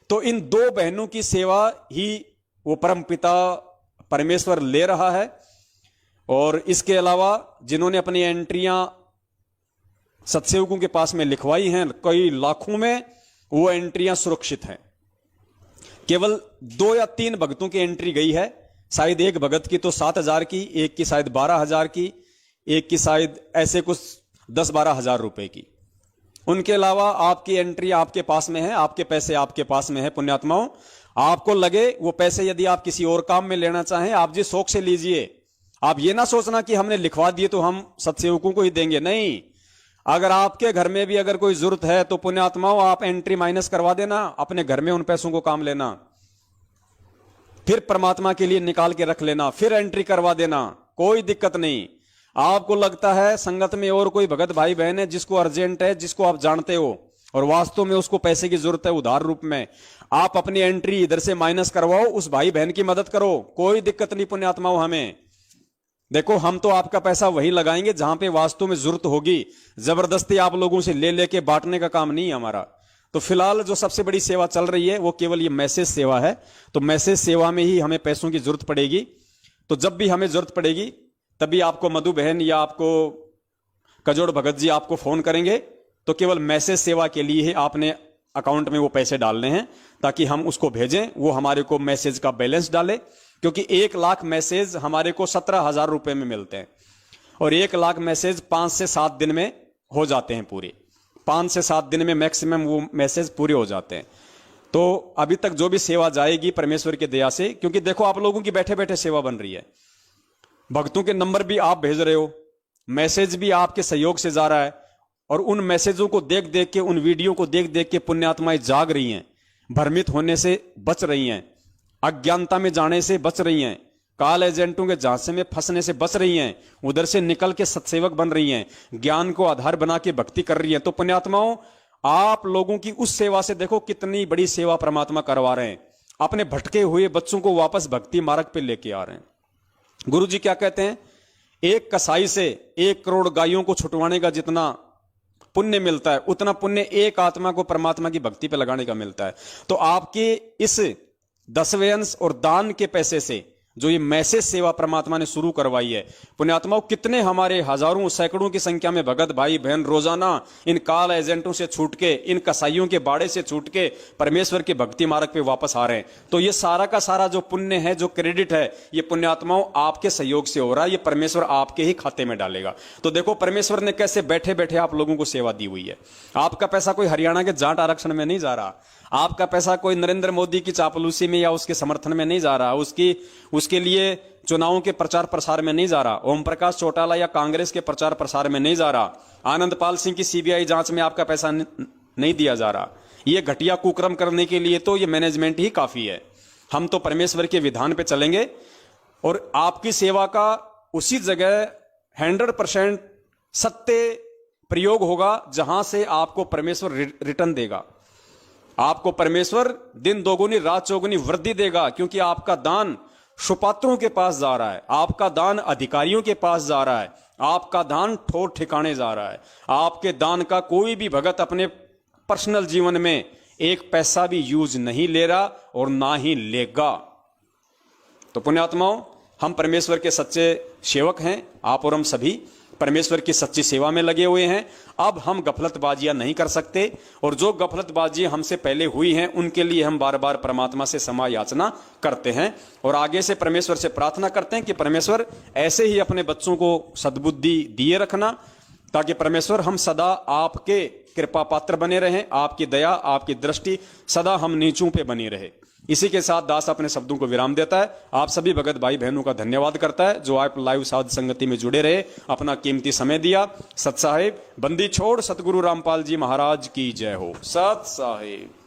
[SPEAKER 1] तो इन 2 बहनों की सेवा ही वो परमपिता परमेश्वर ले रहा है। और इसके अलावा जिन्होंने अपनी एंट्रियां सतसेवकों के पास में लिखवाई हैं, कई लाखों में, वो एंट्रियां सुरक्षित हैं। केवल 2 या 3 भक्तों की एंट्री गई है, शायद एक भगत की तो 7,000 की, एक की शायद 12,000 की, एक की शायद ऐसे कुछ 10-12 हजार रुपए की। उनके अलावा आपकी एंट्री आपके पास में है, आपके पैसे आपके पास में है। पुण्यात्माओं, आपको लगे वो पैसे यदि आप किसी और काम में लेना चाहें, आप जी शौक से लीजिए। आप ये ना सोचना कि हमने लिखवा दिए तो हम सतसेवकों को ही देंगे, नहीं। अगर आपके घर में भी अगर कोई जरूरत है तो पुण्यात्माओं आप एंट्री माइनस करवा देना, अपने घर में उन पैसों को काम लेना, फिर परमात्मा के लिए निकाल के रख लेना, फिर एंट्री करवा देना, कोई दिक्कत नहीं। आपको लगता है संगत में और कोई भगत भाई बहन है जिसको अर्जेंट है, जिसको आप जानते हो और वास्तव में उसको पैसे की जरूरत है उधार रूप में, आप अपनी एंट्री इधर से माइनस करवाओ, उस भाई बहन की मदद करो, कोई दिक्कत नहीं पुण्यात्माओं। हमें देखो, हम तो आपका पैसा वहीं लगाएंगे जहां पे वास्तव में जरूरत होगी। जबरदस्ती आप लोगों से ले लेके बांटने का काम नहीं है हमारा। तो फिलहाल जो सबसे बड़ी सेवा चल रही है वो केवल ये मैसेज सेवा है। तो मैसेज सेवा में ही हमें पैसों की जरूरत पड़ेगी। तो जब भी हमें जरूरत पड़ेगी तभी आपको मधु बहन या आपको कजोड़ भगत जी आपको फोन करेंगे। तो केवल मैसेज सेवा के लिए ही आपने अकाउंट में वो पैसे डालने हैं ताकि हम उसको भेजें। वो हमारे को मैसेज का बैलेंस डाले, क्योंकि 1 लाख मैसेज हमारे को 17,000 रुपए में मिलते हैं और 1 लाख मैसेज 5 से 7 दिन में हो जाते हैं पूरे। 5 से 7 दिन में मैक्सिमम वो मैसेज पूरे हो जाते हैं। तो अभी तक जो भी सेवा जाएगी परमेश्वर की दया से, क्योंकि देखो आप लोगों की बैठे बैठे सेवा बन रही है। भक्तों के नंबर भी आप भेज रहे हो, मैसेज भी आपके सहयोग से जा रहा है और उन मैसेजों को देख देख के, उन वीडियो को देख देख के पुण्यात्माएं जाग रही हैं, भ्रमित होने से बच रही हैं, अज्ञानता में जाने से बच रही हैं, काल एजेंटों के झांसे में फंसने से बच रही हैं, उधर से निकल के सत्सेवक बन रही हैं, ज्ञान को आधार बना के भक्ति कर रही हैं। तो पुण्यात्माओं, आप लोगों की उस सेवा से देखो कितनी बड़ी सेवा परमात्मा करवा रहे हैं। अपने भटके हुए बच्चों को वापस भक्ति मार्ग पे लेके आ रहे हैं। गुरु जी क्या कहते हैं, एक कसाई से 1 करोड़ गायों को छुटवाने का जितना पुण्य मिलता है उतना पुण्य एक आत्मा को परमात्मा की भक्ति पे लगाने का मिलता है। तो आपके इस 10वें अंश और दान के पैसे से जो ये मैसेज सेवा परमात्मा ने शुरू करवाई है, पुण्यात्माओं कितने हमारे हजारों सैकड़ों की संख्या में भगत भाई बहन रोजाना इन काल एजेंटों से छूट के, इन कसाईयों के बाड़े से छूट के परमेश्वर के भक्ति मार्ग पे वापस आ रहे हैं। तो ये सारा का सारा जो पुण्य है, जो क्रेडिट है, ये पुण्यात्माओं आपके सहयोग से हो रहा है। ये परमेश्वर आपके ही खाते में डालेगा। तो देखो परमेश्वर ने कैसे बैठे बैठे आप लोगों को सेवा दी हुई है। आपका पैसा कोई हरियाणा के जाट आरक्षण में नहीं जा रहा, आपका पैसा कोई नरेंद्र मोदी की चापलूसी में या उसके समर्थन में नहीं जा रहा, उसके लिए चुनावों के प्रचार प्रसार में नहीं जा रहा, ओम प्रकाश चौटाला या कांग्रेस के प्रचार प्रसार में नहीं जा रहा, आनंद पाल सिंह की सीबीआई जांच में आपका पैसा नहीं दिया जा रहा। ये घटिया कुकर्म करने के लिए तो ये मैनेजमेंट ही काफी है। हम तो परमेश्वर के विधान पे चलेंगे और आपकी सेवा का उसी जगह 100% सत्य प्रयोग होगा जहां से आपको परमेश्वर रिटर्न देगा। आपको परमेश्वर दिन दोगुनी रात चौगुनी वृद्धि देगा, क्योंकि आपका दान सुपात्रों के पास जा रहा है, आपका दान अधिकारियों के पास जा रहा है, आपका दान ठोर ठिकाने जा रहा है। आपके दान का कोई भी भगत अपने पर्सनल जीवन में 1 पैसा भी यूज नहीं ले रहा और ना ही लेगा। तो पुण्यात्माओं, हम परमेश्वर के सच्चे सेवक हैं, आप और हम सभी परमेश्वर की सच्ची सेवा में लगे हुए हैं। अब हम गफलतबाजियां नहीं कर सकते और जो गफलतबाजी हमसे पहले हुई हैं उनके लिए हम बार बार परमात्मा से क्षमा याचना करते हैं और आगे से परमेश्वर से प्रार्थना करते हैं कि परमेश्वर ऐसे ही अपने बच्चों को सद्बुद्धि दिए रखना, ताकि परमेश्वर हम सदा आपके कृपा पात्र बने रहें, आपकी दया आपकी दृष्टि सदा हम नीचों पे बनी रहे। इसी के साथ दास अपने शब्दों को विराम देता है। आप सभी भगत भाई बहनों का धन्यवाद करता है जो आप लाइव साध संगति में जुड़े रहे, अपना कीमती समय दिया। सत साहिब बंदी छोड़ सतगुरु रामपाल जी महाराज की जय हो। सत साहिब।